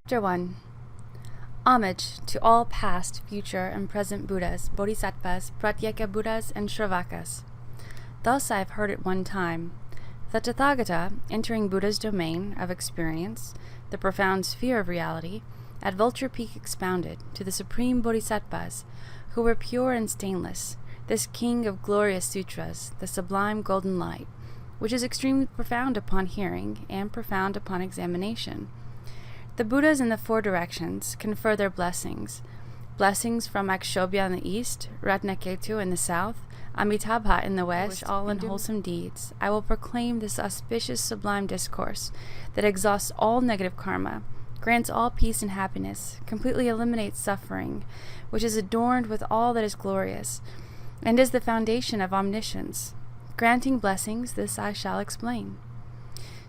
Chapter 1. Homage to all past, future, and present Buddhas, Bodhisattvas, Pratyeka Buddhas, and Shravakas. Thus I have heard at one time, the Tathagata, entering Buddha's domain of experience, the profound sphere of reality, at Vulture Peak expounded to the supreme Bodhisattvas, who were pure and stainless, this king of glorious sutras, the sublime golden light, which is extremely profound upon hearing and profound upon examination. The Buddhas in the four directions confer their blessings. Blessings from Akshobhya in the east, Ratnaketu in the south, Amitabha in the west, all in wholesome deeds. I will proclaim this auspicious sublime discourse that exhausts all negative karma, grants all peace and happiness, completely eliminates suffering, which is adorned with all that is glorious, and is the foundation of omniscience. Granting blessings, this I shall explain.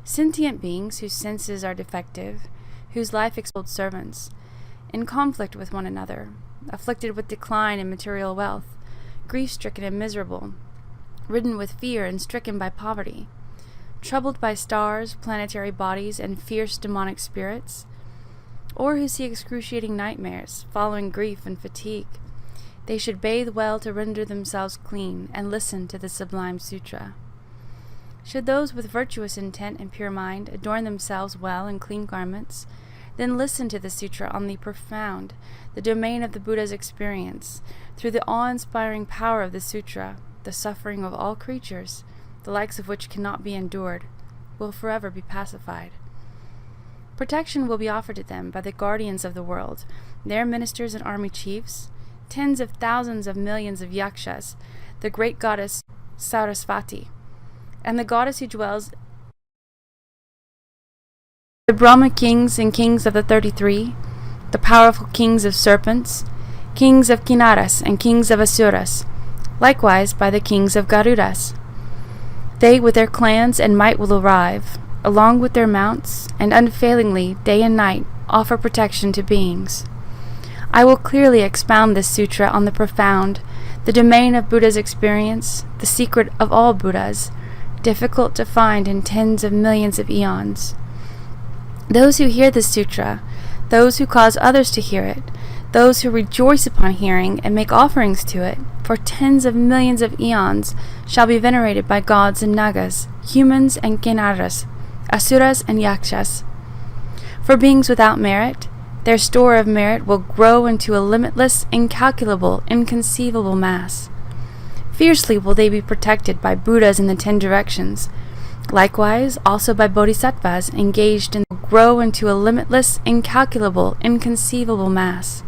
Sentient beings whose senses are defective, whose life expelled servants, in conflict with one another, afflicted with decline in material wealth, grief-stricken and miserable, ridden with fear and stricken by poverty, troubled by stars, planetary bodies, and fierce demonic spirits, or who see excruciating nightmares, following grief and fatigue, they should bathe well to render themselves clean and listen to the Sublime Sutra. Should those with virtuous intent and pure mind adorn themselves well in clean garments, then listen to the Sutra on the profound, the domain of the Buddha's experience. Through the awe-inspiring power of the Sutra, the suffering of all creatures, the likes of which cannot be endured, will forever be pacified. Protection will be offered to them by the guardians of the world, their ministers and army chiefs, tens of thousands of millions of Yakshas, the great goddess Sarasvati, and the goddess who dwells the Brahma kings and kings of the 33, the powerful kings of serpents, kings of Kinnaras and kings of Asuras, likewise by the kings of Garudas. They with their clans and might will arrive, along with their mounts, and unfailingly, day and night, offer protection to beings. I will clearly expound this sutra on the profound, the domain of Buddha's experience, the secret of all Buddhas, difficult to find in tens of millions of eons. Those who hear this sutra, those who cause others to hear it, those who rejoice upon hearing and make offerings to it, for tens of millions of eons, shall be venerated by gods and nagas, humans and kinnaras, asuras and yakshas. For beings without merit, their store of merit will grow into a limitless, incalculable, inconceivable mass. Fiercely will they be protected by Buddhas in the 10 directions, likewise also by Bodhisattvas engaged in grow into a limitless, incalculable, inconceivable mass.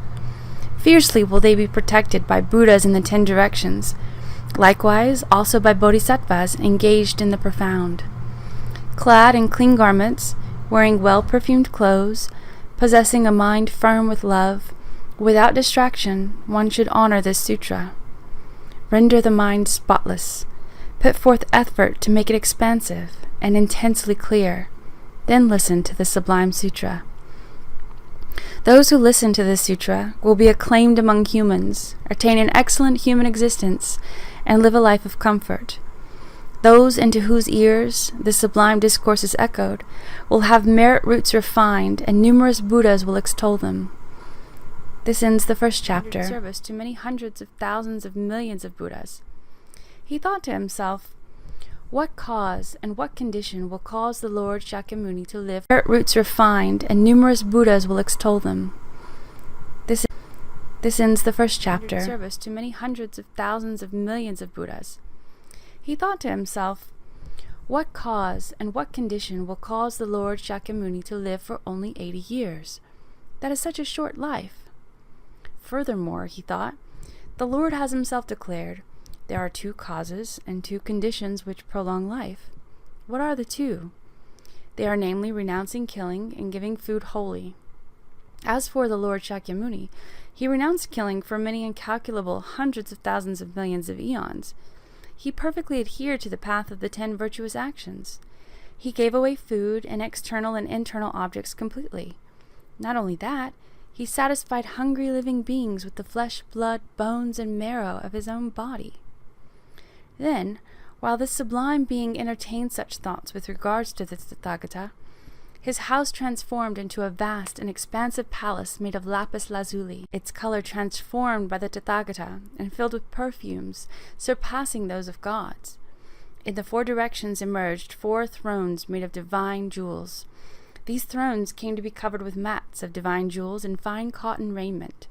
Fiercely will they be protected by Buddhas in the 10 directions, likewise also by Bodhisattvas engaged in the profound. Clad in clean garments, wearing well-perfumed clothes, possessing a mind firm with love, without distraction, one should honor this sutra. Render the mind spotless. Put forth effort to make it expansive and intensely clear. Then listen to the Sublime Sutra. Those who listen to this sutra will be acclaimed among humans, attain an excellent human existence, and live a life of comfort. Those into whose ears the sublime discourse is echoed will have merit roots refined, and numerous Buddhas will extol them. This ends the first chapter. Service to many hundreds of thousands of millions of Buddhas. He thought to himself, what cause and what condition will cause the Lord Shakyamuni to live? Merit roots refined, and numerous Buddhas will extol them. This ends the first chapter. Service to many hundreds of thousands of millions of Buddhas. He thought to himself, what cause and what condition will cause the Lord Shakyamuni to live for only 80 years? That is such a short life. Furthermore, he thought, the Lord has himself declared, there are 2 causes and 2 conditions which prolong life. What are the 2? They are namely renouncing killing and giving food wholly. As for the Lord Shakyamuni, he renounced killing for many incalculable hundreds of thousands of millions of eons. He perfectly adhered to the path of the 10 virtuous actions. He gave away food and external and internal objects completely. Not only that, he satisfied hungry living beings with the flesh, blood, bones, and marrow of his own body. Then, while this sublime being entertained such thoughts with regards to the Tathagata, His house transformed into a vast and expansive palace made of lapis lazuli, its color transformed by the Tathagata and filled with perfumes surpassing those of gods. In the four directions emerged 4 thrones made of divine jewels. These thrones came to be covered with mats of divine jewels and fine cotton raiment,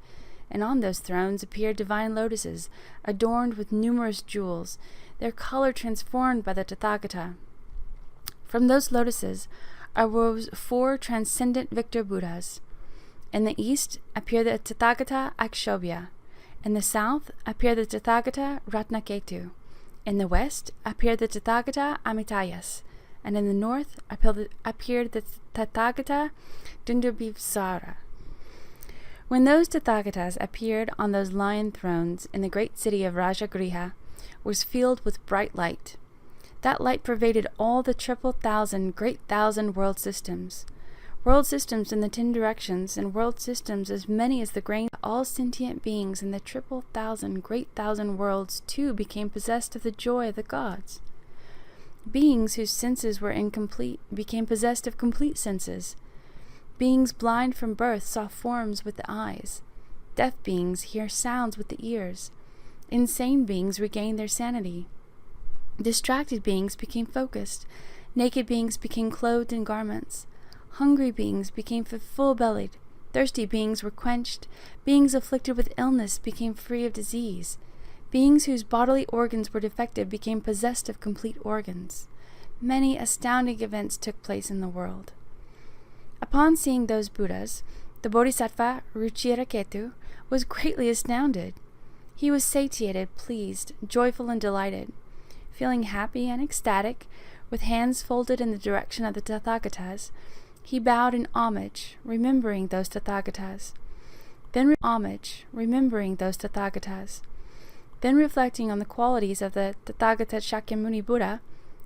and on those thrones appeared divine lotuses, adorned with numerous jewels, their color transformed by the Tathagata. From those lotuses arose 4 transcendent victor Buddhas. In the east appeared the Tathagata Akshobhya. In the south appeared the Tathagata Ratnaketu. In the west appeared the Tathagata Amitayas, and in the north appeared the Tathagata Dundubhivsara. When those Tathagatas appeared on those lion thrones in the great city of Rajagriha, was filled with bright light. That light pervaded all the 1,000 great thousand world systems in the 10 directions, and world systems as many as the grain. All sentient beings in the 1,000 great thousand worlds too became possessed of the joy of the gods. Beings whose senses were incomplete became possessed of complete senses. Beings blind from birth saw forms with the eyes. Deaf beings hear sounds with the ears. Insane beings regained their sanity. Distracted beings became focused. Naked beings became clothed in garments. Hungry beings became full-bellied. Thirsty beings were quenched. Beings afflicted with illness became free of disease. Beings whose bodily organs were defective became possessed of complete organs. Many astounding events took place in the world. Upon seeing those Buddhas, the Bodhisattva Ruchiraketu was greatly astounded. He was satiated, pleased, joyful, and delighted. Feeling happy and ecstatic, with hands folded in the direction of the Tathagatas, he bowed in homage, remembering those Tathagatas. Then reflecting on the qualities of the Tathagata Shakyamuni Buddha,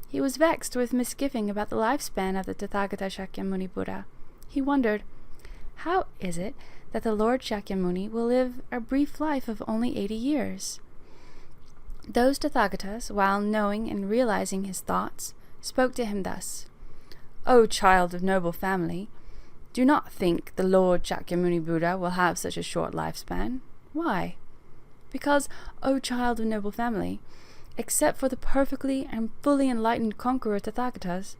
he was vexed with misgiving about the lifespan of the Tathagata Shakyamuni Buddha. He wondered, how is it that the Lord Shakyamuni will live a brief life of only 80 years? Those Tathagatas, while knowing and realizing his thoughts, spoke to him thus: O child of noble family, do not think the Lord Shakyamuni Buddha will have such a short lifespan. Why? Because, O child of noble family, except for the perfectly and fully enlightened conqueror Tathagatas,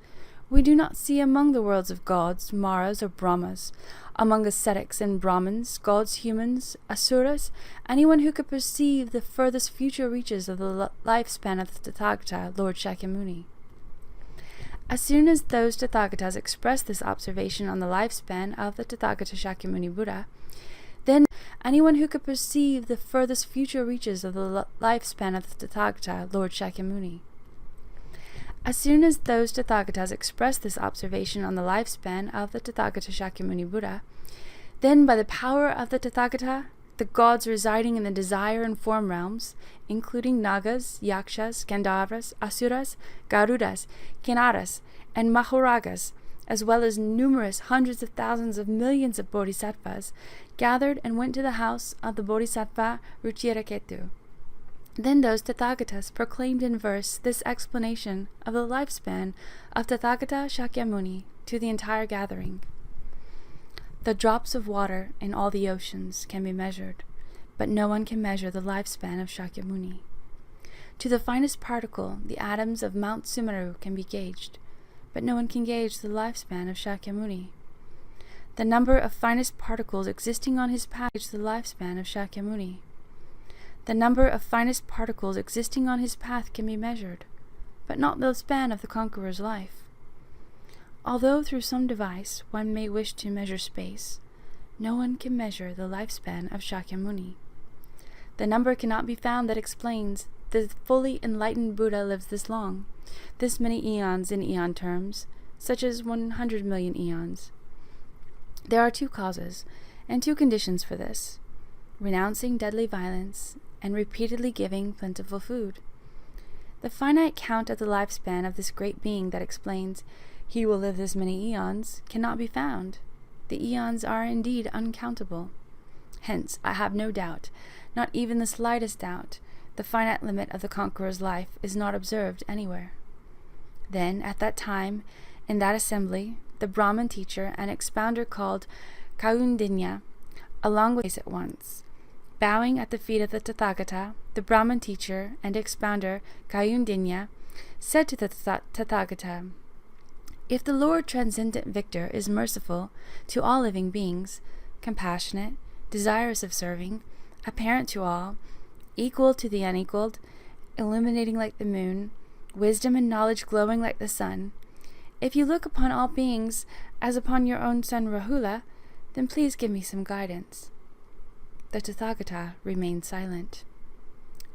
we do not see among the worlds of gods, Maras or Brahmas, among ascetics and Brahmins, gods, humans, asuras, anyone who could perceive the furthest future reaches of the lifespan of the Tathagata, Lord Shakyamuni. As soon as those Tathagatas expressed this observation on the lifespan of the Tathagata Shakyamuni Buddha, then anyone who could perceive the furthest future reaches of the lifespan of the Tathagata, Lord Shakyamuni. As soon as those Tathagatas expressed this observation on the lifespan of the Tathagata Shakyamuni Buddha, then by the power of the Tathagata, the gods residing in the desire and form realms, including Nagas, Yakshas, Gandharvas, Asuras, Garudas, Kinnaras, and Mahoragas, as well as numerous hundreds of thousands of millions of Bodhisattvas, gathered and went to the house of the Bodhisattva Ruchiraketu. Then those Tathagatas proclaimed in verse this explanation of the lifespan of Tathagata Shakyamuni to the entire gathering. The drops of water in all the oceans can be measured, but no one can measure the lifespan of Shakyamuni. To the finest particle, the atoms of Mount Sumeru can be gauged, but no one can gauge the lifespan of Shakyamuni. The number of finest particles existing on his path the lifespan of Shakyamuni. The number of finest particles existing on his path can be measured, but not the span of the conqueror's life. Although through some device one may wish to measure space, no one can measure the lifespan of Shakyamuni. The number cannot be found that explains the fully enlightened Buddha lives this long, this many eons in eon terms, such as 100 million eons. There are 2 causes and 2 conditions for this: renouncing deadly violence and repeatedly giving plentiful food. The finite count of the lifespan of this great being that explains he will live this many eons cannot be found. The eons are indeed uncountable. Hence, I have no doubt, not even the slightest doubt, the finite limit of the conqueror's life is not observed anywhere. Then, at that time, in that assembly, the Brahman teacher and expounder called Kaundinya, along with at once. Bowing at the feet of the Tathagata, the Brahman teacher and expounder Kaundinya said to the Tathagata, "If the Lord Transcendent Victor is merciful to all living beings, compassionate, desirous of serving, apparent to all, equal to the unequaled, illuminating like the moon, wisdom and knowledge glowing like the sun, if you look upon all beings as upon your own son Rahula, then please give me some guidance." The Tathagata remained silent.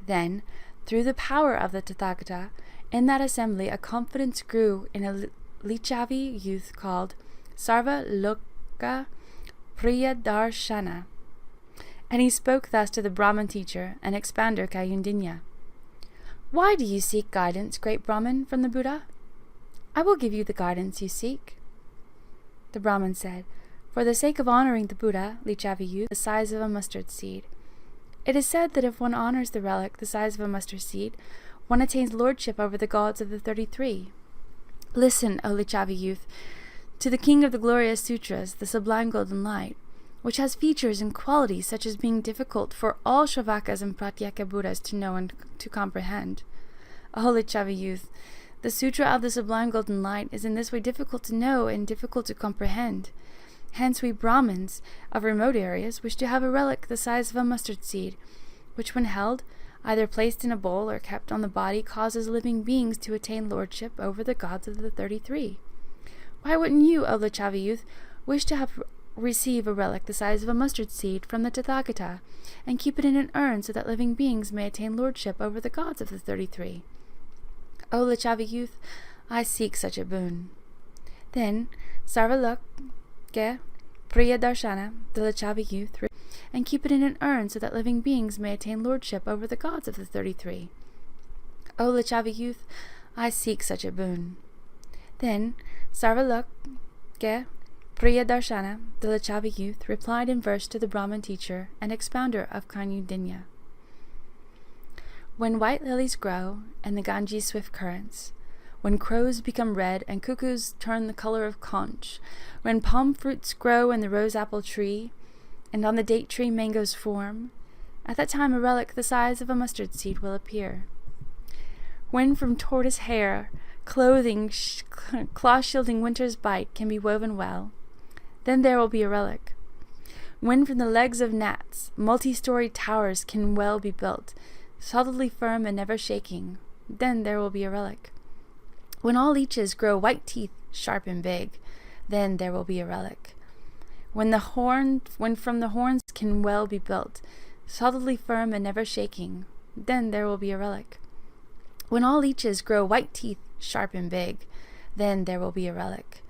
Then, through the power of the Tathagata, in that assembly a confidence grew in a Lichavi youth called Sarva Loka Priyadarshana. And he spoke thus to the Brahman teacher and expounder Kaundinya. "Why do you seek guidance, great Brahman, from the Buddha? I will give you the guidance you seek." The Brahman said, "For the sake of honoring the Buddha, Lichavi youth, the size of a mustard seed. It is said that if one honors the relic the size of a mustard seed, one attains lordship over the gods of the 33. Listen, O Lichavi youth, to the king of the glorious Sutras, the Sublime Golden Light, which has features and qualities such as being difficult for all Shravakas and Pratyeka Buddhas to know and to comprehend. O Lichavi youth, the Sutra of the Sublime Golden Light is in this way difficult to know and difficult to comprehend. Hence we Brahmins of remote areas wish to have a relic the size of a mustard seed, which when held, either placed in a bowl or kept on the body, causes living beings to attain lordship over the gods of the 33. Why wouldn't you, O Lichavi youth, wish to receive a relic the size of a mustard seed from the Tathagata, and keep it in an urn so that living beings may attain lordship over the gods of the 33? O Lichavi youth, I seek such a boon." Then Sarvalok Priyadarshana, the Lichavi youth, and keep it in an urn so that living beings may attain lordship over the gods of the 33. O Lichavi youth, I seek such a boon. Then Sarvalok Priyadarshana, the Lichavi youth, replied in verse to the Brahman teacher and expounder of Kaundinya. When white lilies grow and the Ganges swift currents, when crows become red and cuckoos turn the color of conch, when palm fruits grow in the rose apple tree, and on the date tree mangoes form, at that time a relic the size of a mustard seed will appear. When from tortoise hair clothing claw-shielding winter's bite can be woven well, then there will be a relic. When from the legs of gnats multi-storied towers can well be built, solidly firm and never shaking, then there will be a relic. When all leeches grow white teeth, sharp and big, then there will be a relic. When from the horns can well be built, solidly firm and never shaking, then there will be a relic. When all leeches grow white teeth, sharp and big, then there will be a relic.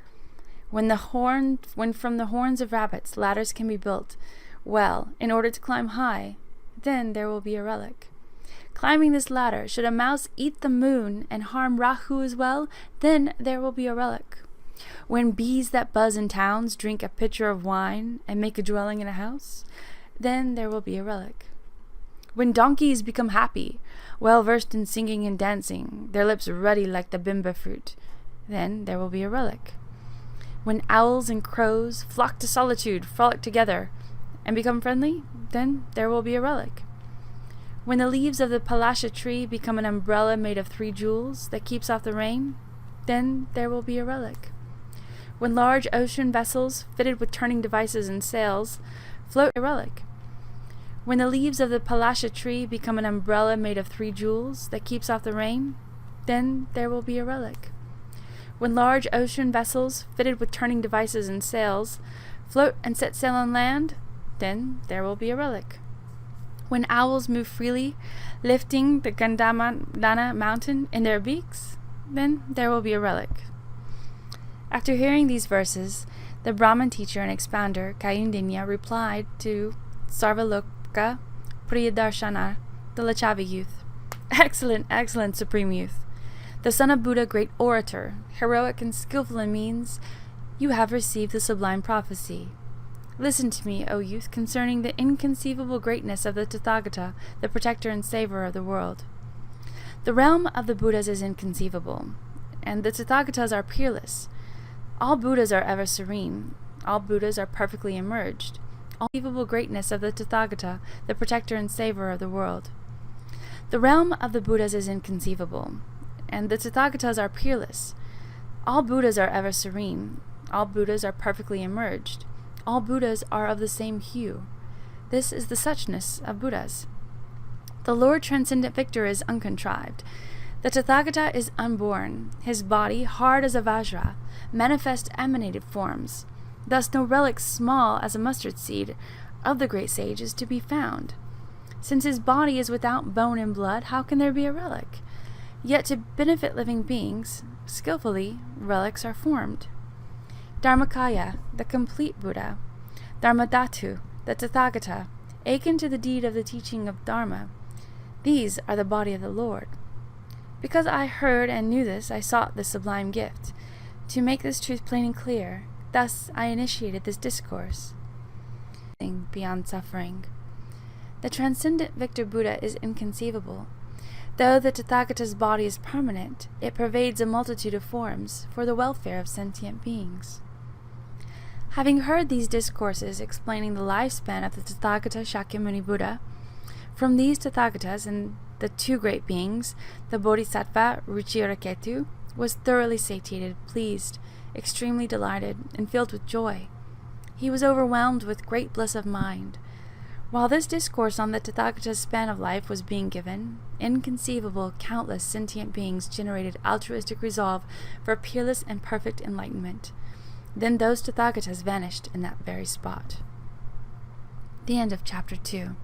When from the horns of rabbits ladders can be built, well, in order to climb high, then there will be a relic. Climbing this ladder, should a mouse eat the moon and harm Rahu as well, then there will be a relic. When bees that buzz in towns drink a pitcher of wine and make a dwelling in a house, then there will be a relic. When donkeys become happy, well versed in singing and dancing, their lips ruddy like the bimba fruit, then there will be a relic. When owls and crows flock to solitude, frolic together, and become friendly, then there will be a relic. When the leaves of the palasha tree become an umbrella made of 3 jewels that keeps off the rain, then there will be a relic. When large ocean vessels, fitted with turning devices and sails, float, a relic. When the leaves of the palasha tree become an umbrella made of 3 jewels that keeps off the rain, then there will be a relic. When large ocean vessels, fitted with turning devices and sails, float and set sail on land, then there will be a relic. When owls move freely, lifting the Gandhamana mountain in their beaks, then there will be a relic. After hearing these verses, the Brahman teacher and expounder Kaundinya replied to Sarvaloka Priyadarshana, the Lichavi youth, "Excellent, excellent, supreme youth. The son of Buddha, great orator, heroic and skillful in means, you have received the sublime prophecy. Listen to me, O youth, concerning the inconceivable greatness of the Tathagata, the protector and saver of the world. The realm of the Buddhas is inconceivable, and the Tathagatas are peerless. All Buddhas are ever serene. All Buddhas are perfectly emerged. All inconceivable greatness of the Tathagata, the protector and saver of the world. The realm of the Buddhas is inconceivable, and the Tathagatas are peerless. All Buddhas are ever serene. All Buddhas are perfectly emerged. All Buddhas are of the same hue. This is the suchness of Buddhas. The Lord Transcendent Victor is uncontrived. The Tathagata is unborn. His body, hard as a vajra, manifest emanated forms. Thus no relic small as a mustard seed of the great sage is to be found. Since his body is without bone and blood, how can there be a relic? Yet to benefit living beings, skillfully, relics are formed. Dharmakaya, the complete Buddha. Dharmadhatu, the Tathagata, akin to the deed of the teaching of Dharma. These are the body of the Lord. Because I heard and knew this, I sought this sublime gift, to make this truth plain and clear. Thus I initiated this discourse. Beyond suffering. The transcendent Victor Buddha is inconceivable. Though the Tathagata's body is permanent, it pervades a multitude of forms for the welfare of sentient beings. Having heard these discourses explaining the lifespan of the Tathagata Shakyamuni Buddha, from these Tathagatas and the two great beings, the Bodhisattva Ruchiraketu was thoroughly satiated, pleased, extremely delighted, and filled with joy. He was overwhelmed with great bliss of mind. While this discourse on the Tathagata's span of life was being given, inconceivable, countless sentient beings generated altruistic resolve for peerless and perfect enlightenment. Then those Tathagatas vanished in that very spot. The end of Chapter 2.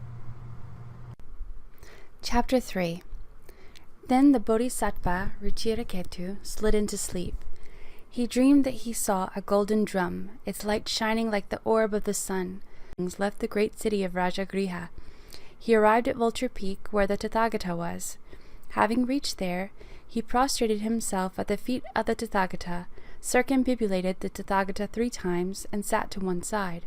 Chapter 3. Then the Bodhisattva Ruchiraketu slid into sleep. He dreamed that he saw a golden drum, its light shining like the orb of the sun. Left the great city of Rajagriha. He arrived at Vulture Peak, where the Tathagata was. Having reached there, he prostrated himself at the feet of the Tathagata, circumambulated the Tathagata 3 times, and sat to one side.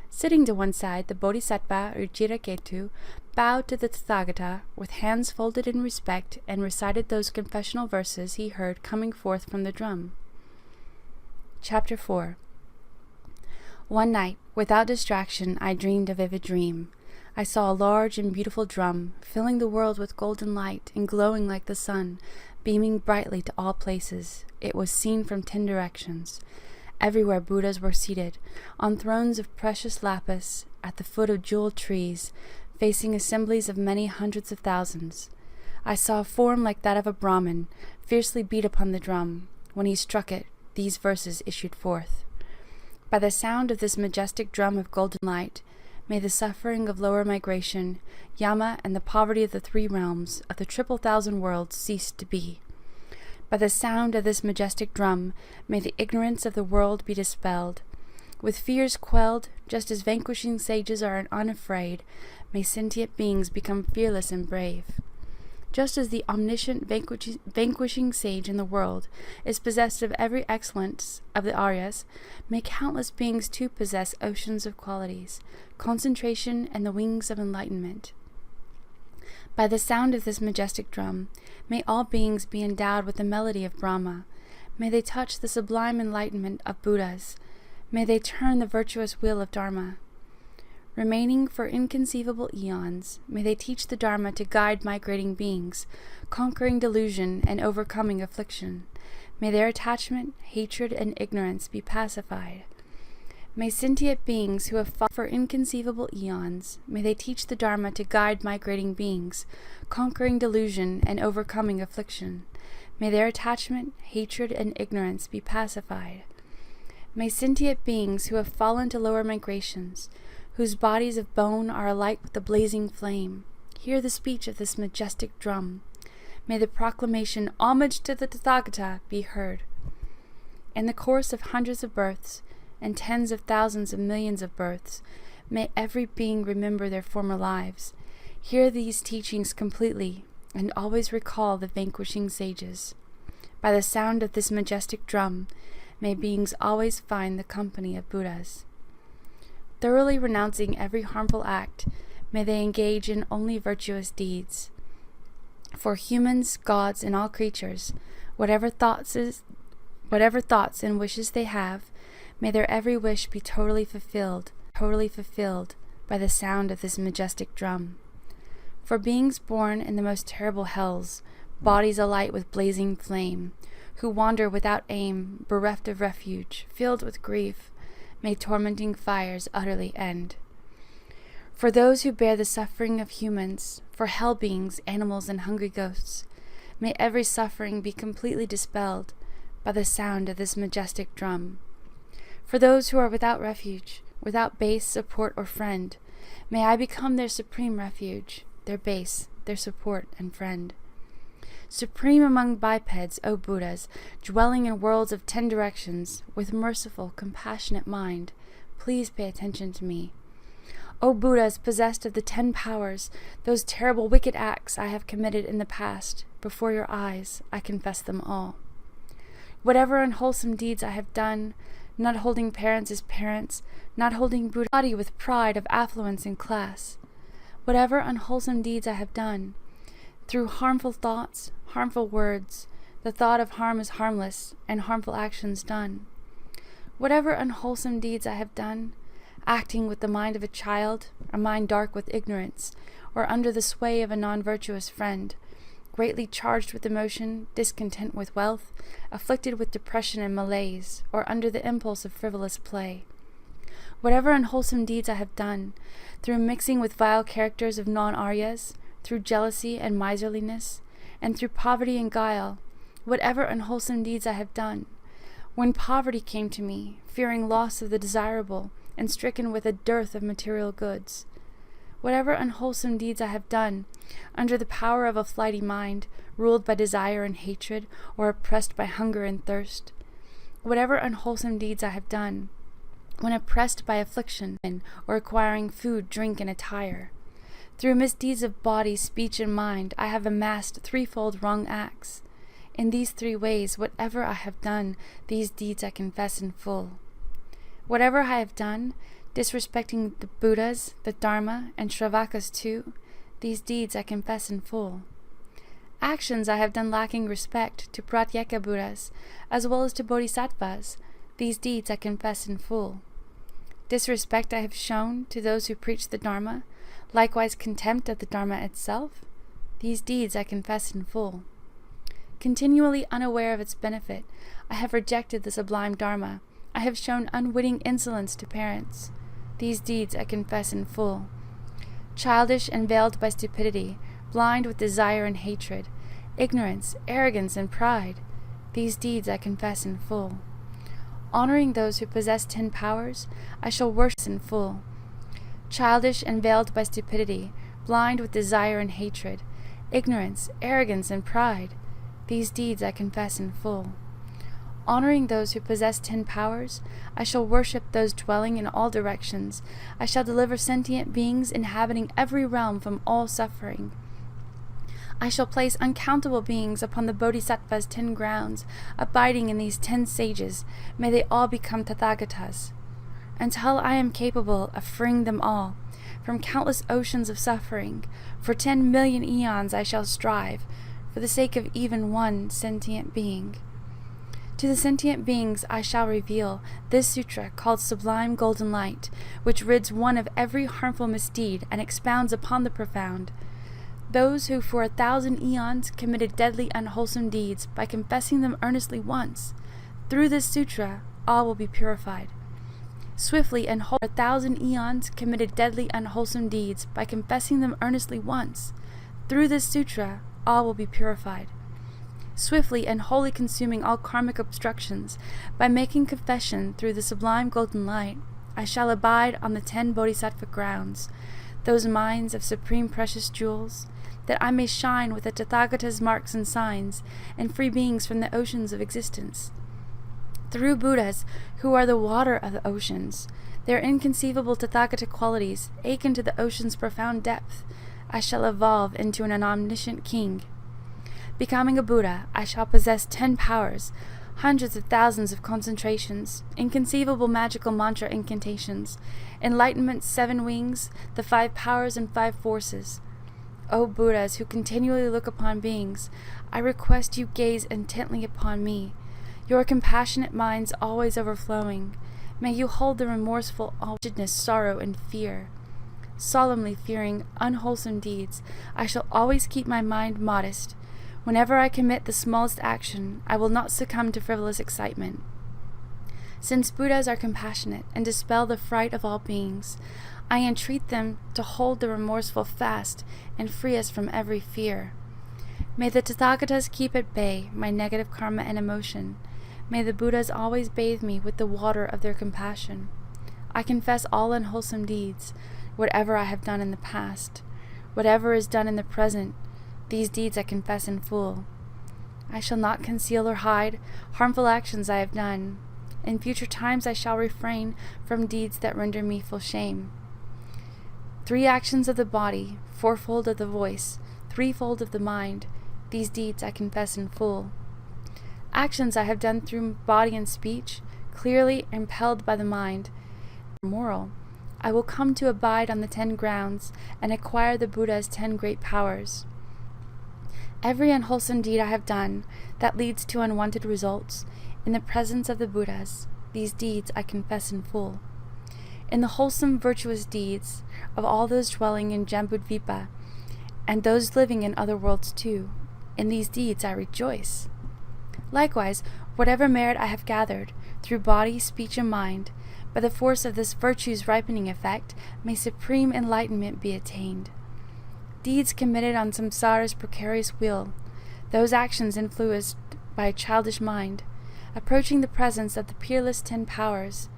Sitting to one side, the Bodhisattva Ruchiraketu bowed to the Tathagata with hands folded in respect and recited those confessional verses he heard coming forth from the drum. Chapter 4. One night, without distraction, I dreamed a vivid dream. I saw a large and beautiful drum, filling the world with golden light and glowing like the sun, beaming brightly to all places. It was seen from 10 directions. Everywhere Buddhas were seated, on thrones of precious lapis, at the foot of jeweled trees, facing assemblies of many hundreds of thousands. I saw a form like that of a Brahmin, fiercely beat upon the drum. When he struck it, these verses issued forth. By the sound of this majestic drum of golden light, may the suffering of lower migration, Yama, and the poverty of the 3 realms, of the 1,000 worlds cease to be. By the sound of this majestic drum, may the ignorance of the world be dispelled. With fears quelled, just as vanquishing sages are unafraid, may sentient beings become fearless and brave. Just as the omniscient vanquishing sage in the world is possessed of every excellence of the Aryas, may countless beings too possess oceans of qualities, concentration, and the wings of enlightenment. By the sound of this majestic drum, may all beings be endowed with the melody of Brahma. May they touch the sublime enlightenment of Buddhas. May they turn the virtuous wheel of Dharma. Remaining for inconceivable eons, may they teach the Dharma to guide migrating beings, conquering delusion and overcoming affliction. May their attachment, hatred, and ignorance be pacified. May sentient beings who have fought for inconceivable eons, may they teach the Dharma to guide migrating beings, conquering delusion and overcoming affliction. May their attachment, hatred, and ignorance be pacified. May sentient beings who have fallen to lower migrations, whose bodies of bone are alight with the blazing flame, hear the speech of this majestic drum. May the proclamation, "Homage to the Tathagata," be heard. In the course of hundreds of births, and tens of thousands of millions of births, may every being remember their former lives, hear these teachings completely, and always recall the vanquishing sages. By the sound of this majestic drum, may beings always find the company of Buddhas. Thoroughly renouncing every harmful act, may they engage in only virtuous deeds. For humans, gods, and all creatures, whatever thoughts Whatever thoughts and wishes they have, may their every wish be totally fulfilled by the sound of this majestic drum. For beings born in the most terrible hells, bodies alight with blazing flame, who wander without aim, bereft of refuge, filled with grief, may tormenting fires utterly end. For those who bear the suffering of humans, for hell beings, animals, and hungry ghosts, may every suffering be completely dispelled by the sound of this majestic drum. For those who are without refuge, without base, support, or friend, may I become their supreme refuge, their base, their support, and friend. Supreme among bipeds, O Buddhas, dwelling in worlds of 10 directions, with merciful, compassionate mind, please pay attention to me. O Buddhas, possessed of the 10 powers, those terrible wicked acts I have committed in the past, before your eyes, I confess them all. Whatever unwholesome deeds I have done, not holding parents as parents, not holding Buddha body with pride of affluence and class, whatever unwholesome deeds I have done, through harmful thoughts, harmful words, the thought of harm is harmless, and harmful actions done. Whatever unwholesome deeds I have done, acting with the mind of a child, a mind dark with ignorance, or under the sway of a non-virtuous friend, greatly charged with emotion, discontent with wealth, afflicted with depression and malaise, or under the impulse of frivolous play. Whatever unwholesome deeds I have done, through mixing with vile characters of non-Aryas, through jealousy and miserliness, and through poverty and guile, whatever unwholesome deeds I have done, when poverty came to me, fearing loss of the desirable, and stricken with a dearth of material goods, whatever unwholesome deeds I have done, under the power of a flighty mind, ruled by desire and hatred, or oppressed by hunger and thirst, whatever unwholesome deeds I have done, when oppressed by affliction, or acquiring food, drink, and attire, through misdeeds of body, speech, and mind, I have amassed 3-fold wrong acts. In these 3 ways, whatever I have done, these deeds I confess in full. Whatever I have done, disrespecting the Buddhas, the Dharma, and Shravakas too, these deeds I confess in full. Actions I have done lacking respect to Pratyeka Buddhas, as well as to Bodhisattvas, these deeds I confess in full. Disrespect I have shown to those who preach the Dharma, likewise contempt of the Dharma itself, these deeds I confess in full. Continually unaware of its benefit, I have rejected the sublime Dharma, I have shown unwitting insolence to parents, these deeds I confess in full. Childish and veiled by stupidity, blind with desire and hatred, ignorance, arrogance, and pride, these deeds I confess in full. Honoring those who possess 10 powers, I shall worship in full. Childish and veiled by stupidity, blind with desire and hatred, ignorance, arrogance, and pride, these deeds I confess in full. Honoring those who possess 10 powers, I shall worship those dwelling in all directions. I shall deliver sentient beings inhabiting every realm from all suffering. I shall place uncountable beings upon the Bodhisattva's 10 grounds, abiding in these 10 sages. May they all become Tathagatas. Until I am capable of freeing them all from countless oceans of suffering, for 10 million eons I shall strive, for the sake of even one sentient being. To the sentient beings I shall reveal this sutra called Sublime Golden Light, which rids one of every harmful misdeed and expounds upon the profound. Those who for 1,000 eons committed deadly unwholesome deeds, by confessing them earnestly once, through this sutra all will be purified. Swiftly and wholly 1,000 eons committed deadly unwholesome deeds, by confessing them earnestly once, through this sutra all will be purified. Swiftly and wholly consuming all karmic obstructions, by making confession through the sublime golden light, I shall abide on the 10 bodhisattva grounds, those mines of supreme precious jewels, that I may shine with the Tathagata's marks and signs, and free beings from the oceans of existence. Through Buddhas, who are the water of the oceans, their inconceivable Tathagata qualities ache into the ocean's profound depth, I shall evolve into an omniscient king. Becoming a Buddha, I shall possess 10 powers, hundreds of thousands of concentrations, inconceivable magical mantra incantations, enlightenment's 7 wings, the 5 powers and 5 forces. O Buddhas who continually look upon beings, I request you gaze intently upon me. Your compassionate minds always overflowing, may you hold the remorseful wretchedness, sorrow, and fear. Solemnly fearing unwholesome deeds, I shall always keep my mind modest. Whenever I commit the smallest action, I will not succumb to frivolous excitement. Since Buddhas are compassionate and dispel the fright of all beings, I entreat them to hold the remorseful fast and free us from every fear. May the Tathagatas keep at bay my negative karma and emotion. May the Buddhas always bathe me with the water of their compassion. I confess all unwholesome deeds, whatever I have done in the past. Whatever is done in the present, these deeds I confess in full. I shall not conceal or hide harmful actions I have done. In future times I shall refrain from deeds that render me full shame. 3 actions of the body, 4-fold of the voice, 3-fold of the mind, these deeds I confess in full. Actions I have done through body and speech, clearly impelled by the mind, moral, I will come to abide on the 10 grounds and acquire the Buddha's 10 great powers. Every unwholesome deed I have done that leads to unwanted results, in the presence of the Buddhas, these deeds I confess in full. In the wholesome virtuous deeds of all those dwelling in Jambudvipa, and those living in other worlds too, in these deeds I rejoice. Likewise, whatever merit I have gathered, through body, speech, and mind, by the force of this virtue's ripening effect, may supreme enlightenment be attained. Deeds committed on samsara's precarious wheel, those actions influenced by a childish mind, approaching the presence of the peerless 10 powers,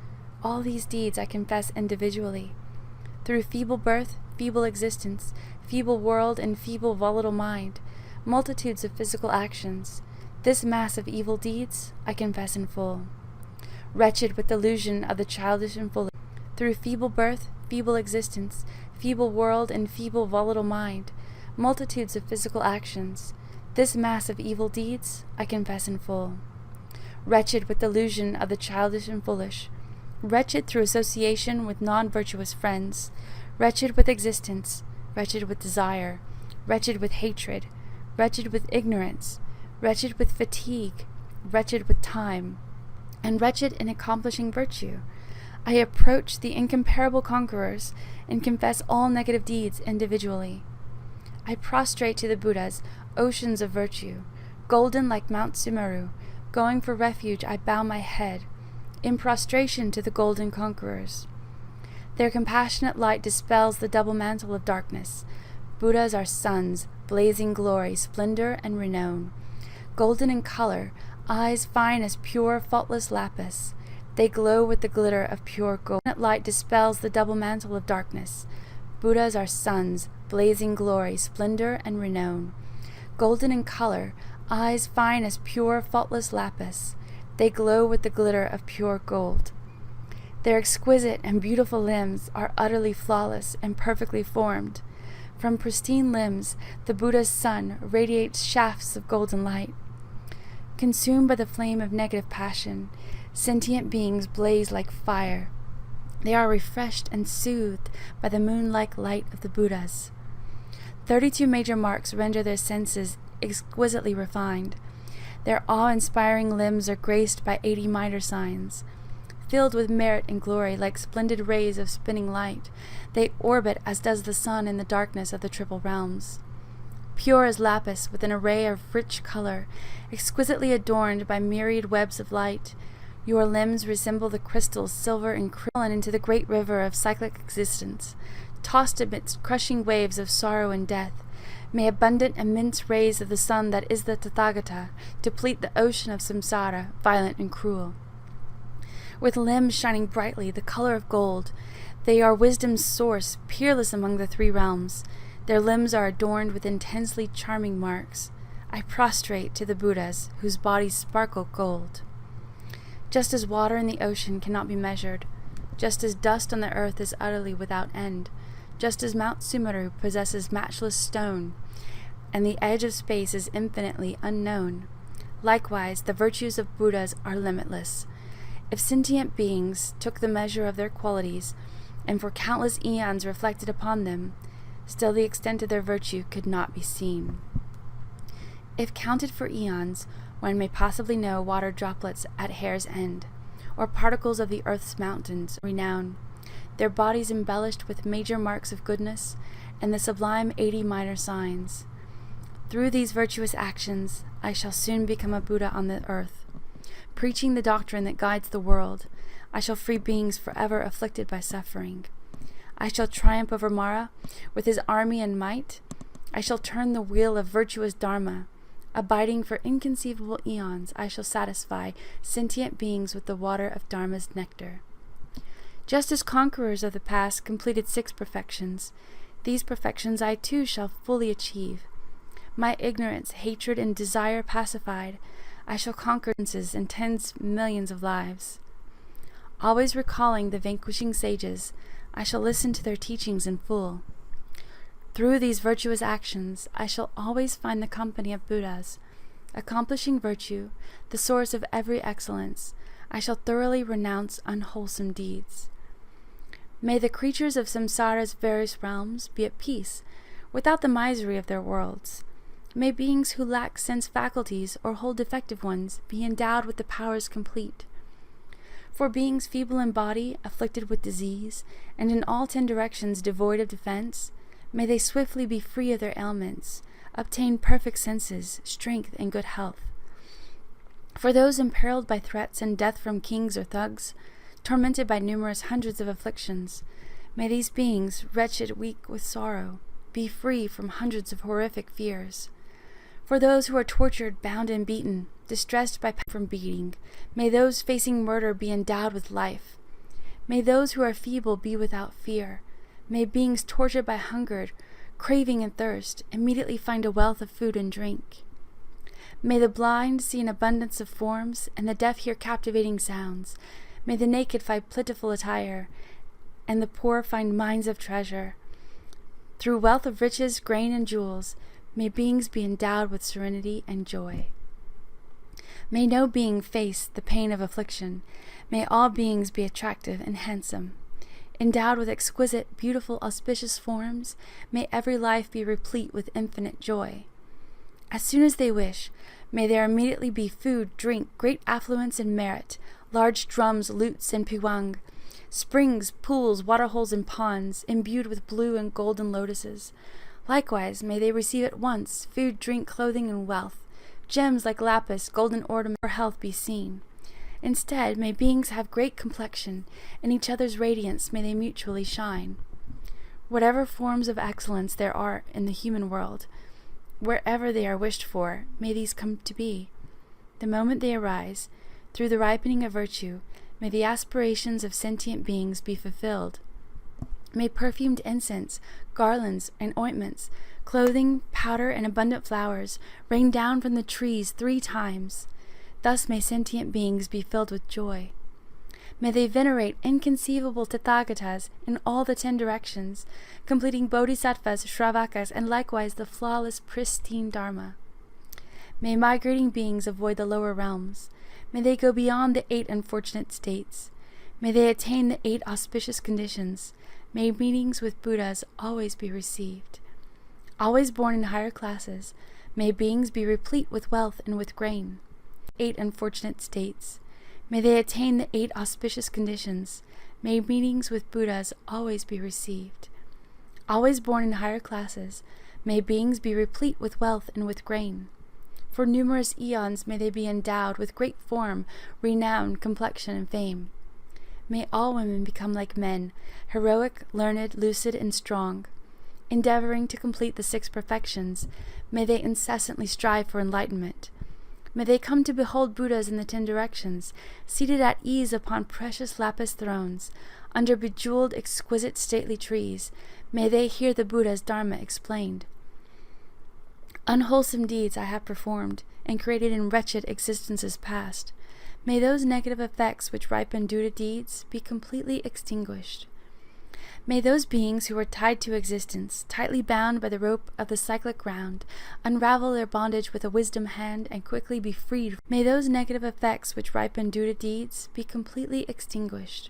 all these deeds I confess individually. Through feeble birth, feeble existence, feeble world, and feeble volatile mind, multitudes of physical actions, this mass of evil deeds I confess in full. Wretched with delusion of the childish and foolish, through feeble birth, feeble existence, feeble world, and feeble volatile mind, multitudes of physical actions, this mass of evil deeds I confess in full. Wretched with delusion of the childish and foolish, wretched through association with non-virtuous friends, wretched with existence, wretched with desire, wretched with hatred, wretched with ignorance, wretched with fatigue, wretched with time, and wretched in accomplishing virtue, I approach the incomparable conquerors and confess all negative deeds individually. I prostrate to the Buddhas oceans of virtue, golden like Mount Sumeru. Going for refuge, I bow my head, in prostration to the golden conquerors. Their compassionate light dispels the double mantle of darkness. Buddhas are suns, blazing glory, splendor, and renown. Golden in color, eyes fine as pure, faultless lapis. They glow with the glitter of pure gold. Light dispels the double mantle of darkness. Buddhas are suns, blazing glory, splendor, and renown. Golden in color, eyes fine as pure, faultless lapis. They glow with the glitter of pure gold. Their exquisite and beautiful limbs are utterly flawless and perfectly formed. From pristine limbs, the Buddha's sun radiates shafts of golden light. Consumed by the flame of negative passion, sentient beings blaze like fire. They are refreshed and soothed by the moon-like light of the Buddhas. 32 major marks render their senses exquisitely refined. Their awe-inspiring limbs are graced by 80 minor signs. Filled with merit and glory like splendid rays of spinning light, they orbit as does the sun in the darkness of the triple realms. Pure as lapis with an array of rich color, exquisitely adorned by myriad webs of light, your limbs resemble the crystals, silver and crystalline into the great river of cyclic existence, tossed amidst crushing waves of sorrow and death. May abundant immense rays of the sun that is the Tathagata deplete the ocean of samsara, violent and cruel. With limbs shining brightly, the color of gold, they are wisdom's source, peerless among the 3 realms. Their limbs are adorned with intensely charming marks. I prostrate to the Buddhas, whose bodies sparkle gold. Just as water in the ocean cannot be measured, just as dust on the earth is utterly without end, just as Mount Sumeru possesses matchless stone, and the edge of space is infinitely unknown, likewise the virtues of Buddhas are limitless. If sentient beings took the measure of their qualities, and for countless eons reflected upon them, still the extent of their virtue could not be seen. If counted for eons, one may possibly know water droplets at hair's end, or particles of the earth's mountains renown, their bodies embellished with major marks of goodness, and the sublime 80 minor signs. Through these virtuous actions, I shall soon become a Buddha on the earth. Preaching the doctrine that guides the world, I shall free beings forever afflicted by suffering. I shall triumph over Mara with his army and might. I shall turn the wheel of virtuous Dharma. Abiding for inconceivable eons, I shall satisfy sentient beings with the water of Dharma's nectar. Just as conquerors of the past completed 6 perfections, these perfections I too shall fully achieve. My ignorance, hatred, and desire pacified, I shall conquer princes and tens millions of lives. Always recalling the vanquishing sages, I shall listen to their teachings in full. Through these virtuous actions, I shall always find the company of Buddhas. Accomplishing virtue, the source of every excellence, I shall thoroughly renounce unwholesome deeds. May the creatures of samsara's various realms be at peace, without the misery of their worlds. May beings who lack sense faculties or hold defective ones be endowed with the powers complete. For beings feeble in body, afflicted with disease, and in all 10 directions devoid of defense, may they swiftly be free of their ailments, obtain perfect senses, strength, and good health. For those imperiled by threats and death from kings or thugs, tormented by numerous hundreds of afflictions, may these beings, wretched, weak with sorrow, be free from hundreds of horrific fears. For those who are tortured, bound, and beaten, distressed by pain from beating, may those facing murder be endowed with life. May those who are feeble be without fear. May beings tortured by hunger, craving, and thirst immediately find a wealth of food and drink. May the blind see an abundance of forms, and the deaf hear captivating sounds. May the naked find plentiful attire, and the poor find mines of treasure. Through wealth of riches, grain, and jewels, may beings be endowed with serenity and joy. May no being face the pain of affliction. May all beings be attractive and handsome. Endowed with exquisite, beautiful, auspicious forms, may every life be replete with infinite joy. As soon as they wish, may there immediately be food, drink, great affluence and merit, large drums, lutes, and piwang, springs, pools, waterholes, and ponds, imbued with blue and golden lotuses. Likewise, may they receive at once food, drink, clothing, and wealth, gems like lapis, golden ornament, or health be seen. Instead, may beings have great complexion, and each other's radiance may they mutually shine. Whatever forms of excellence there are in the human world, wherever they are wished for, may these come to be. The moment they arise, through the ripening of virtue, may the aspirations of sentient beings be fulfilled. May perfumed incense, garlands, and ointments, clothing, powder, and abundant flowers rain down from the trees 3 times. Thus may sentient beings be filled with joy. May they venerate inconceivable Tathagatas in all the 10 directions, completing Bodhisattvas, Shravakas, and likewise the flawless, pristine Dharma. May migrating beings avoid the lower realms. May they go beyond the 8 unfortunate states. May they attain the 8 auspicious conditions. May meetings with Buddhas always be received. Always born in higher classes, may beings be replete with wealth and with grain. 8 unfortunate states. May they attain the 8 auspicious conditions. May meetings with Buddhas always be received. Always born in higher classes, may beings be replete with wealth and with grain. For numerous eons may they be endowed with great form, renown, complexion, and fame. May all women become like men, heroic, learned, lucid, and strong. Endeavoring to complete the 6 perfections, may they incessantly strive for enlightenment. May they come to behold Buddhas in the 10 directions, seated at ease upon precious lapis thrones, under bejeweled, exquisite, stately trees. May they hear the Buddha's Dharma explained. Unwholesome deeds I have performed, and created in wretched existences past. May those negative effects which ripen due to deeds be completely extinguished. May those beings who are tied to existence, tightly bound by the rope of the cyclic round, unravel their bondage with a wisdom hand and quickly be freed. May those negative effects which ripen due to deeds be completely extinguished.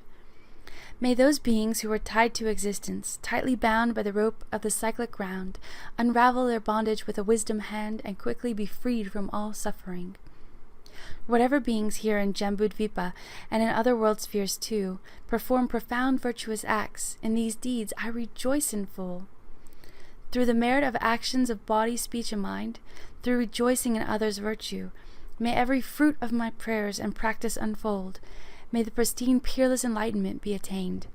May those beings who are tied to existence, tightly bound by the rope of the cyclic round, unravel their bondage with a wisdom hand and quickly be freed from all suffering. Whatever beings here in Jambudvipa and in other world spheres too perform profound virtuous acts, in these deeds I rejoice in full. Through the merit of actions of body, speech, and mind, through rejoicing in others' virtue, may every fruit of my prayers and practice unfold. May the pristine, peerless enlightenment be attained.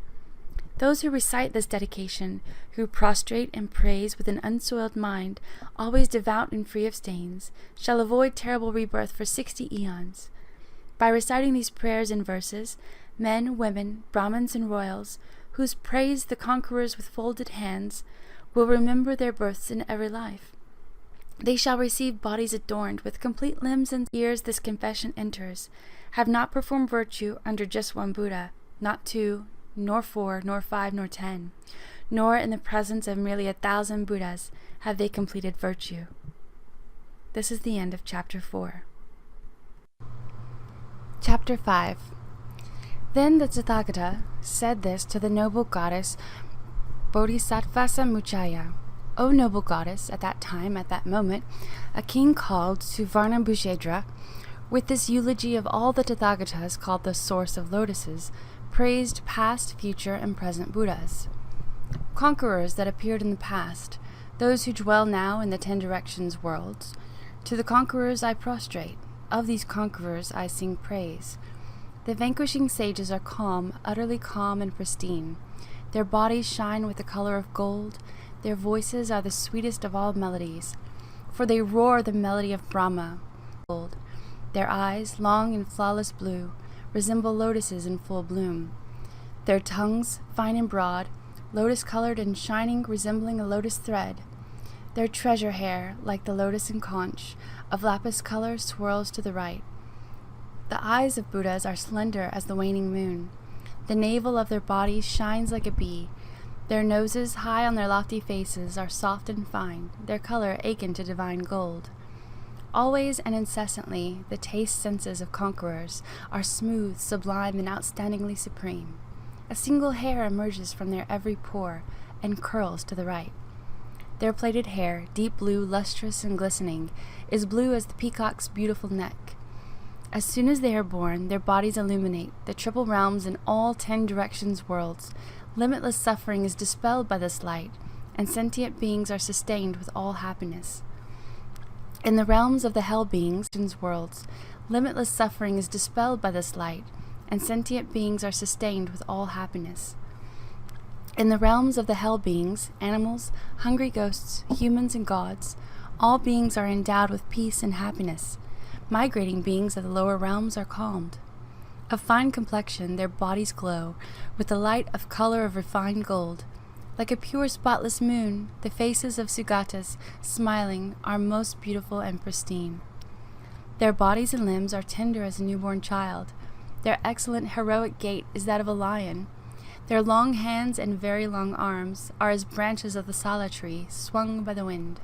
Those who recite this dedication, who prostrate and praise with an unsoiled mind, always devout and free of stains, shall avoid terrible rebirth for 60 eons. By reciting these prayers in verses, men, women, Brahmins, and royals, whose praise the conquerors with folded hands, will remember their births in every life. They shall receive bodies adorned with complete limbs and ears. This confession enters, have not performed virtue under just one Buddha, not 2, nor 4, nor 5, nor 10, nor in the presence of merely 1,000 Buddhas have they completed virtue. This is the end of Chapter 4. Chapter 5. Then the Tathagata said this to the noble goddess Bodhisattvas Muchaya. O noble goddess, at that time, at that moment, a king called Suvarnabhudra, with this eulogy of all the Tathagatas called the source of lotuses, praised past, future, and present Buddhas. Conquerors that appeared in the past, those who dwell now in the 10 directions worlds, to the conquerors I prostrate, of these conquerors I sing praise. The vanquishing sages are calm, utterly calm and pristine. Their bodies shine with the color of gold. Their voices are the sweetest of all melodies, for they roar the melody of Brahma. Their eyes, long and flawless blue, resemble lotuses in full bloom. Their tongues, fine and broad, lotus-colored and shining, resembling a lotus thread. Their treasure hair, like the lotus and conch, of lapis color, swirls to the right. The eyes of Buddhas are slender as the waning moon. The navel of their bodies shines like a bee. Their noses, high on their lofty faces, are soft and fine, their color akin to divine gold. Always and incessantly, the taste senses of conquerors are smooth, sublime, and outstandingly supreme. A single hair emerges from their every pore and curls to the right. Their plaited hair, deep blue, lustrous, and glistening, is blue as the peacock's beautiful neck. As soon as they are born, their bodies illuminate the triple realms and all 10 directions worlds. Limitless suffering is dispelled by this light, and sentient beings are sustained with all happiness. In the realms of the hell beings, worlds, limitless suffering is dispelled by this light, and sentient beings are sustained with all happiness. In the realms of the hell beings, animals, hungry ghosts, humans, and gods, all beings are endowed with peace and happiness. Migrating beings of the lower realms are calmed. Of fine complexion, their bodies glow with the light of color of refined gold. Like a pure, spotless moon, the faces of Sugatas, smiling, are most beautiful and pristine. Their bodies and limbs are tender as a newborn child. Their excellent, heroic gait is that of a lion. Their long hands and very long arms are as branches of the sala tree, swung by the wind.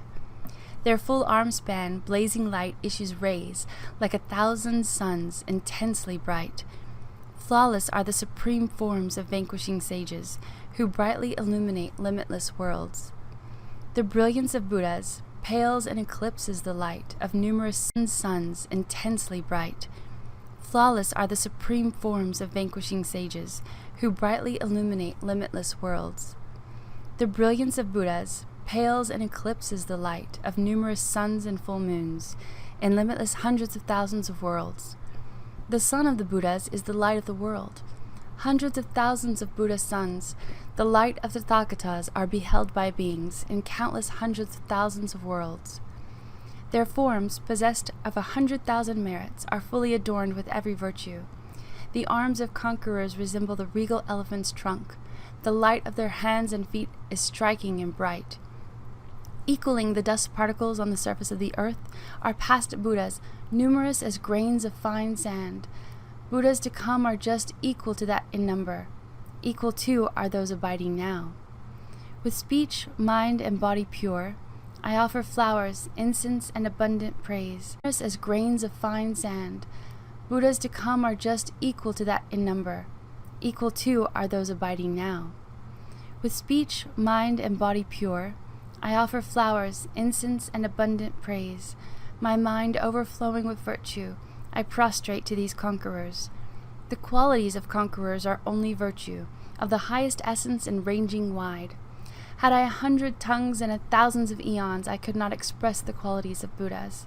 Their full arm span, blazing light, issues rays like 1,000 suns, intensely bright. Flawless are the supreme forms of vanquishing sages, who brightly illuminate limitless worlds. The brilliance of Buddhas pales and eclipses the light of numerous suns, intensely bright. Flawless are the supreme forms of vanquishing sages, who brightly illuminate limitless worlds. The brilliance of Buddhas pales and eclipses the light of numerous suns and full moons in limitless hundreds of thousands of worlds. The sun of the Buddhas is the light of the world. Hundreds of thousands of Buddha suns, the light of the Tathagatas, are beheld by beings in countless hundreds of thousands of worlds. Their forms, possessed of 100,000 merits, are fully adorned with every virtue. The arms of conquerors resemble the regal elephant's trunk. The light of their hands and feet is striking and bright. Equaling the dust particles on the surface of the earth are past Buddhas, numerous as grains of fine sand. Buddhas to come are just equal to that in number. Equal too are those abiding now. With speech, mind, and body pure, I offer flowers, incense, and abundant praise. Numerous as grains of fine sand. Buddhas to come are just equal to that in number. Equal too are those abiding now. With speech, mind, and body pure, I offer flowers, incense, and abundant praise, my mind overflowing with virtue, I prostrate to these conquerors. The qualities of conquerors are only virtue, of the highest essence and ranging wide. Had I 100 tongues and 1,000s of eons, I could not express the qualities of Buddhas.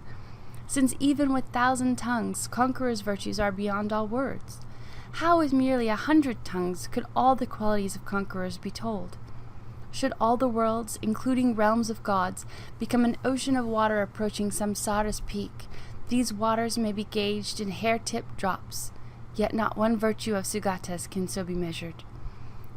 Since even with 1,000 tongues, conquerors' virtues are beyond all words. How with merely 100 tongues could all the qualities of conquerors be told? Should all the worlds, including realms of gods, become an ocean of water approaching Samsara's peak, these waters may be gauged in hair-tip drops, yet not one virtue of Tathagatas can so be measured.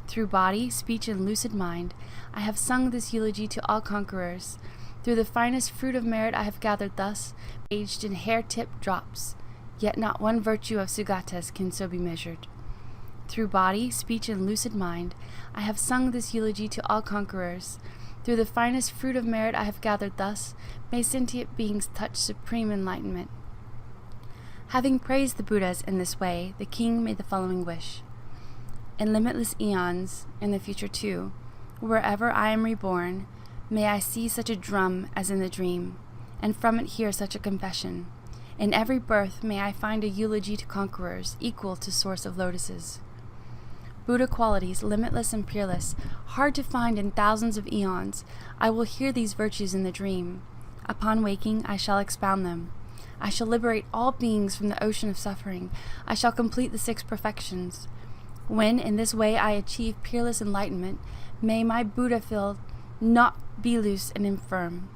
Through body, speech, and lucid mind, I have sung this eulogy to all conquerors. Through the finest fruit of merit I have gathered thus, gauged in hair-tip drops, yet not one virtue of Tathagatas can so be measured. Through body, speech, and lucid mind, I have sung this eulogy to all conquerors. Through the finest fruit of merit I have gathered thus, may sentient beings touch supreme enlightenment. Having praised the Buddhas in this way, the king made the following wish. In limitless eons, in the future too, wherever I am reborn, may I see such a drum as in the dream, and from it hear such a confession. In every birth may I find a eulogy to conquerors, equal to source of lotuses. Buddha qualities, limitless and peerless, hard to find in thousands of eons, I will hear these virtues in the dream. Upon waking, I shall expound them. I shall liberate all beings from the ocean of suffering. I shall complete the 6 perfections. When in this way I achieve peerless enlightenment, may my Buddha field not be loose and infirm.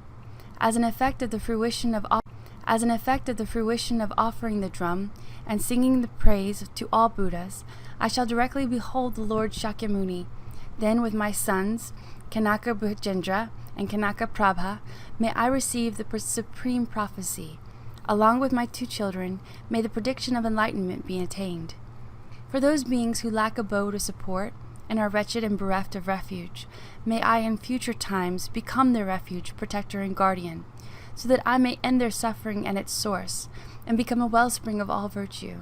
As an effect of the fruition of offering the drum and singing the praise to all Buddhas, I shall directly behold the Lord Shakyamuni. Then with my sons, Kanaka Bhujendra and Kanaka Prabha, may I receive the supreme prophecy. Along with my 2 children, may the prediction of enlightenment be attained. For those beings who lack abode or support, and are wretched and bereft of refuge, may I in future times become their refuge, protector, and guardian, so that I may end their suffering at its source, and become a wellspring of all virtue.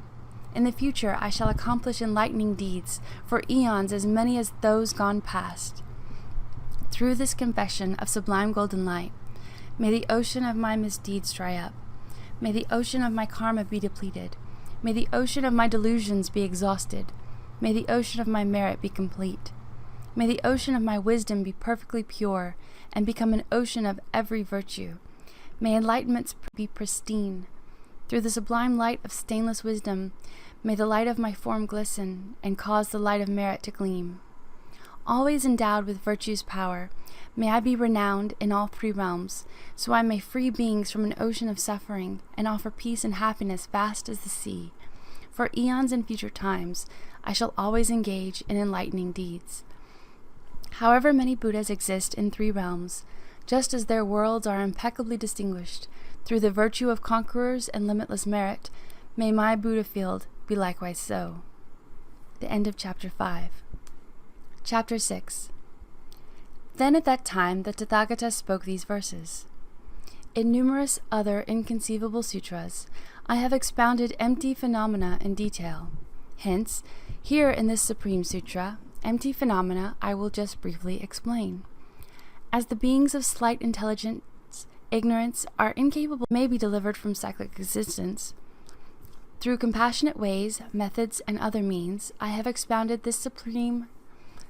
In the future I shall accomplish enlightening deeds, for eons as many as those gone past. Through this confession of sublime golden light, may the ocean of my misdeeds dry up. May the ocean of my karma be depleted. May the ocean of my delusions be exhausted. May the ocean of my merit be complete. May the ocean of my wisdom be perfectly pure, and become an ocean of every virtue. May enlightenments be pristine. Through the sublime light of stainless wisdom, may the light of my form glisten, and cause the light of merit to gleam. Always endowed with virtue's power, may I be renowned in all 3 realms, so I may free beings from an ocean of suffering, and offer peace and happiness vast as the sea. For eons and future times, I shall always engage in enlightening deeds. However many Buddhas exist in 3 realms, just as their worlds are impeccably distinguished, through the virtue of conquerors and limitless merit, may my Buddha field be likewise so. The end of Chapter 5. Chapter 6. Then at that time the Tathagata spoke these verses. In numerous other inconceivable sutras, I have expounded empty phenomena in detail. Hence, here in this Supreme Sutra, empty phenomena I will just briefly explain. As the beings of slight intelligence, ignorance, are incapable may be delivered from cyclic existence, through compassionate ways, methods, and other means, I have expounded this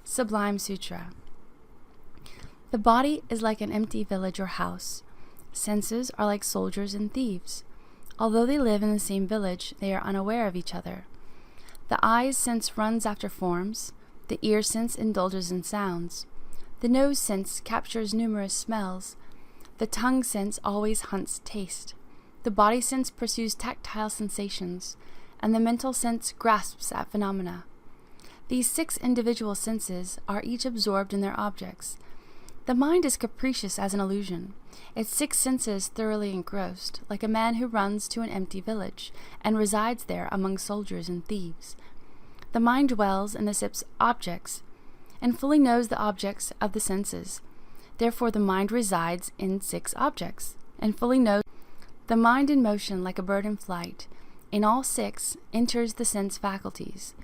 Sublime Sutra. The body is like an empty village or house. Senses are like soldiers and thieves. Although they live in the same village, they are unaware of each other. The eye's sense runs after forms. The ear sense indulges in sounds. The nose sense captures numerous smells. The tongue sense always hunts taste. The body sense pursues tactile sensations, and the mental sense grasps at phenomena. These 6 individual senses are each absorbed in their objects. The mind is capricious as an illusion, its 6 senses thoroughly engrossed, like a man who runs to an empty village, and resides there among soldiers and thieves. The mind dwells in the 6 objects, and fully knows the objects of the senses. Therefore the mind resides in 6 objects, and fully knows. The mind in motion like a bird in flight, in all 6 enters the sense faculties.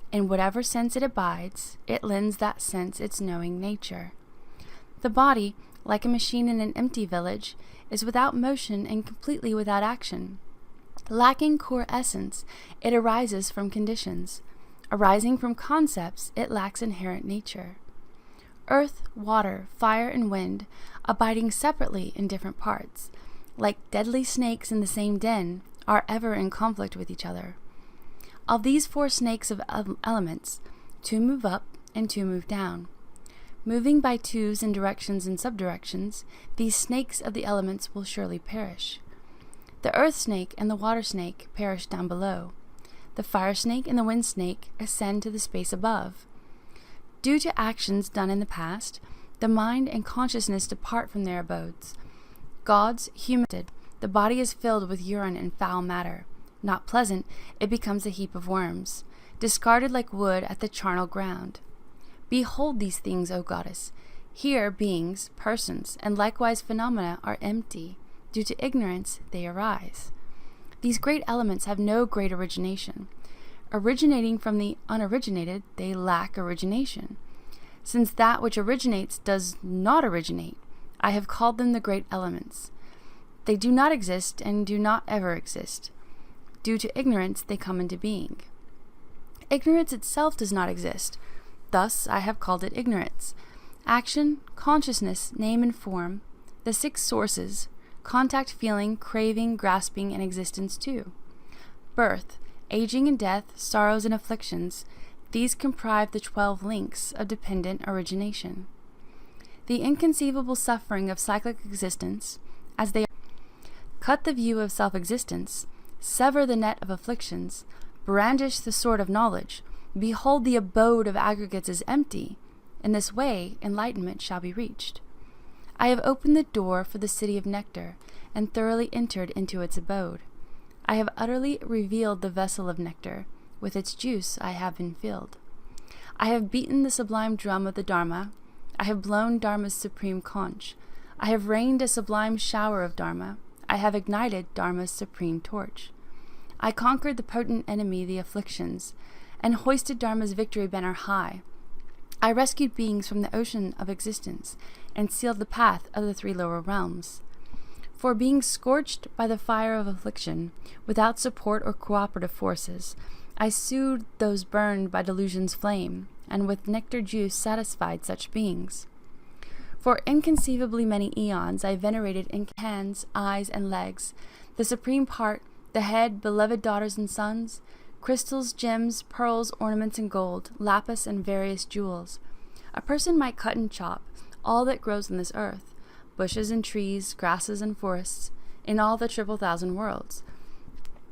In whatever sense it abides, it lends that sense its knowing nature. The body, like a machine in an empty village, is without motion and completely without action. Lacking core essence, it arises from conditions. Arising from concepts, it lacks inherent nature. Earth, water, fire, and wind, abiding separately in different parts, like deadly snakes in the same den, are ever in conflict with each other. Of these four snakes of elements, two move up and two move down. Moving by twos in directions and subdirections, these snakes of the elements will surely perish. The earth snake and the water snake perish down below. The fire snake and the wind snake ascend to the space above. Due to actions done in the past, the mind and consciousness depart from their abodes. Gods, humanity, the body is filled with urine and foul matter. Not pleasant, it becomes a heap of worms, discarded like wood at the charnel ground. Behold these things, O goddess. Here beings, persons, and likewise phenomena are empty. Due to ignorance, they arise. These great elements have no great origination. Originating from the unoriginated, they lack origination. Since that which originates does not originate, I have called them the great elements. They do not exist and do not ever exist. Due to ignorance, they come into being. Ignorance itself does not exist. Thus, I have called it ignorance. Action, consciousness, name and form, the six sources, contact, feeling, craving, grasping, and existence too. Birth, aging and death, sorrows and afflictions, these comprise the 12 links of dependent origination. The inconceivable suffering of cyclic existence, as they cut the view of self-existence, sever the net of afflictions, brandish the sword of knowledge, behold the abode of aggregates is empty. In this way, enlightenment shall be reached. I have opened the door for the city of nectar, and thoroughly entered into its abode. I have utterly revealed the vessel of nectar. With its juice I have been filled. I have beaten the sublime drum of the Dharma. I have blown Dharma's supreme conch. I have rained a sublime shower of Dharma. I have ignited Dharma's supreme torch. I conquered the potent enemy, the afflictions, and hoisted Dharma's victory banner high. I rescued beings from the ocean of existence, and sealed the path of the 3 lower realms. For being scorched by the fire of affliction, without support or cooperative forces, I soothed those burned by delusion's flame, and with nectar juice satisfied such beings. For inconceivably many eons I venerated in hands, eyes, and legs, the supreme part, the head, beloved daughters and sons, crystals, gems, pearls, ornaments, and gold, lapis, and various jewels. A person might cut and chop all that grows on this earth, bushes and trees, grasses and forests, in all the 1,000 worlds.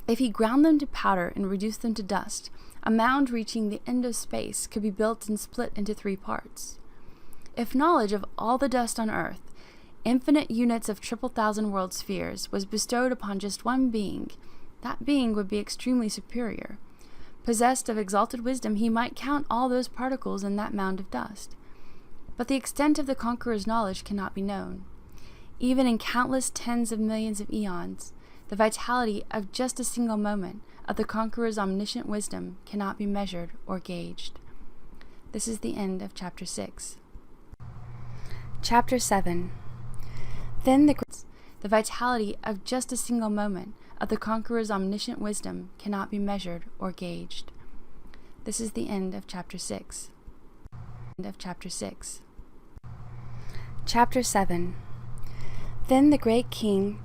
If he ground them to powder and reduced them to dust, a mound reaching the end of space could be built and split into 3 parts. If knowledge of all the dust on earth, infinite units of 1,000 world spheres, was bestowed upon just one being, that being would be extremely superior. Possessed of exalted wisdom, he might count all those particles in that mound of dust. But the extent of the conqueror's knowledge cannot be known. Even in countless tens of millions of eons, the vitality of just a single moment of the conqueror's omniscient wisdom cannot be measured or gauged. This is the end of Chapter 6. Chapter 7. Then the vitality of just a single moment of the conqueror's omniscient wisdom cannot be measured or gauged. This is the end of Chapter 6. End of Chapter 6. Chapter 7. Then the great king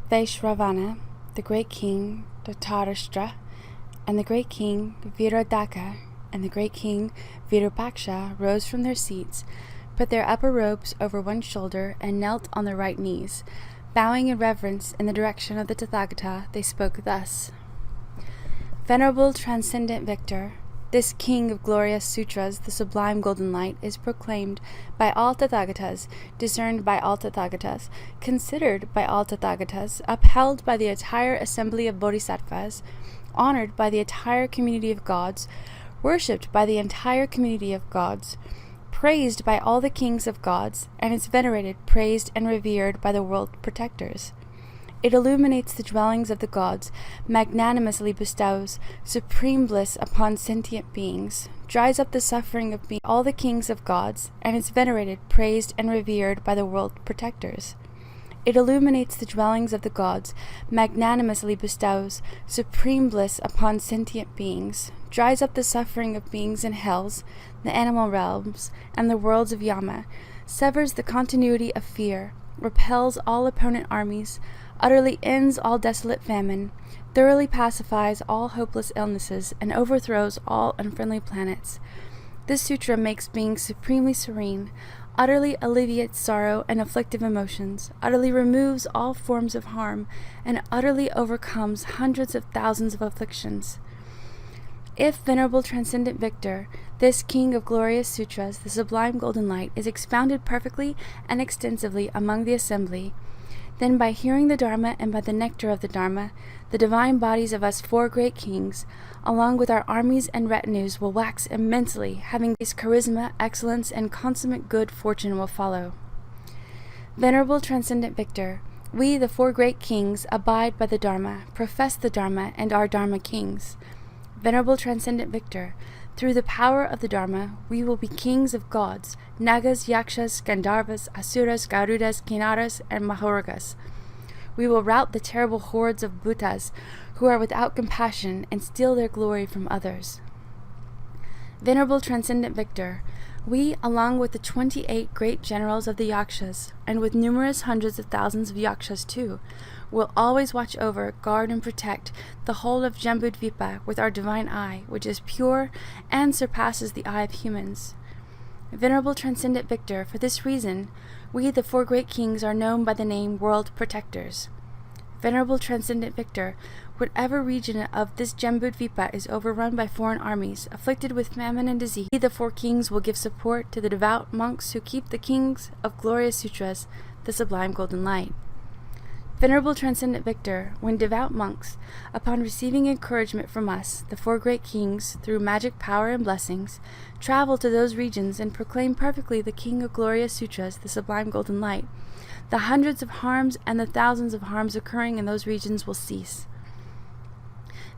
Vaishravana, the great king Dhritarashtra, and the great king Virodaka, and the great king Virupaksha rose from their seats, put their upper robes over one shoulder, and knelt on their right knees. Bowing in reverence in the direction of the Tathagata, they spoke thus. Venerable transcendent victor, this king of glorious sutras, the sublime golden light, is proclaimed by all Tathagatas, discerned by all Tathagatas, considered by all Tathagatas, upheld by the entire assembly of Bodhisattvas, honored by the entire community of gods, worshipped by the entire community of gods, praised by all the kings of gods, and is venerated, praised, and revered by the world protectors. It illuminates the dwellings of the gods, magnanimously bestows supreme bliss upon sentient beings, dries up the suffering of all the kings of gods, and is venerated, praised, and revered by the world protectors. It illuminates the dwellings of the gods, magnanimously bestows supreme bliss upon sentient beings, dries up the suffering of beings in hells, the animal realms, and the worlds of Yama, severs the continuity of fear, repels all opponent armies, utterly ends all desolate famine, thoroughly pacifies all hopeless illnesses, and overthrows all unfriendly planets. This sutra makes beings supremely serene, utterly alleviates sorrow and afflictive emotions, utterly removes all forms of harm, and utterly overcomes hundreds of thousands of afflictions. If, Venerable Transcendent Victor, this King of Glorious Sutras, the Sublime Golden Light, is expounded perfectly and extensively among the assembly, then by hearing the Dharma and by the nectar of the Dharma, the divine bodies of us four great kings, along with our armies and retinues, will wax immensely, having his charisma, excellence, and consummate good fortune will follow. Venerable Transcendent Victor, we, the four great kings, abide by the Dharma, profess the Dharma, and are Dharma kings. Venerable Transcendent Victor, through the power of the Dharma, we will be kings of gods, Nagas, Yakshas, Gandharvas, Asuras, Garudas, Kinnaras, and Mahorgas. We will rout the terrible hordes of Bhutas, who are without compassion, and steal their glory from others. Venerable Transcendent Victor, we, along with the 28 great generals of the Yakshas, and with numerous hundreds of thousands of Yakshas too, will always watch over, guard, and protect the whole of Jambudvipa with our divine eye, which is pure and surpasses the eye of humans. Venerable Transcendent Victor, for this reason, we, the four great kings, are known by the name World Protectors. Venerable Transcendent Victor, whatever region of this Jambudvipa is overrun by foreign armies, afflicted with famine and disease, we, the four kings, will give support to the devout monks who keep the Kings of Glorious Sutras, the Sublime Golden Light. Venerable Transcendent Victor, when devout monks, upon receiving encouragement from us, the four great kings, through magic power and blessings, travel to those regions and proclaim perfectly the King of Glorious Sutras, the Sublime Golden Light, the hundreds of harms and the thousands of harms occurring in those regions will cease.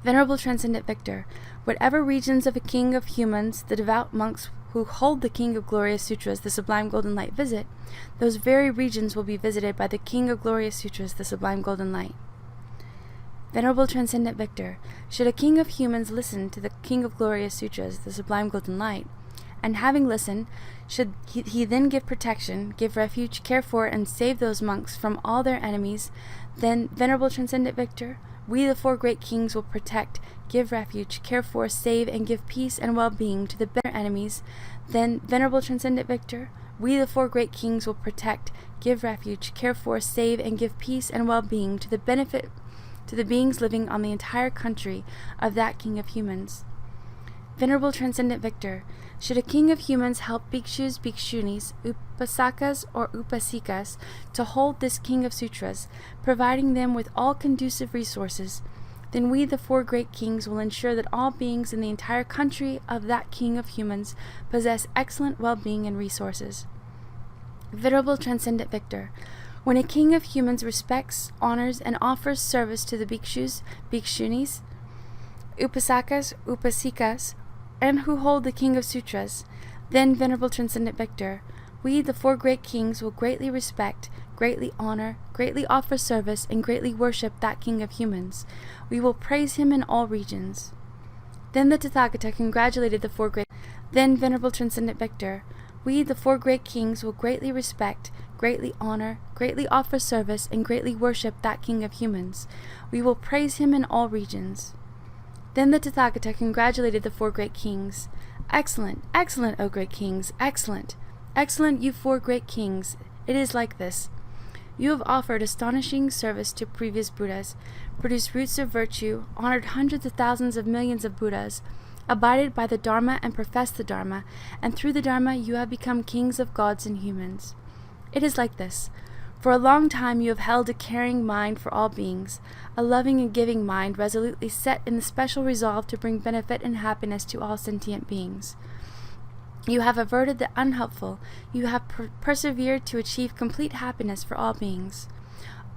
Venerable Transcendent Victor, whatever regions of a king of humans the devout monks who hold the King of Glorious Sutras, the Sublime Golden Light, visit, those very regions will be visited by the King of Glorious Sutras, the Sublime Golden Light. Venerable Transcendent Victor, should a king of humans listen to the King of Glorious Sutras, the Sublime Golden Light, and having listened, should he then give protection, give refuge, care for, and save those monks from all their enemies, then, Venerable Transcendent Victor, we, the four great kings, will protect, give refuge, care for, save, and give peace and well-being to the better enemies. Then, Venerable Transcendent Victor, we, the four great kings, will protect, give refuge, care for, save, and give peace and well-being to the benefit to the beings living on the entire country of that King of humans. Venerable Transcendent Victor, should a king of humans help bhikshus, bhikshunis, upasakas, or upasikas to hold this King of Sutras, providing them with all conducive resources, then we, the four great kings, will ensure that all beings in the entire country of that King of humans possess excellent well-being and resources. Venerable Transcendent Victor, when a king of humans respects, honors, and offers service to the bhikshus, bhikshunis, upasakas, upasikas, and who hold the King of Sutras, then, Venerable Transcendent Victor, we, the four great kings, will greatly respect, greatly honor, greatly offer service, and greatly worship that King of humans. We will praise him in all regions. Then the Tathagata congratulated the four great. Then, Venerable Transcendent Victor, we, the four great kings, will greatly respect, greatly honor, greatly offer service, and greatly worship that King of humans. We will praise him in all regions. Then the Tathagata congratulated the four great kings. Excellent, excellent, O great kings, excellent. Excellent, you four great kings. It is like this. You have offered astonishing service to previous Buddhas, produced roots of virtue, honored hundreds of thousands of millions of Buddhas, abided by the Dharma and professed the Dharma, and through the Dharma you have become kings of gods and humans. It is like this. For a long time you have held a caring mind for all beings, a loving and giving mind resolutely set in the special resolve to bring benefit and happiness to all sentient beings. You have averted the unhelpful, you have persevered to achieve complete happiness for all beings.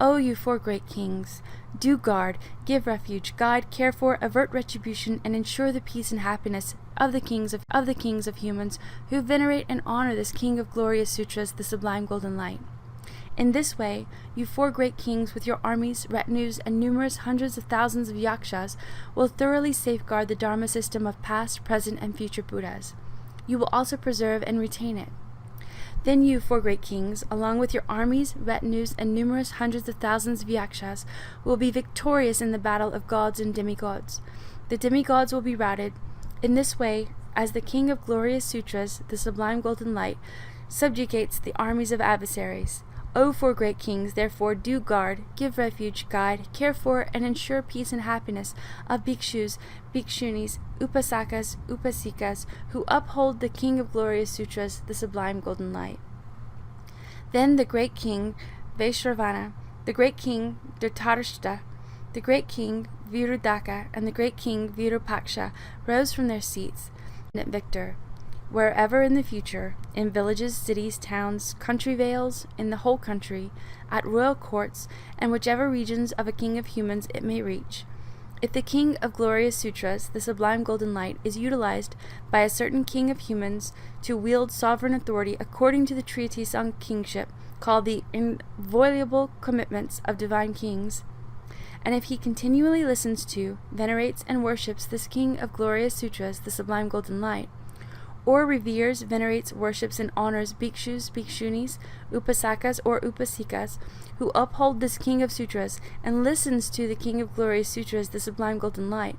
O you four great kings, do guard, give refuge, guide, care for, avert retribution, and ensure the peace and happiness of the kings of humans who venerate and honor this King of Glorious Sutras, the Sublime Golden Light. In this way, you 4 great kings with your armies, retinues, and numerous hundreds of thousands of Yakshas will thoroughly safeguard the Dharma system of past, present, and future Buddhas. You will also preserve and retain it. Then you 4 great kings, along with your armies, retinues, and numerous hundreds of thousands of Yakshas, will be victorious in the battle of gods and demigods. The demigods will be routed. In this way, as the King of Glorious Sutras, the Sublime Golden Light, subjugates the armies of adversaries. O 4 great kings, therefore, do guard, give refuge, guide, care for, and ensure peace and happiness of bhikshus, bhikshunis, upasakas, upasikas, who uphold the King of Glorious Sutras, the Sublime Golden Light. Then the great king Vaishravana, the great king Dhritarashtra, the great king Virudaka, and the great king Virupaksha rose from their seats, victor. Wherever in the future, in villages, cities, towns, country vales, in the whole country, at royal courts, and whichever regions of a king of humans it may reach, if the King of Glorious Sutras, the Sublime Golden Light, is utilized by a certain king of humans to wield sovereign authority according to the treatise on kingship, called the Inviolable Commitments of Divine Kings, and if he continually listens to, venerates, and worships this King of Glorious Sutras, the Sublime Golden Light, or reveres, venerates, worships, and honors bhikshus, bhikshunis, upasakas, or upasikas, who uphold this King of Sutras, and listens to the King of Glorious Sutras, the Sublime Golden Light,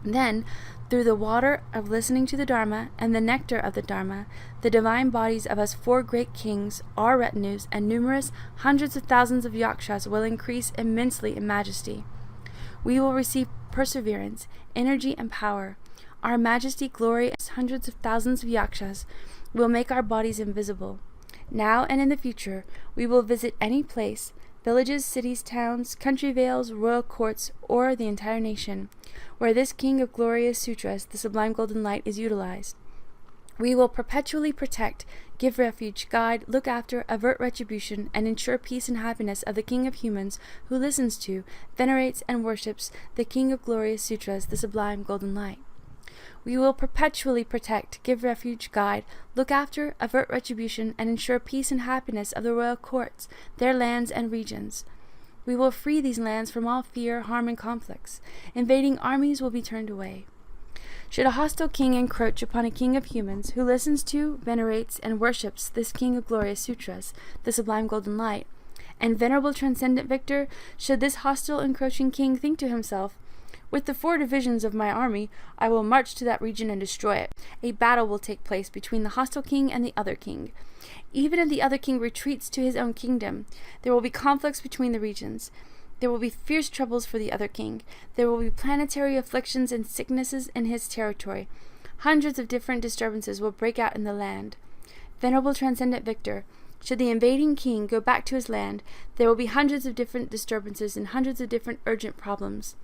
then, through the water of listening to the Dharma and the nectar of the Dharma, the divine bodies of us 4 great kings, our retinues, and numerous hundreds of thousands of Yakshas will increase immensely in majesty. We will receive perseverance, energy, and power. Our majesty, glory, and hundreds of thousands of Yakshas will make our bodies invisible. Now and in the future, we will visit any place, villages, cities, towns, country vales, royal courts, or the entire nation, where this King of Glorious Sutras, the Sublime Golden Light, is utilized. We will perpetually protect, give refuge, guide, look after, avert retribution, and ensure peace and happiness of the King of Humans who listens to, venerates, and worships the King of Glorious Sutras, the Sublime Golden Light. We will perpetually protect, give refuge, guide, look after, avert retribution, and ensure peace and happiness of the royal courts, their lands and regions. We will free these lands from all fear, harm, and conflicts. Invading armies will be turned away. Should a hostile king encroach upon a king of humans who listens to, venerates, and worships this King of Glorious Sutras, the Sublime Golden Light, and Venerable Transcendent Victor, should this hostile encroaching king think to himself, "With the 4 divisions of my army, I will march to that region and destroy it," a battle will take place between the hostile king and the other king. Even if the other king retreats to his own kingdom, there will be conflicts between the regions. There will be fierce troubles for the other king. There will be planetary afflictions and sicknesses in his territory. Hundreds of different disturbances will break out in the land. Venerable Transcendent Victor, should the invading king go back to his land, there will be hundreds of different disturbances and hundreds of different urgent problems.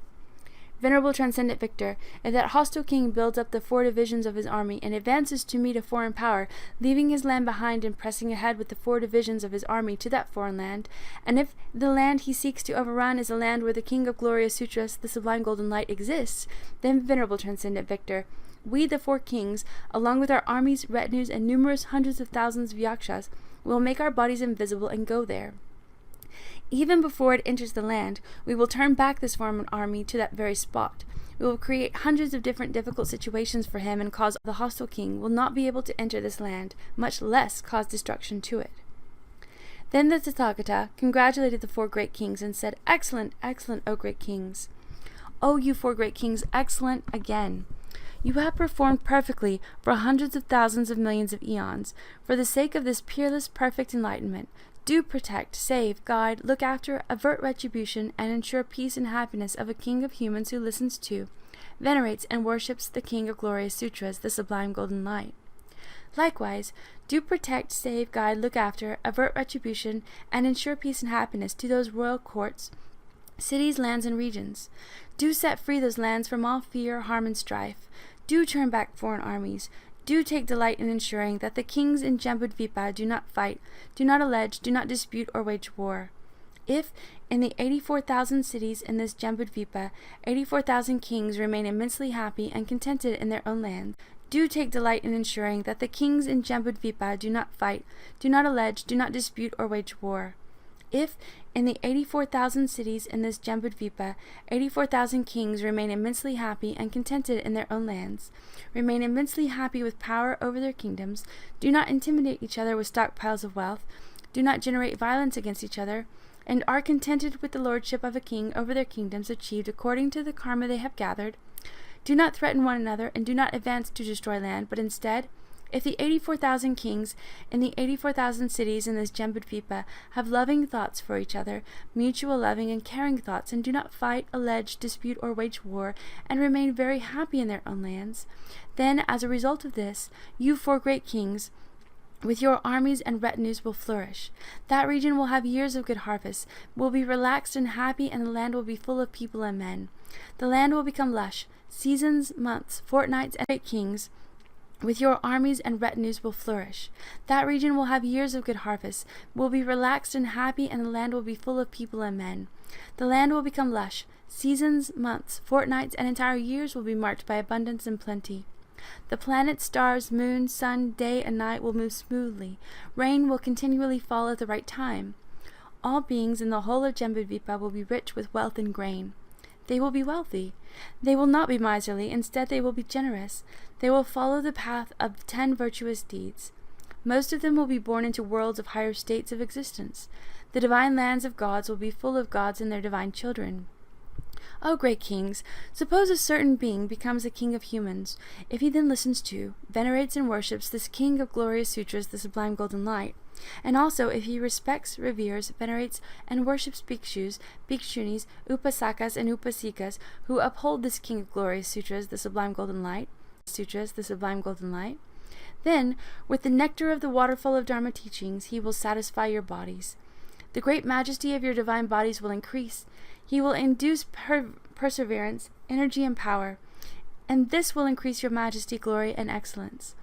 Venerable Transcendent Victor, if that hostile king builds up the 4 divisions of his army and advances to meet a foreign power, leaving his land behind and pressing ahead with the 4 divisions of his army to that foreign land, and if the land he seeks to overrun is a land where the King of Glorious Sutras, the Sublime Golden Light, exists, then, Venerable Transcendent Victor, we, the 4 kings, along with our armies, retinues, and numerous hundreds of thousands of Yakshas, will make our bodies invisible and go there. Even before it enters the land, we will turn back this foreign army to that very spot. We will create hundreds of different difficult situations for him and cause the hostile king will not be able to enter this land, much less cause destruction to it. Then the Tathagata congratulated the 4 great kings and said, "Excellent, excellent, O great kings! O you 4 great kings, excellent again! You have performed perfectly for hundreds of thousands of millions of eons. For the sake of this peerless, perfect enlightenment, do protect, save, guide, look after, avert retribution, and ensure peace and happiness of a king of humans who listens to, venerates, and worships the King of Glorious Sutras, the Sublime Golden Light. Likewise, do protect, save, guide, look after, avert retribution, and ensure peace and happiness to those royal courts, cities, lands, and regions. Do set free those lands from all fear, harm, and strife. Do turn back foreign armies. Do take delight in ensuring that the kings in Jambudvipa do not fight, do not allege, do not dispute, or wage war. If, in the 84,000 cities in this Jambudvipa, 84,000 kings remain immensely happy and contented in their own land, do take delight in ensuring that the kings in Jambudvipa do not fight, do not allege, do not dispute or wage war. If, in the 84,000 cities in this Jambudvipa, 84,000 kings remain immensely happy and contented in their own lands, remain immensely happy with power over their kingdoms, do not intimidate each other with stockpiles of wealth, do not generate violence against each other, and are contented with the lordship of a king over their kingdoms achieved according to the karma they have gathered, do not threaten one another and do not advance to destroy land, but instead, if the 84,000 kings in the 84,000 cities in this Jambudvipa have loving thoughts for each other, mutual loving and caring thoughts, and do not fight, allege, dispute, or wage war, and remain very happy in their own lands, then, as a result of this, you 4 great kings, with your armies and retinues, will flourish. That region will have years of good harvest, will be relaxed and happy, and the land will be full of people and men. The land will become lush. Seasons, months, fortnights, and great kings, with your armies and retinues, will flourish. That region will have years of good harvest, will be relaxed and happy, and the land will be full of people and men. The land will become lush. Seasons, months, fortnights, and entire years will be marked by abundance and plenty. The planets, stars, moon, sun, day, and night will move smoothly. Rain will continually fall at the right time. All beings in the whole of Jambudvipa will be rich with wealth and grain. They will be wealthy. They will not be miserly. Instead, they will be generous. They will follow the path of 10 virtuous deeds. Most of them will be born into worlds of higher states of existence. The divine lands of gods will be full of gods and their divine children. O great kings, suppose a certain being becomes a king of humans. If he then listens to, venerates, and worships this king of glorious sutras, the sublime golden light, and also if he respects, reveres, venerates, and worships bhikshus, bhikshunis, upasakas, and upasikas who uphold this king of glorious sutras, the sublime golden light, then, with the nectar of the waterfall of Dharma teachings, he will satisfy your bodies. The great majesty of your divine bodies will increase. He will induce perseverance, energy, and power, and this will increase your majesty, glory, and excellence.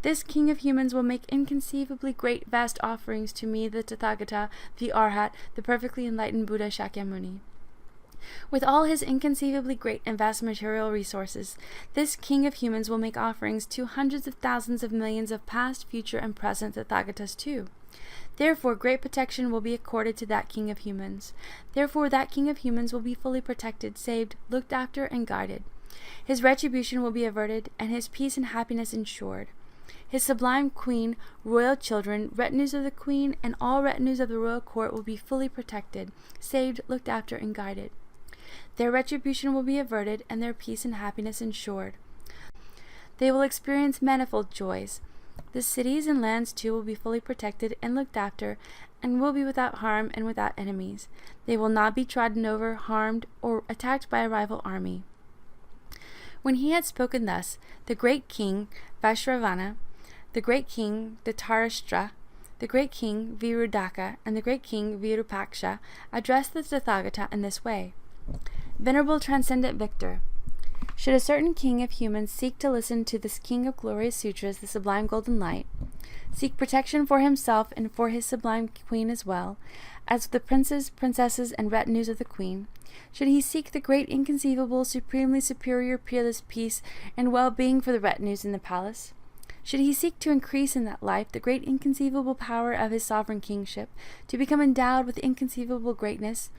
This king of humans will make inconceivably great, vast offerings to me, the Tathagata, the Arhat, the perfectly enlightened Buddha Shakyamuni. With all his inconceivably great and vast material resources, this king of humans will make offerings to hundreds of thousands of millions of past, future, and present Tathagatas too. Therefore, great protection will be accorded to that king of humans. Therefore, that king of humans will be fully protected, saved, looked after, and guided. His retribution will be averted, and his peace and happiness ensured. His sublime queen, royal children, retinues of the queen, and all retinues of the royal court will be fully protected, saved, looked after, and guided. Their retribution will be averted, and their peace and happiness ensured. They will experience manifold joys. The cities and lands too will be fully protected and looked after, and will be without harm and without enemies. They will not be trodden over, harmed, or attacked by a rival army. When he had spoken thus, the great king Vaishravana, the great king Dhritarashtra, the great king Virudaka, and the great king Virupaksha addressed the Tathagata in this way. Venerable Transcendent Victor, should a certain king of humans seek to listen to this king of glorious sutras, the sublime golden light, seek protection for himself and for his sublime queen as well, as the princes, princesses, and retinues of the queen, should he seek the great inconceivable, supremely superior, peerless peace and well-being for the retinues in the palace, should he seek to increase in that life the great inconceivable power of his sovereign kingship, to become endowed with inconceivable greatness,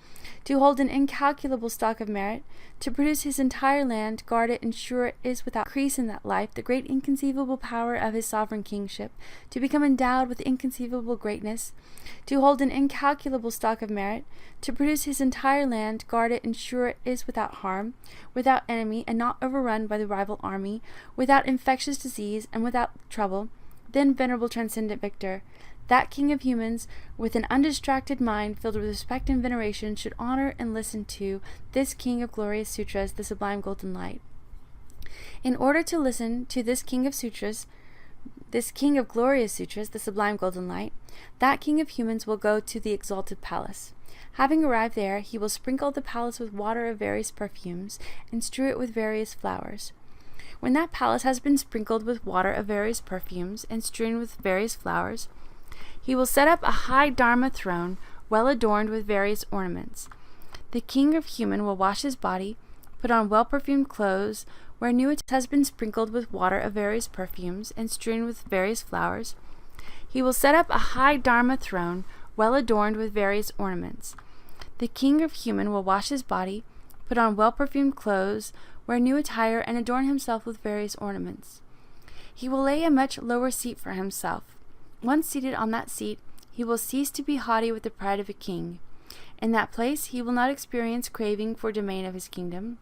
to hold an incalculable stock of merit, to produce his entire land, guard it, ensure it is without increase in that life the great inconceivable power of his sovereign kingship, to become endowed with inconceivable greatness, to hold an incalculable stock of merit, to produce his entire land, guard it, ensure it is without harm, without enemy, and not overrun by the rival army, without infectious disease, and without trouble, then, Venerable Transcendent Victor, that king of humans, with an undistracted mind filled with respect and veneration, should honor and listen to this king of glorious sutras, the sublime golden light. In order to listen to this king of sutras, this king of glorious sutras, the sublime golden light, that king of humans will go to the exalted palace. Having arrived there, he will sprinkle the palace with water of various perfumes, and strew it with various flowers. When that palace has been sprinkled with water of various perfumes, and strewn with various flowers, he will set up a high Dharma throne, well adorned with various ornaments. The king of human will wash his body, put on well-perfumed clothes, where new has been sprinkled with water of various perfumes and strewn with various flowers. He will set up a high Dharma throne, well adorned with various ornaments. The king of human will wash his body, put on well-perfumed clothes, wear new attire, and adorn himself with various ornaments. He will lay a much lower seat for himself. Once seated on that seat, he will cease to be haughty with the pride of a king. In that place he will not experience craving for domain of his kingdom.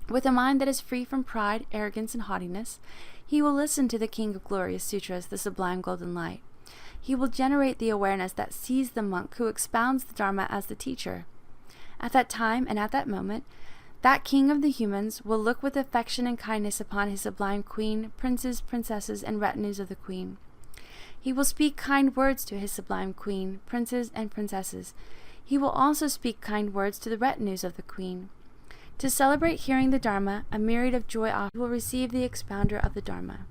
With a mind that is free from pride, arrogance, and haughtiness, he will listen to the King of Glorious Sutras, the Sublime Golden Light. He will generate the awareness that sees the monk who expounds the Dharma as the teacher. At that time and at that moment, that king of the humans will look with affection and kindness upon his sublime queen, princes, princesses, and retinues of the queen. He will speak kind words to his sublime queen, princes, and princesses. He will also speak kind words to the retinues of the queen. To celebrate hearing the Dharma, a myriad of joy will receive the expounder of the Dharma.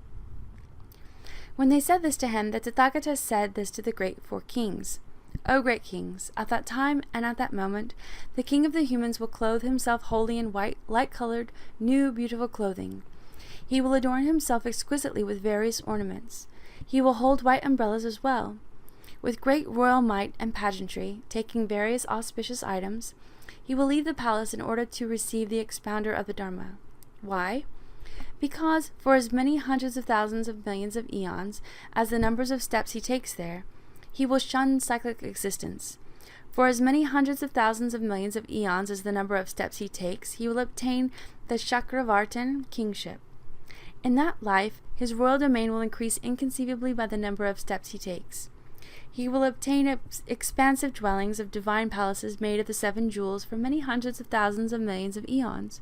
When they said this to him, the Tathagatas said this to the great four kings. O great kings, at that time and at that moment, the king of the humans will clothe himself wholly in white, light-colored, new, beautiful clothing. He will adorn himself exquisitely with various ornaments. He will hold white umbrellas as well. With great royal might and pageantry, taking various auspicious items, he will leave the palace in order to receive the expounder of the Dharma. Why? Because, for as many hundreds of thousands of millions of eons as the numbers of steps he takes there, he will shun cyclic existence. For as many hundreds of thousands of millions of eons as the number of steps he takes, he will obtain the Chakravartin kingship. In that life, his royal domain will increase inconceivably by the number of steps he takes. He will obtain expansive dwellings of divine palaces made of the 7 jewels for many hundreds of thousands of millions of eons.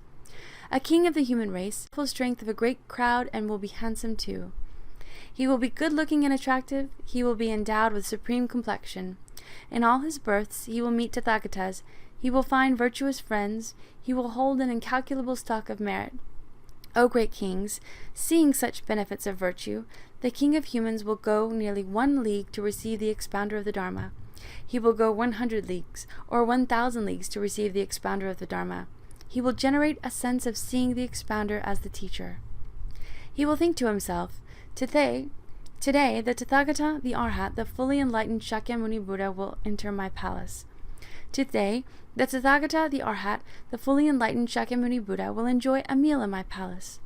A king of the human race, full strength of a great crowd, and will be handsome too. He will be good-looking and attractive. He will be endowed with supreme complexion. In all his births he will meet Tathagatas. He will find virtuous friends. He will hold an incalculable stock of merit. O great kings, seeing such benefits of virtue, the king of humans will go nearly 1 league to receive the expounder of the Dharma. He will go 100 leagues, or 1,000 leagues to receive the expounder of the Dharma. He will generate a sense of seeing the expounder as the teacher. He will think to himself, Today, the Tathagata, the Arhat, the fully enlightened Shakyamuni Buddha will enter my palace. Today, the Tathagata, the Arhat, the fully enlightened Shakyamuni Buddha will enjoy a meal in my palace.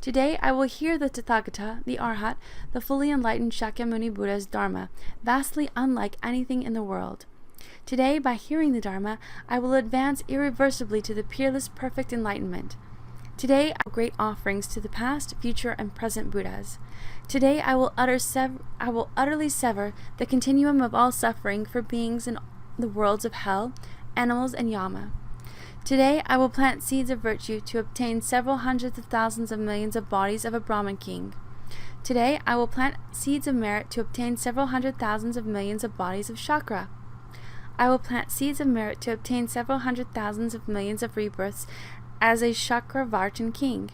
Today, I will hear the Tathagata, the Arhat, the fully enlightened Shakyamuni Buddha's Dharma, vastly unlike anything in the world. Today, by hearing the Dharma, I will advance irreversibly to the peerless perfect enlightenment. Today, I will great offerings to the past, future, and present Buddhas. Today, I will utterly sever the continuum of all suffering for beings in the worlds of hell, animals, and Yama. Today, I will plant seeds of virtue to obtain several hundreds of thousands of millions of bodies of a Brahmin king. Today, I will plant seeds of merit to obtain several hundred thousands of millions of bodies of chakra. I will plant seeds of merit to obtain several hundred thousands of millions of rebirths as a Chakravartin king.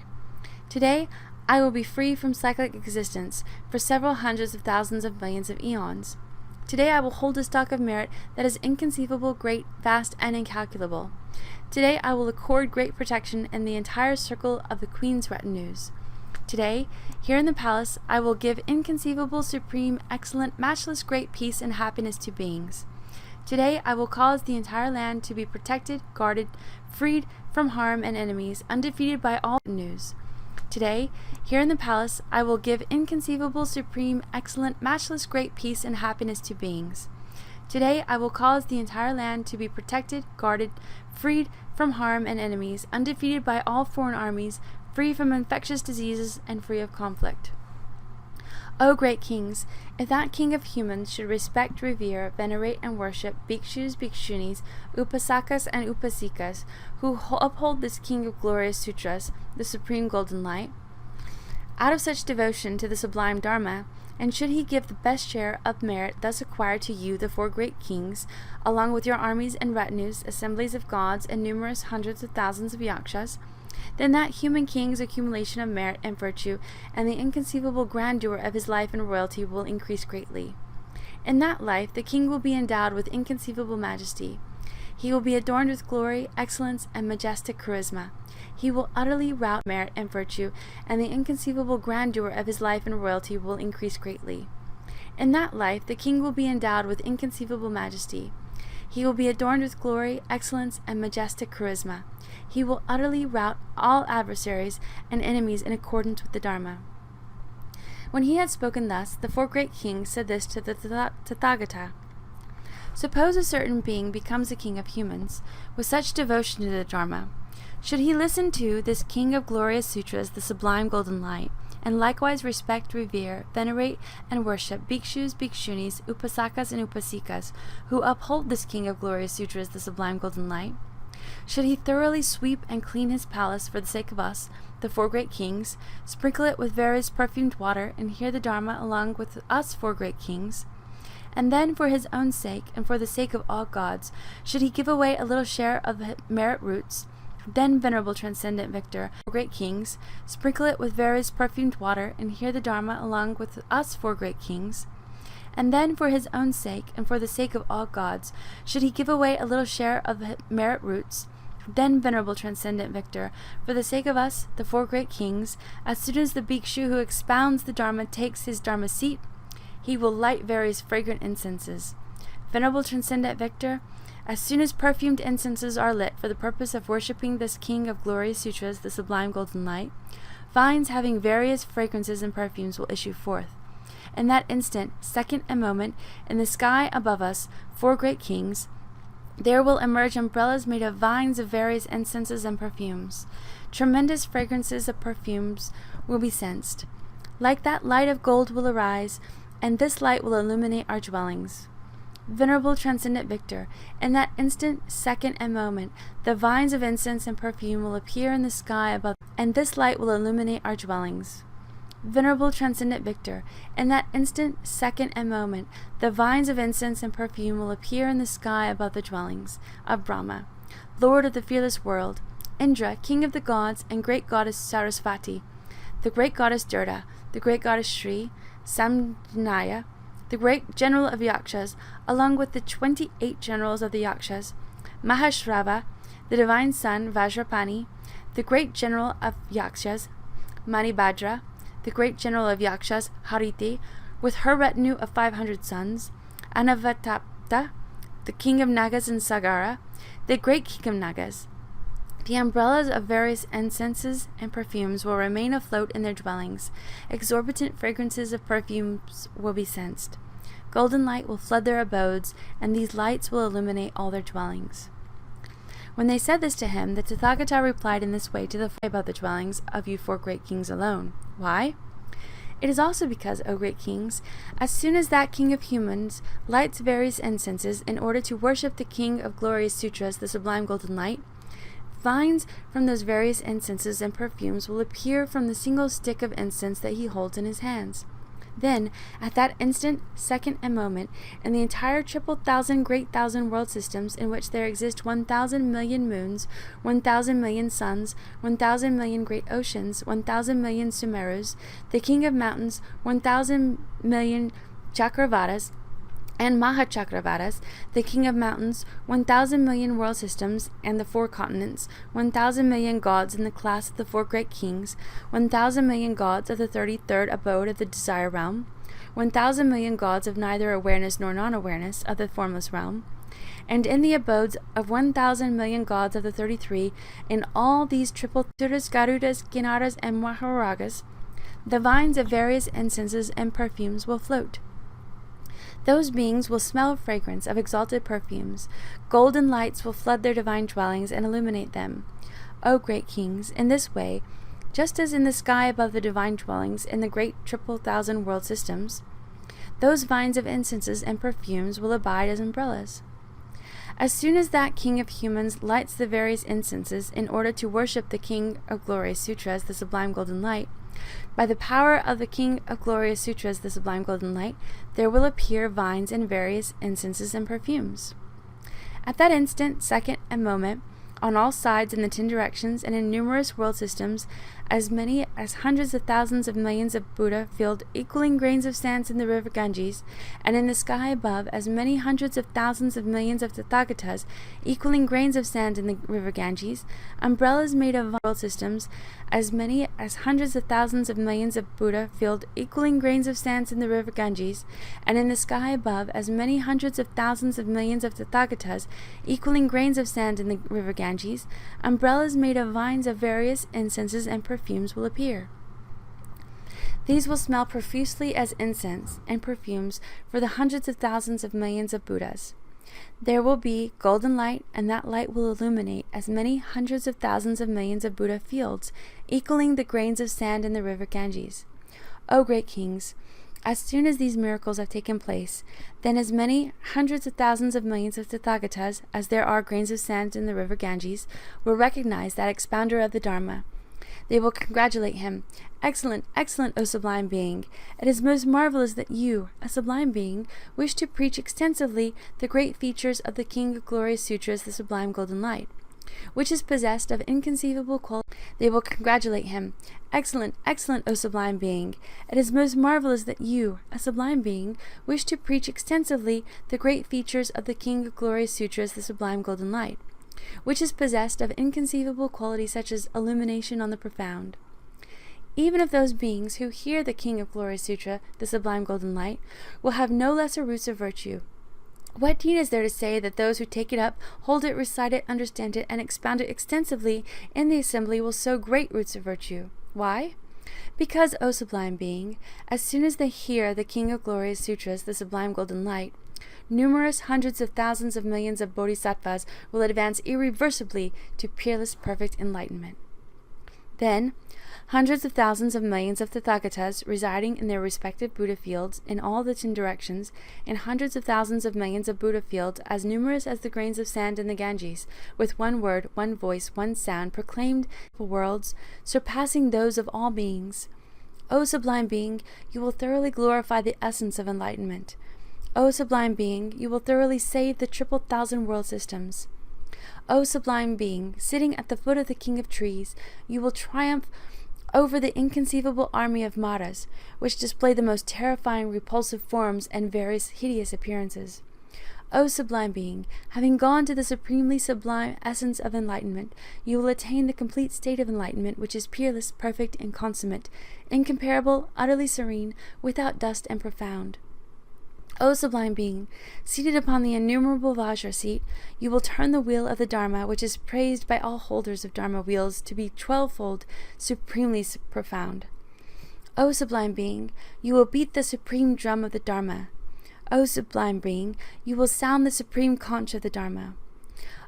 Today, I will be free from cyclic existence for several hundreds of thousands of millions of eons. Today, I will hold a stock of merit that is inconceivable, great, vast, and incalculable. Today, I will accord great protection in the entire circle of the queen's retinues. Today, here in the palace, I will give inconceivable, supreme, excellent, matchless, great peace and happiness to beings. Today, I will cause the entire land to be protected, guarded, freed from harm and enemies, undefeated by all news. Today, here in the palace, I will give inconceivable, supreme, excellent, matchless, great peace and happiness to beings. Today, I will cause the entire land to be protected, guarded, freed from harm and enemies, undefeated by all foreign armies, free from infectious diseases, and free of conflict. O great kings, if that king of humans should respect, revere, venerate, and worship bhikshus, bhikshunis, upasakas, and upasikas, who uphold this king of glorious sutras, the supreme golden light, out of such devotion to the sublime Dharma, and should he give the best share of merit thus acquired to you, the 4 great kings, along with your armies and retinues, assemblies of gods, and numerous hundreds of thousands of Yakshas, then that human king's accumulation of merit and virtue and the inconceivable grandeur of his life and royalty will increase greatly. In that life, the king will be endowed with inconceivable majesty. He will be adorned with glory, excellence, and majestic charisma. He will utterly rout merit and virtue, and the inconceivable grandeur of his life and royalty will increase greatly. In that life, the king will be endowed with inconceivable majesty. He will be adorned with glory, excellence, and majestic charisma. He will utterly rout all adversaries and enemies in accordance with the Dharma. When he had spoken thus, the four great kings said this to the Tathagata. Suppose a certain being becomes a king of humans, with such devotion to the Dharma. Should he listen to this king of glorious sutras, the sublime golden light, and likewise respect, revere, venerate, and worship bhikshus, bhikshunis, upasakas, and upasikas, who uphold this king of glorious sutras, the sublime golden light? Should he thoroughly sweep and clean his palace for the sake of us, the four great kings, sprinkle it with various perfumed water, and hear the Dharma along with us four great kings? And then, for his own sake, and for the sake of all gods, should he give away a little share of the merit roots? Then, venerable transcendent victor, great kings, sprinkle it with various perfumed water, and hear the Dharma along with us four great kings. And then, for his own sake, and for the sake of all gods, should he give away a little share of the merit roots? Then, venerable transcendent victor, for the sake of us, the four great kings, as soon as the bhikshu who expounds the Dharma takes his Dharma seat, he will light various fragrant incenses. Venerable transcendent victor, as soon as perfumed incenses are lit for the purpose of worshipping this king of glorious sutras, the sublime golden light, vines having various fragrances and perfumes will issue forth. In that instant, second, and moment, in the sky above us, four great kings, there will emerge umbrellas made of vines of various incenses and perfumes. Tremendous fragrances of perfumes will be sensed. Like that light of gold will arise, and this light will illuminate our dwellings. Venerable transcendent victor, in that instant, second, and moment, the vines of incense and perfume will appear in the sky above, and this light will illuminate our dwellings. Venerable transcendent victor, in that instant, second, and moment, the vines of incense and perfume will appear in the sky above the dwellings of Brahma, Lord of the fearless world, Indra, king of the gods, and great goddess Sarasvati, the great goddess Drdha, the great goddess Shri, Samjnaya, the great general of Yakshas, along with the 28 generals of the Yakshas, Mahashrava, the divine son Vajrapani, the great general of Yakshas, Manibhadra, the great general of Yakshas, Hariti, with her retinue of 500 sons, Anavatapta, the king of Nagas and Sagara, the great king of Nagas. The umbrellas of various incenses and perfumes will remain afloat in their dwellings. Exorbitant fragrances of perfumes will be sensed. Golden light will flood their abodes, and these lights will illuminate all their dwellings. When they said this to him, the Tathagata replied in this way to the four about the dwellings of you four great kings alone. Why? It is also because, O great kings, as soon as that king of humans lights various incenses in order to worship the king of glorious sutras, the sublime golden light, vines from those various incenses and perfumes will appear from the single stick of incense that he holds in his hands. Then, at that instant, second, and moment, in the entire 1,000 great thousand world systems in which there exist 1,000 million moons, 1,000 million suns, 1,000 million great oceans, 1,000 million Sumerus, the king of mountains, 1,000 million Chakravatas, and Mahachakravas, the king of mountains, 1,000 million world systems, and the four continents, 1,000 million gods in the class of the four great kings, 1,000 million gods of the 33rd abode of the desire realm, 1,000 million gods of neither awareness nor non-awareness of the formless realm, and in the abodes of 1,000 million gods of the 33, in all these triple Suras, Garudas, Ginaras, and Maharagas, the vines of various incenses and perfumes will float. Those beings will smell fragrance of exalted perfumes. Golden lights will flood their divine dwellings and illuminate them. O great kings, in this way, just as in the sky above the divine dwellings in the great 1,000 world systems, those vines of incenses and perfumes will abide as umbrellas. As soon as that king of humans lights the various incenses in order to worship the king of glorious sutras, the sublime golden light, by the power of the king of glorious sutras, the sublime golden light, there will appear vines and various incenses and perfumes. At that instant, second, and moment, on all sides in the 10 directions and in numerous world systems, as many as hundreds of thousands of millions of Buddha field equaling grains of sand in the river Ganges, and in the sky above as many hundreds of thousands of millions of Tathagatas equaling grains of sand in the river Ganges, umbrellas made of world systems, as many as hundreds of thousands of millions of Buddha field equaling grains of sand in the river Ganges, and in the sky above as many hundreds of thousands of millions of Tathagatas equaling grains of sand in the river Ganges, umbrellas made of vines of various incenses and perfumes will appear. These will smell profusely as incense and perfumes for the hundreds of thousands of millions of Buddhas. There will be golden light, and that light will illuminate as many hundreds of thousands of millions of Buddha fields, equaling the grains of sand in the river Ganges. O great kings, as soon as these miracles have taken place, then as many hundreds of thousands of millions of Tathagatas as there are grains of sand in the river Ganges will recognize that expounder of the Dharma. They will congratulate him. Excellent, excellent, O sublime being! It is most marvelous that you, a sublime being, wish to preach extensively the great features of the King of Glorious Sutras, the Sublime Golden Light, which is possessed of inconceivable qualities. They will congratulate him. Excellent, excellent, O sublime being! It is most marvelous that you, a sublime being, wish to preach extensively the great features of the King of Glorious Sutras, the Sublime Golden Light, which is possessed of inconceivable qualities such as illumination on the profound. Even if those beings who hear the King of Glorious Sutra, the Sublime Golden Light, will have no lesser roots of virtue, what need is there to say that those who take it up, hold it, recite it, understand it, and expound it extensively in the assembly will sow great roots of virtue? Why? Because, O sublime being, as soon as they hear the King of Glorious Sutras, the Sublime Golden Light, numerous hundreds of thousands of millions of Bodhisattvas will advance irreversibly to peerless perfect enlightenment. Then, hundreds of thousands of millions of Tathagatas residing in their respective Buddha fields in all the 10 directions, and hundreds of thousands of millions of Buddha fields as numerous as the grains of sand in the Ganges, with one word, one voice, one sound, proclaimed for worlds, surpassing those of all beings. O sublime being, you will thoroughly glorify the essence of enlightenment. O sublime being, you will thoroughly save the 1,000 world systems. O sublime being, sitting at the foot of the King of Trees, you will triumph over the inconceivable army of Maras, which display the most terrifying, repulsive forms and various hideous appearances. O sublime being, having gone to the supremely sublime essence of enlightenment, you will attain the complete state of enlightenment, which is peerless, perfect, and consummate, incomparable, utterly serene, without dust and profound. O sublime being, seated upon the innumerable Vajra seat, you will turn the wheel of the Dharma, which is praised by all holders of Dharma wheels to be 12-fold, supremely profound. O sublime being, you will beat the supreme drum of the Dharma. O sublime being, you will sound the supreme conch of the Dharma.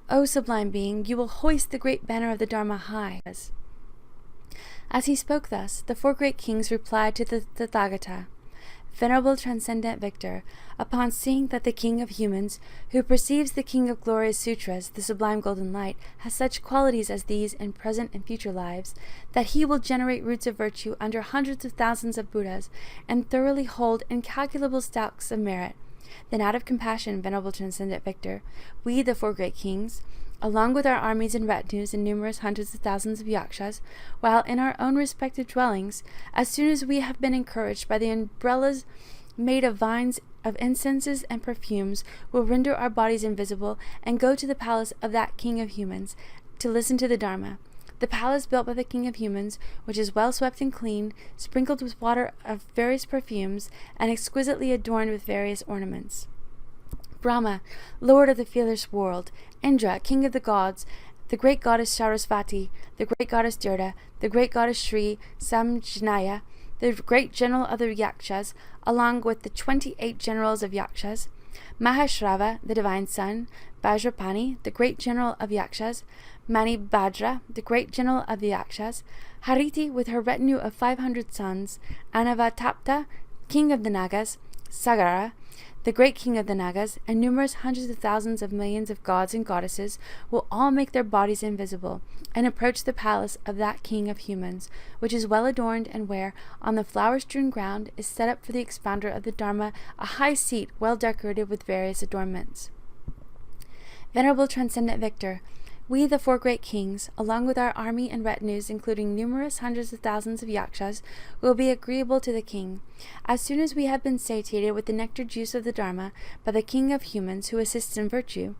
O sublime being, you will hoist the great banner of the Dharma high. As he spoke thus, the 4 great kings replied to the Tathagata, Venerable Transcendent Victor, upon seeing that the King of Humans, who perceives the King of Glorious Sutras, the Sublime Golden Light, has such qualities as these in present and future lives, that he will generate roots of virtue under hundreds of thousands of Buddhas, and thoroughly hold incalculable stocks of merit, then out of compassion, Venerable Transcendent Victor, we, the 4 great kings, along with our armies and retinues and numerous hundreds of thousands of Yakshas, while in our own respective dwellings, as soon as we have been encouraged by the umbrellas made of vines of incenses and perfumes, will render our bodies invisible and go to the palace of that King of Humans to listen to the Dharma. The palace built by the King of Humans, which is well swept and clean, sprinkled with water of various perfumes, and exquisitely adorned with various ornaments. Brahma, Lord of the fearless world, Indra, King of the gods, the great goddess Sarasvati, the great goddess Drdha, the great goddess Shri, Samjnaya, the great general of the Yakshas, along with the 28 generals of Yakshas, Mahashrava, the divine son, Vajrapani, the great general of Yakshas, Manibhadra, the great general of the Yakshas, Hariti with her retinue of 500 sons, Anavatapta, king of the Nagas, Sagara, the great king of the Nagas, and numerous hundreds of thousands of millions of gods and goddesses will all make their bodies invisible, and approach the palace of that King of Humans, which is well adorned, and where, on the flower-strewn ground, is set up for the expounder of the Dharma a high seat well decorated with various adornments. Venerable Transcendent Victor, We, the four great kings, along with our army and retinues, including numerous hundreds of thousands of Yakshas, will be agreeable to the king. As soon as we have been satiated with the nectar juice of the Dharma by the king of humans who assists in virtue,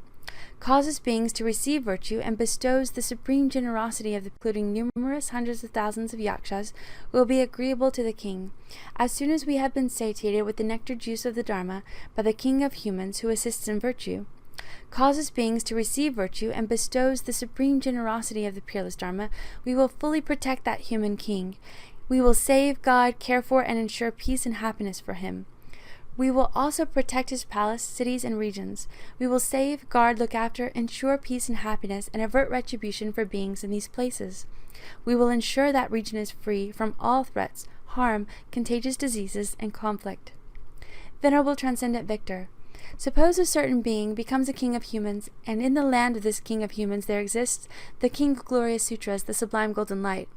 causes beings to receive virtue, and bestows the supreme generosity of the including numerous hundreds of thousands of Yakshas, will be agreeable to the king. As soon as we have been satiated with the nectar juice of the Dharma by the king of humans who assists in virtue, causes beings to receive virtue, and bestows the supreme generosity of the peerless Dharma, we will fully protect that human king. We will save, guide, care for, and ensure peace and happiness for him. We will also protect his palace, cities, and regions. We will save, guard, look after, ensure peace and happiness, and avert retribution for beings in these places. We will ensure that region is free from all threats, harm, contagious diseases, and conflict. Venerable Transcendent Victor, suppose a certain being becomes a king of humans, and in the land of this king of humans there exists the king of glorious Sutras, the Sublime Golden Light.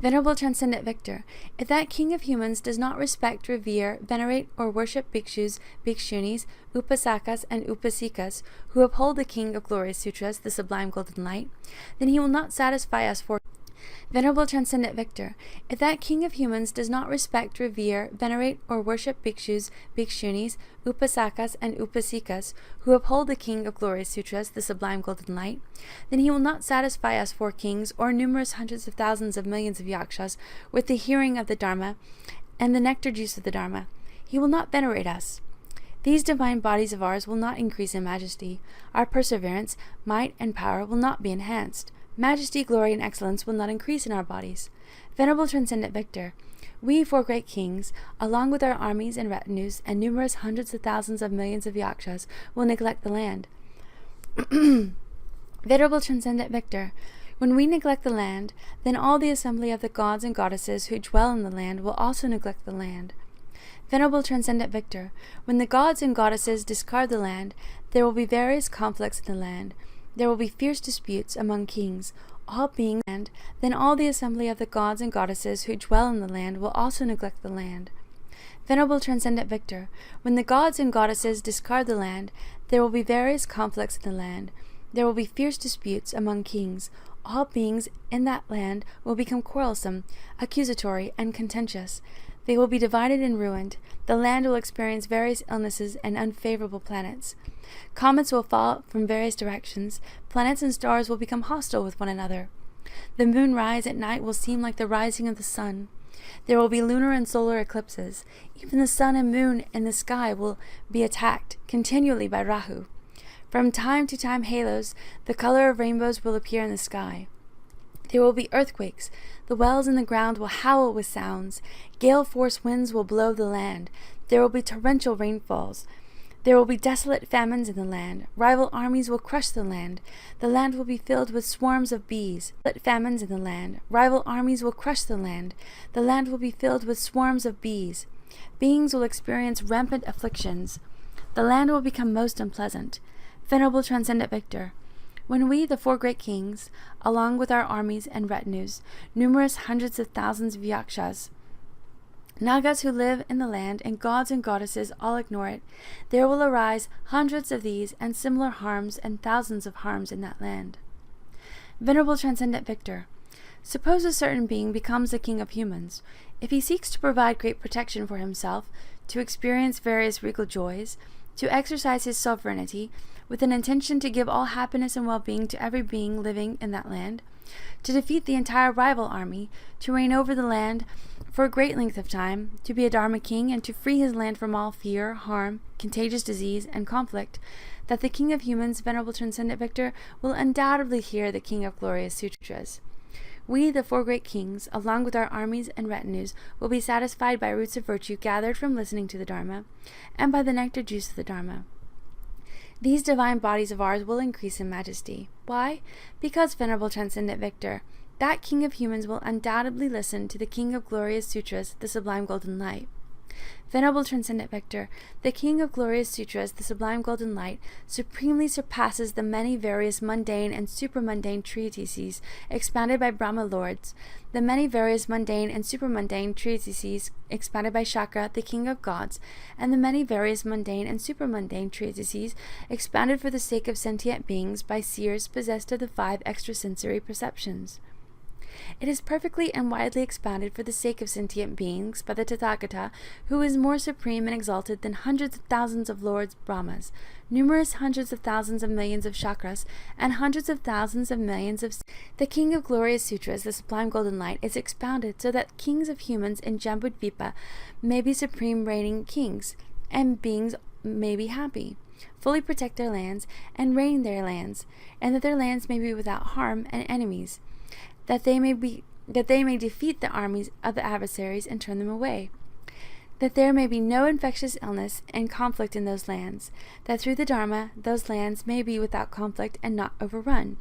Venerable Transcendent Victor, if that king of humans does not respect, revere, venerate, or worship bhikshus, bhikshunis, upasakas, and upasikas who uphold the king of glorious Sutras, the Sublime Golden Light, then he will not satisfy us for Venerable Transcendent Victor, if that king of humans does not respect, revere, venerate, or worship bhikshus, bhikshunis, upasakas, and upasikas who uphold the king of glorious Sutras, the Sublime Golden Light, then he will not satisfy us four kings or numerous hundreds of thousands of millions of Yakshas with the hearing of the Dharma and the nectar juice of the Dharma. He will not venerate us. These divine bodies of ours will not increase in majesty. Our perseverance, might, and power will not be enhanced. Majesty, glory, and excellence will not increase in our bodies. Venerable Transcendent Victor, we four great kings, along with our armies and retinues and numerous hundreds of thousands of millions of Yakshas, will neglect the land. Venerable Transcendent Victor, when we neglect the land, then all the assembly of the gods and goddesses who dwell in the land will also neglect the land. Venerable Transcendent Victor, when the gods and goddesses discard the land, there will be various conflicts in the land. There will be fierce disputes among kings, all being land, then all the assembly of the gods and goddesses who dwell in the land will also neglect the land. Venerable Transcendent Victor, when the gods and goddesses discard the land, there will be various conflicts in the land. There will be fierce disputes among kings. All beings in that land will become quarrelsome, accusatory, and contentious. They will be divided and ruined. The land will experience various illnesses and unfavorable planets. Comets will fall from various directions. Planets and stars will become hostile with one another. The moon rise at night will seem like the rising of the sun. There will be lunar and solar eclipses. Even the sun and moon in the sky will be attacked continually by Rahu. From time to time halos, the color of rainbows, will appear in the sky. There will be earthquakes. The wells in the ground will howl with sounds. Gale-force winds will blow the land. There will be torrential rainfalls. There will be desolate famines in the land. Rival armies will crush the land. The land will be filled with swarms of bees. Famines in the land. Rival armies will crush the land. The land will be filled with swarms of bees. Beings will experience rampant afflictions. The land will become most unpleasant. Venerable Transcendent Victor, when we, the four great kings, along with our armies and retinues, numerous hundreds of thousands of Yakshas, Nagas who live in the land, and gods and goddesses all ignore it, there will arise hundreds of these and similar harms and thousands of harms in that land. Venerable Transcendent Victor, suppose a certain being becomes the king of humans. If he seeks to provide great protection for himself, to experience various regal joys, to exercise his sovereignty, with an intention to give all happiness and well-being to every being living in that land, to defeat the entire rival army, to reign over the land for a great length of time, to be a Dharma king, and to free his land from all fear, harm, contagious disease, and conflict, that the king of humans, Venerable Transcendent Victor, will undoubtedly hear the king of glorious Sutras. We, the four great kings, along with our armies and retinues, will be satisfied by roots of virtue gathered from listening to the Dharma, and by the nectar juice of the Dharma. These divine bodies of ours will increase in majesty. Why? Because, Venerable Transcendent Victor, that king of humans will undoubtedly listen to the king of glorious Sutras, the Sublime Golden Light. Venerable Transcendent Victor, the King of Glorious Sutras, the Sublime Golden Light, supremely surpasses the many various mundane and supermundane treatises expounded by Brahma Lords, the many various mundane and supermundane treatises expounded by Chakra, the King of Gods, and the many various mundane and supermundane treatises expounded for the sake of sentient beings by seers possessed of the 5 extrasensory perceptions. It is perfectly and widely expounded for the sake of sentient beings by the Tathagata, who is more supreme and exalted than hundreds of thousands of Lords Brahmas, numerous hundreds of thousands of millions of Chakras, and hundreds of thousands of millions of... The King of Glorious Sutras, the Sublime Golden Light, is expounded so that kings of humans in Jambudvipa may be supreme reigning kings, and beings may be happy, fully protect their lands, and reign their lands, and that their lands may be without harm and enemies, that they may defeat the armies of the adversaries and turn them away, that there may be no infectious illness and conflict in those lands, that through the Dharma those lands may be without conflict and not overrun,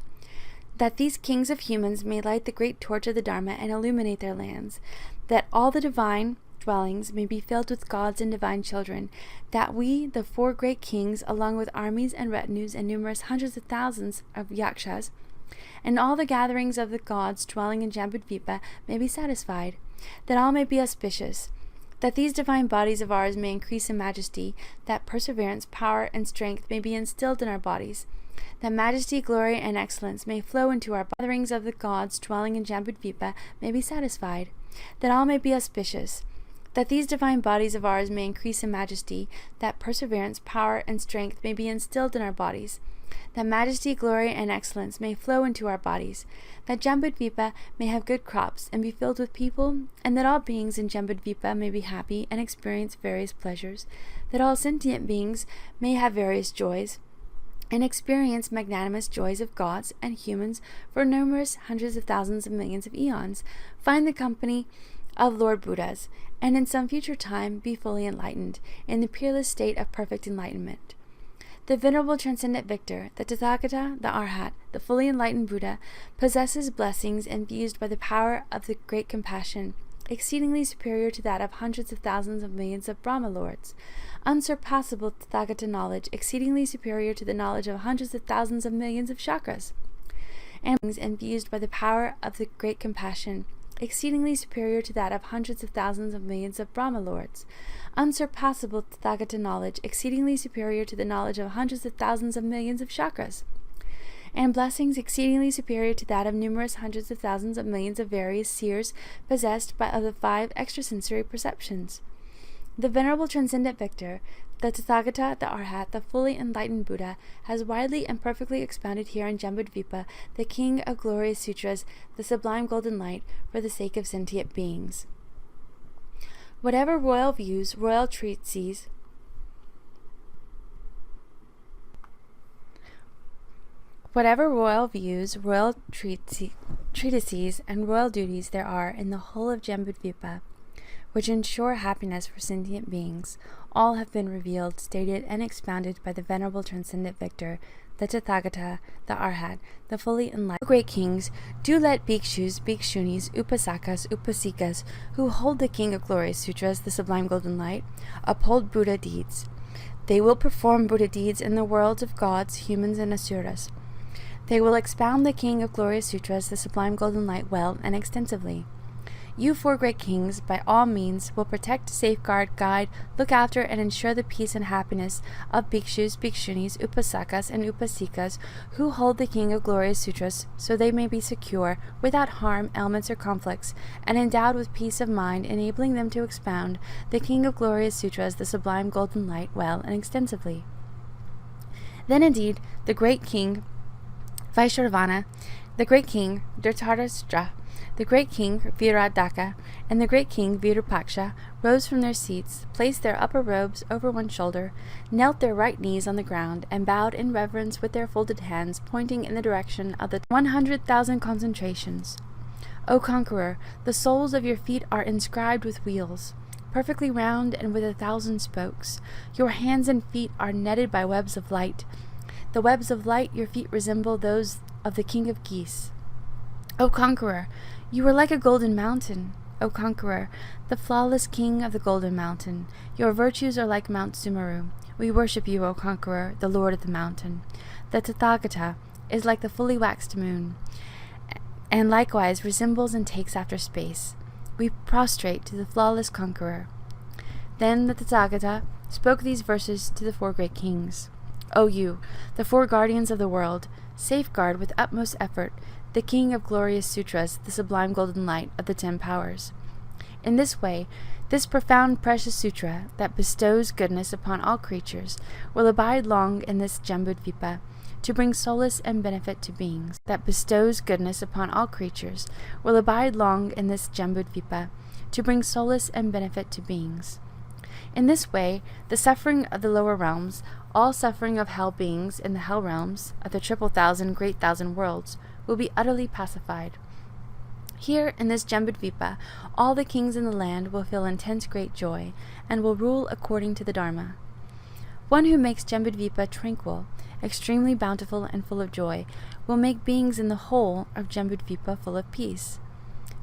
that these kings of humans may light the great torch of the Dharma and illuminate their lands, that all the divine dwellings may be filled with gods and divine children, that we, the 4 great kings, along with armies and retinues and numerous hundreds of thousands of Yakshas, and all the gatherings of the gods dwelling in Jambudvipa may be satisfied, that all may be auspicious, that these divine bodies of ours may increase in majesty, that perseverance, power, and strength may be instilled in our bodies, that majesty, glory, and excellence may flow into our gatherings of the gods dwelling in Jambudvipa may be satisfied, that all may be auspicious, that these divine bodies of ours may increase in majesty, that perseverance, power, and strength may be instilled in our bodies, that majesty, glory, and excellence may flow into our bodies, that Jambudvipa may have good crops and be filled with people, and that all beings in Jambudvipa may be happy and experience various pleasures, that all sentient beings may have various joys, and experience magnanimous joys of gods and humans for numerous hundreds of thousands of millions of eons, find the company of Lord Buddhas, and in some future time be fully enlightened, in the peerless state of perfect enlightenment. The Venerable Transcendent Victor, the Tathagata, the Arhat, the fully enlightened Buddha, possesses blessings infused by the power of the great compassion, exceedingly superior to that of hundreds of thousands of millions of Brahma Lords, unsurpassable Tathagata knowledge, exceedingly superior to the knowledge of hundreds of thousands of millions of Chakras, and infused by the power of the great compassion, exceedingly superior to that of hundreds of thousands of millions of Brahma Lords, unsurpassable Tathagata knowledge, exceedingly superior to the knowledge of hundreds of thousands of millions of Chakras, and blessings exceedingly superior to that of numerous hundreds of thousands of millions of various seers possessed of the 5 extrasensory perceptions. The Venerable Transcendent Victor, the Tathagata, the Arhat, the fully enlightened Buddha, has widely and perfectly expounded here in Jambudvipa the King of Glorious Sutras, the Sublime Golden Light, for the sake of sentient beings. Whatever royal views, royal treatises, treatises, and royal duties there are in the whole of Jambudvipa, which ensure happiness for sentient beings, all have been revealed, stated, and expounded by the Venerable Transcendent Victor, the Tathagata, the Arhat, the fully enlightened great kings. Do let bhikshus, bhikshunis, upasakas, upasikas, who hold the King of Glorious Sutras, the Sublime Golden Light, uphold Buddha deeds. They will perform Buddha deeds in the worlds of gods, humans, and asuras. They will expound the King of Glorious Sutras, the Sublime Golden Light, well and extensively. You 4 great kings, by all means, will protect, safeguard, guide, look after, and ensure the peace and happiness of bhikshus, bhikshunis, upasakas, and upasikas who hold the King of Glorious Sutras, so they may be secure, without harm, ailments, or conflicts, and endowed with peace of mind, enabling them to expound the King of Glorious Sutras, the Sublime Golden Light, well and extensively. Then indeed, the great king Vaishravana, the great king Dhritarashtra, the great king Viradaka, and the great king Virupaksha rose from their seats, placed their upper robes over one shoulder, knelt their right knees on the ground, and bowed in reverence with their folded hands, pointing in the direction of the 100,000 concentrations. O conqueror, the soles of your feet are inscribed with wheels, perfectly round and with 1,000 spokes. Your hands and feet are netted by webs of light. The webs of light your feet resemble those of the king of geese. O conqueror, you are like a golden mountain. O conqueror, the flawless king of the golden mountain. Your virtues are like Mount Sumeru. We worship you, O conqueror, the lord of the mountain. The Tathagata is like the fully waxed moon, and likewise resembles and takes after space. We prostrate to the flawless conqueror. Then the Tathagata spoke these verses to the four great kings. O you, the four guardians of the world, safeguard with utmost effort the king of glorious sutras, the sublime golden light of the 10 powers. In this way, this profound precious sutra that bestows goodness upon all creatures will abide long in this Jambudvipa, to bring solace and benefit to beings. That bestows goodness upon all creatures will abide long in this Jambudvipa, to bring solace and benefit to beings. In this way, the suffering of the lower realms, all suffering of hell beings in the hell realms of the 1,000 great thousand worlds, will be utterly pacified. Here, in this Jambudvipa, all the kings in the land will feel intense great joy, and will rule according to the Dharma. One who makes Jambudvipa tranquil, extremely bountiful and full of joy, will make beings in the whole of Jambudvipa full of peace.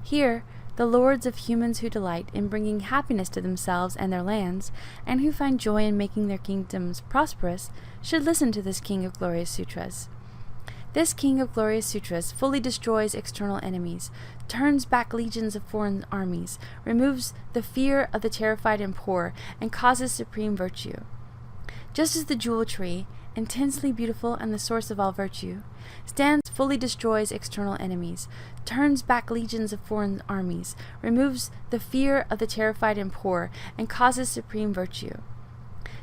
Here, the lords of humans who delight in bringing happiness to themselves and their lands, and who find joy in making their kingdoms prosperous, should listen to this king of glorious sutras. This king of glorious sutras fully destroys external enemies, turns back legions of foreign armies, removes the fear of the terrified and poor, and causes supreme virtue. Just as the jewel tree, intensely beautiful and the source of all virtue, stands, fully destroys external enemies, turns back legions of foreign armies, removes the fear of the terrified and poor, and causes supreme virtue.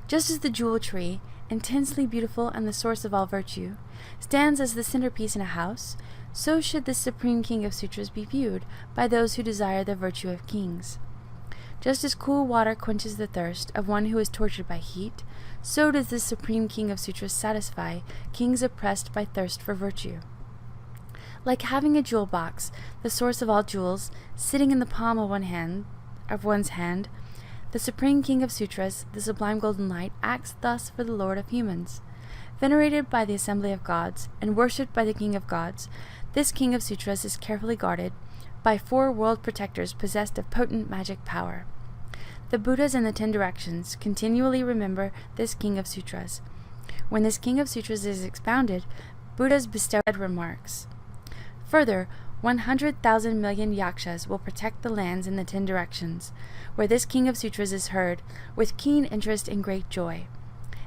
Just as the jewel tree, intensely beautiful and the source of all virtue, stands as the centerpiece in a house, so should this supreme king of sutras be viewed by those who desire the virtue of kings. Just as cool water quenches the thirst of one who is tortured by heat, so does this supreme king of sutras satisfy kings oppressed by thirst for virtue. Like having a jewel box, the source of all jewels, sitting in the palm of one's hand, the supreme king of sutras, the sublime golden light, acts thus for the lord of humans. Venerated by the assembly of gods, and worshipped by the king of gods, this king of sutras is carefully guarded by 4 world protectors possessed of potent magic power. The Buddhas in the 10 directions continually remember this king of sutras. When this king of sutras is expounded, Buddhas bestow remarks. Further, 100,000 million Yakshas will protect the lands in the 10 directions, where this king of sutras is heard, with keen interest and great joy.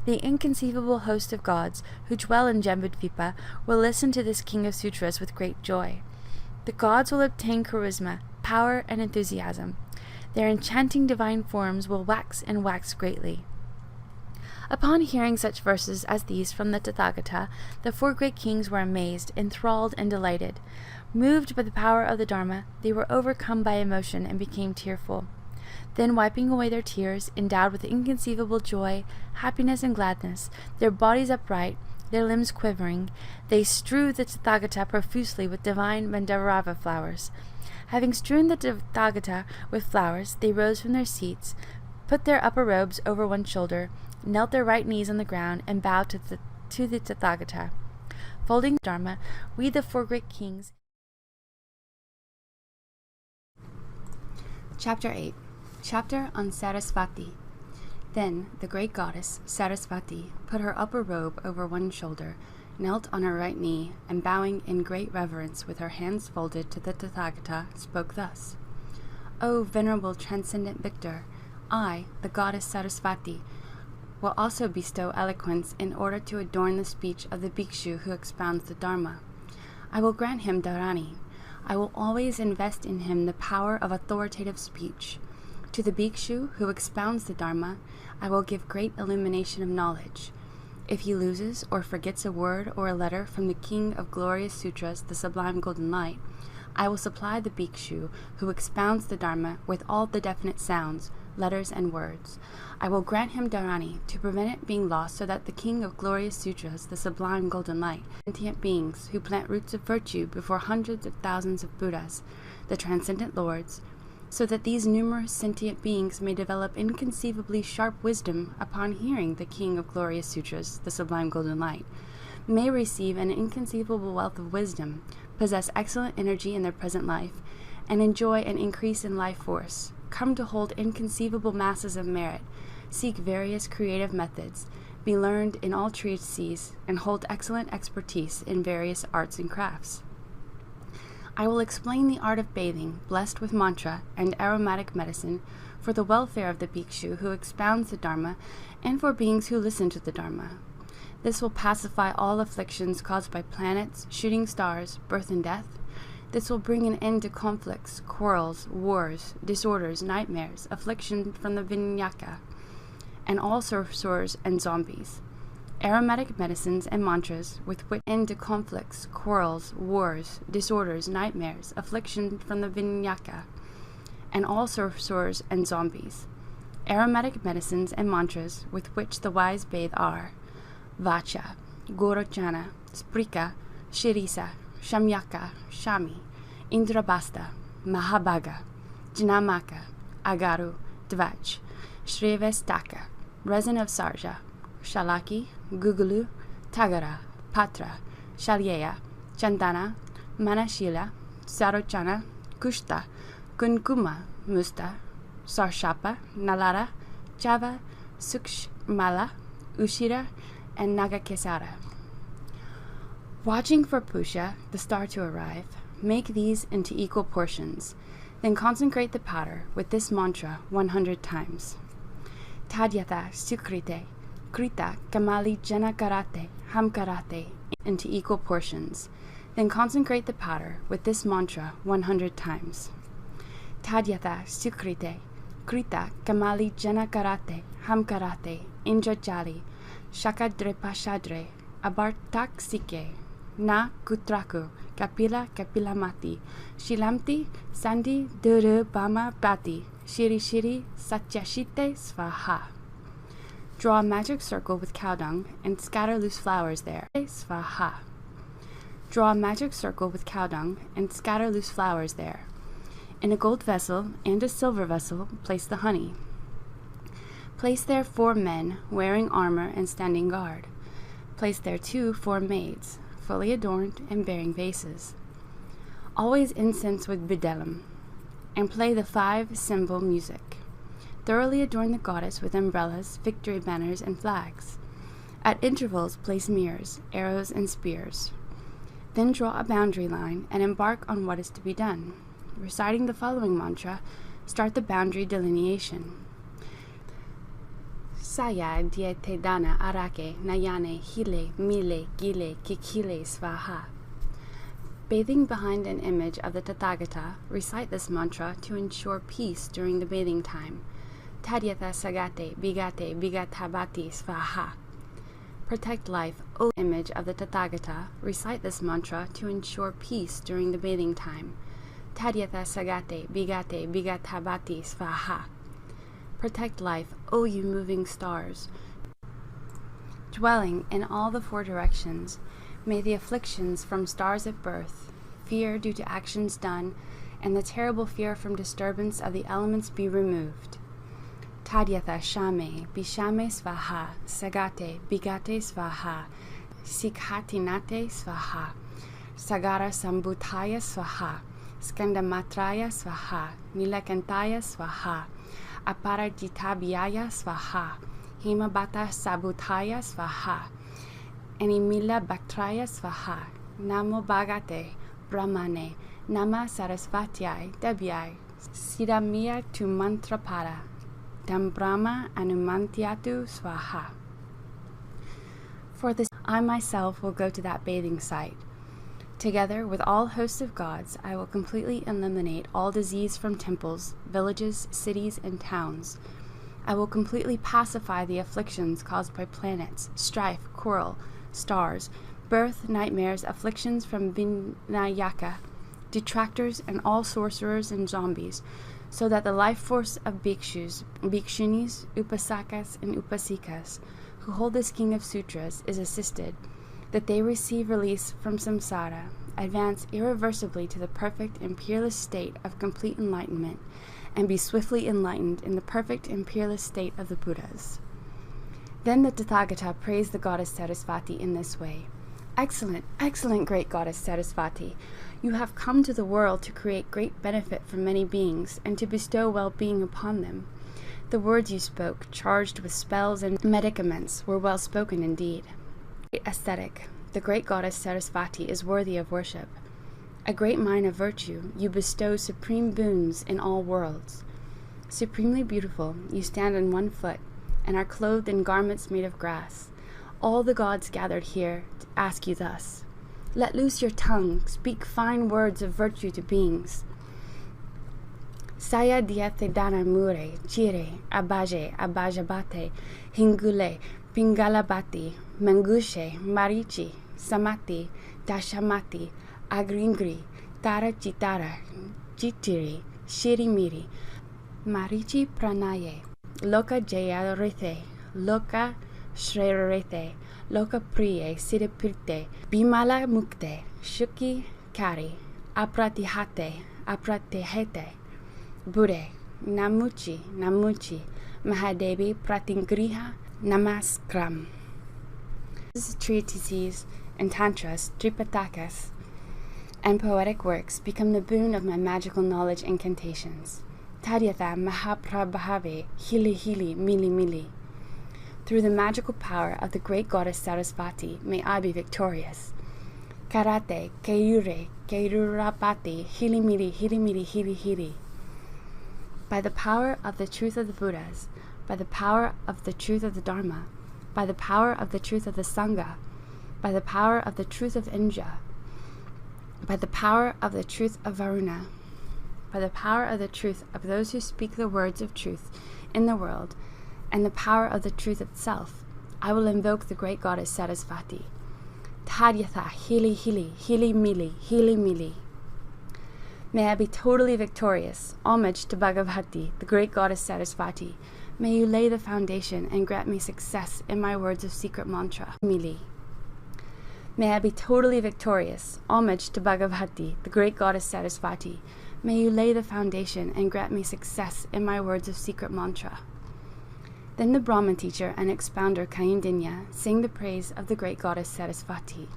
The inconceivable host of gods who dwell in Jambudvipa will listen to this king of sutras with great joy. The gods will obtain charisma, power, and enthusiasm. Their enchanting divine forms will wax and wax greatly. Upon hearing such verses as these from the Tathagata, the 4 great kings were amazed, enthralled, and delighted. Moved by the power of the Dharma, they were overcome by emotion and became tearful. Then, wiping away their tears, endowed with inconceivable joy, happiness, and gladness, their bodies upright, their limbs quivering, they strew the Tathagata profusely with divine Mandarava flowers. Having strewn the Tathagata with flowers, they rose from their seats, put their upper robes over one shoulder, knelt their right knees on the ground, and bowed to the Tathagata. Folding the Dharma, we the 4 great kings. Chapter 8. Chapter on Sarasvati. Then the great goddess, Sarasvati, put her upper robe over one shoulder, knelt on her right knee, and bowing in great reverence with her hands folded to the Tathagata, spoke thus. O venerable transcendent victor, I, the goddess Sarasvati, will also bestow eloquence in order to adorn the speech of the bhikshu who expounds the Dharma. I will grant him dharani. I will always invest in him the power of authoritative speech. To the bhikshu who expounds the Dharma, I will give great illumination of knowledge. If he loses or forgets a word or a letter from the king of glorious sutras, the sublime golden light, I will supply the bhikshu who expounds the Dharma with all the definite sounds, letters, and words. I will grant him dharani to prevent it being lost, so that the king of glorious sutras, the sublime golden light, sentient beings who plant roots of virtue before hundreds of thousands of Buddhas, the transcendent lords, so that these numerous sentient beings may develop inconceivably sharp wisdom upon hearing the king of glorious sutras, the sublime golden light, may receive an inconceivable wealth of wisdom, possess excellent energy in their present life, and enjoy an increase in life force. Come to hold inconceivable masses of merit, seek various creative methods, be learned in all treatises, and hold excellent expertise in various arts and crafts. I will explain the art of bathing, blessed with mantra and aromatic medicine, for the welfare of the bhikshu who expounds the Dharma, and for beings who listen to the Dharma. This will pacify all afflictions caused by planets, shooting stars, birth and death. This will bring an end to conflicts, quarrels, wars, disorders, nightmares, affliction from the vinyaka, and all sorcerers and zombies. Aromatic medicines and mantras with which end to conflicts, quarrels, wars, disorders, nightmares, affliction from the vinyaka, and all sorcerers and zombies. Aromatic medicines and mantras with which the wise bathe are Vacha, Gorochana, Sprika, Shirisa, Shamyaka, Shami, Indrabasta, Mahabhaga, Janamaka, Agaru, Dvach, Shrivestaka, resin of Sarja, Shalaki, Gugulu, Tagara, Patra, Shalyeya, Chandana, Manashila, Sarochana, Kushta, Kunkuma, Musta, Sarshapa, Nalara, Java, Sukshmala, Ushira, and Nagakesara. Watching for Pusha, the star, to arrive, make these into equal portions. Then consecrate the powder with this mantra 100 times. Tadyata Sukrite, Krita Kamali Janakarate, Hamkarate, into equal portions. Then consecrate the powder with this mantra 100 times. Tadyata Sukrite, Krita Kamali Janakarate, Hamkarate, Indrajali, Shakadrepashadre, Abartak Sike, Na Kutraku, Kapila Kapilamati, Shilamti, Sandi Duru Bama Bati, Shiri Shiri Satyashite Svaha. Draw a magic circle with cow dung and scatter loose flowers there. Svaha. Draw a magic circle with cow dung and scatter loose flowers there. In a gold vessel and a silver vessel, place the honey. Place there 4 men wearing armor and standing guard. Place there 4 maids, fully adorned and bearing vases. Always incense with bdelum, and play the 5 cymbal music. Thoroughly adorn the goddess with umbrellas, victory banners, and flags. At intervals place mirrors, arrows, and spears. Then draw a boundary line and embark on what is to be done. Reciting the following mantra, start the boundary delineation. Saya diete dana arake nayane hile mile gile kikile svaha. Bathing behind an image of the Tathagata, recite this mantra to ensure peace during the bathing time. Tadyata sagate bigate bigatabati svaha. Protect life, O image of the Tathagata, recite this mantra to ensure peace during the bathing time. Tadyata sagate bigate bigatabati svaha. Protect life, O you moving stars. Dwelling in all the 4 directions, may the afflictions from stars at birth, fear due to actions done, and the terrible fear from disturbance of the elements be removed. Tadyata shame, bishame svaha, sagate, bigate svaha, sikhatinate svaha, sagara sambhutaya svaha, skandamatraya svaha, nilakantaya svaha, Aparajitabyaya svaha, Himabata sabutaya svaha, Animila bhaktraya svaha, Namo bhagate, Brahmane, Nama Sarasvatyai, Debyai, Siddhamya tu mantrapada, Dam Brahma anumantyatu svaha. For this, I myself will go to that bathing site. Together with all hosts of gods, I will completely eliminate all disease from temples, villages, cities, and towns. I will completely pacify the afflictions caused by planets, strife, quarrel, stars, birth, nightmares, afflictions from Vinayaka, detractors, and all sorcerers and zombies, so that the life force of bhikshus, bhikshunis, upasakas, and upasikas, who hold this king of sutras, is assisted, that they receive release from samsara, advance irreversibly to the perfect and peerless state of complete enlightenment, and be swiftly enlightened in the perfect and peerless state of the Buddhas. Then the Tathagata praised the goddess Sarasvati in this way. Excellent, excellent, great goddess Sarasvati. You have come to the world to create great benefit for many beings and to bestow well-being upon them. The words you spoke, charged with spells and medicaments, were well spoken indeed. Great aesthetic, the great goddess Sarasvati is worthy of worship. A great mine of virtue, you bestow supreme boons in all worlds. Supremely beautiful, you stand on one foot and are clothed in garments made of grass. All the gods gathered here to ask you thus. Let loose your tongue, speak fine words of virtue to beings. Saya diate dana mure, chire, abajabate, hingule, pingalabati, mangushe, marichi, samati, dashamati, agringri, tara chitara, chitiri, shirimiri, marichi pranaye, loka jaya rethe, loka Shrirete, Loka Priye, Sidipirte, Bimala Mukte, Shuki Kari, Apratihate, Apratihete, Bude, Namuchi, Mahadevi Pratingriha, Namaskram. This is treatises and tantras, Tripitakas, and poetic works become the boon of my magical knowledge incantations. Tadyatha Mahaprabhave, Hili, Mili. Through the magical power of the great goddess Sarasvati, may I be victorious. Karate, Keirurapati, Hiri. By the power of the truth of the Buddhas, by the power of the truth of the Dharma, by the power of the truth of the Sangha, by the power of the truth of Indra, by the power of the truth of Varuna, by the power of the truth of those who speak the words of truth in the world, and the power of the truth itself, I will invoke the great goddess Sarasvati. Tadyatha, Hili Mili. May I be totally victorious. Homage to Bhagavati, the great goddess Sarasvati. May you lay the foundation and grant me success in my words of secret mantra. Mili. May I be totally victorious. Homage to Bhagavati, the great goddess Sarasvati. May you lay the foundation and grant me success in my words of secret mantra. Then the Brahman teacher and expounder Kaindinya sang the praise of the great goddess Sarasvati.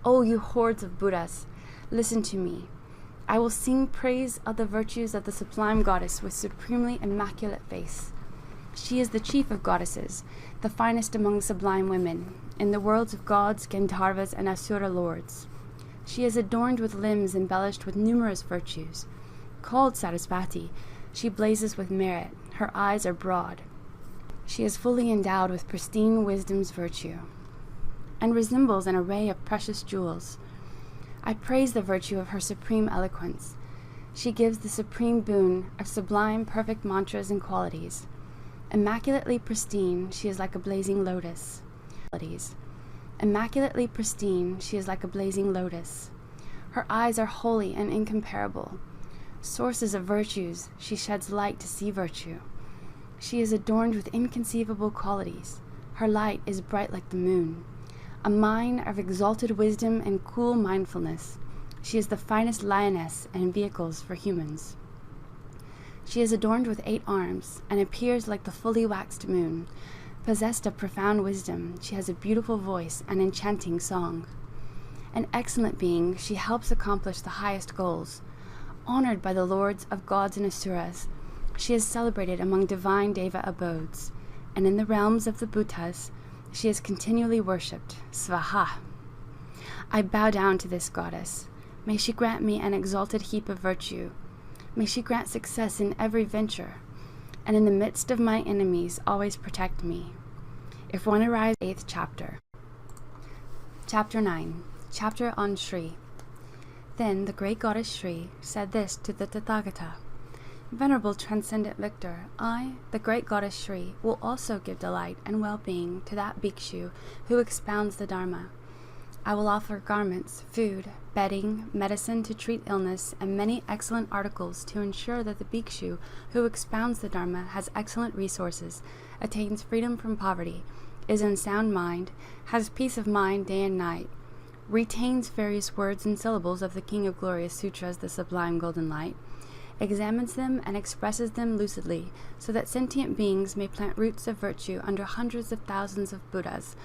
O you hordes of Buddhas, listen to me. I will sing praise of the virtues of the sublime goddess with supremely immaculate face. She is the chief of goddesses, the finest among sublime women, in the worlds of gods, Gandharvas, and Asura lords. She is adorned with limbs embellished with numerous virtues. Called Sarasvati, she blazes with merit. Her eyes are broad. She is fully endowed with pristine wisdom's virtue, and resembles an array of precious jewels. I praise the virtue of her supreme eloquence. She gives the supreme boon of sublime, perfect mantras and qualities. Immaculately pristine, she is like a blazing lotus. Immaculately pristine, she is like a blazing lotus. Her eyes are holy and incomparable. Sources of virtues, she sheds light to see virtue. She is adorned with inconceivable qualities. Her light is bright like the moon. A mine of exalted wisdom and cool mindfulness. She is the finest lioness and vehicles for humans. She is adorned with 8 arms and appears like the fully waxed moon. Possessed of profound wisdom, she has a beautiful voice and enchanting song. An excellent being, she helps accomplish the highest goals. Honored by the lords of gods and asuras, she is celebrated among divine deva abodes, and in the realms of the Bhutas, she is continually worshipped. Svaha. I bow down to this goddess. May she grant me an exalted heap of virtue. May she grant success in every venture, and in the midst of my enemies always protect me. If one arrives, 8th chapter. Chapter 9. Chapter on Shri. Then the great goddess Shri said this to the Tathagata. Venerable transcendent victor, I, the great goddess Shri, will also give delight and well-being to that bhikshu who expounds the Dharma. I will offer garments, food, bedding, medicine to treat illness, and many excellent articles to ensure that the bhikshu who expounds the Dharma has excellent resources, attains freedom from poverty, is in sound mind, has peace of mind day and night, retains various words and syllables of the King of Glorious Sutras, the Sublime Golden Light, examines them and expresses them lucidly, so that sentient beings may plant roots of virtue under hundreds of thousands of Buddhas,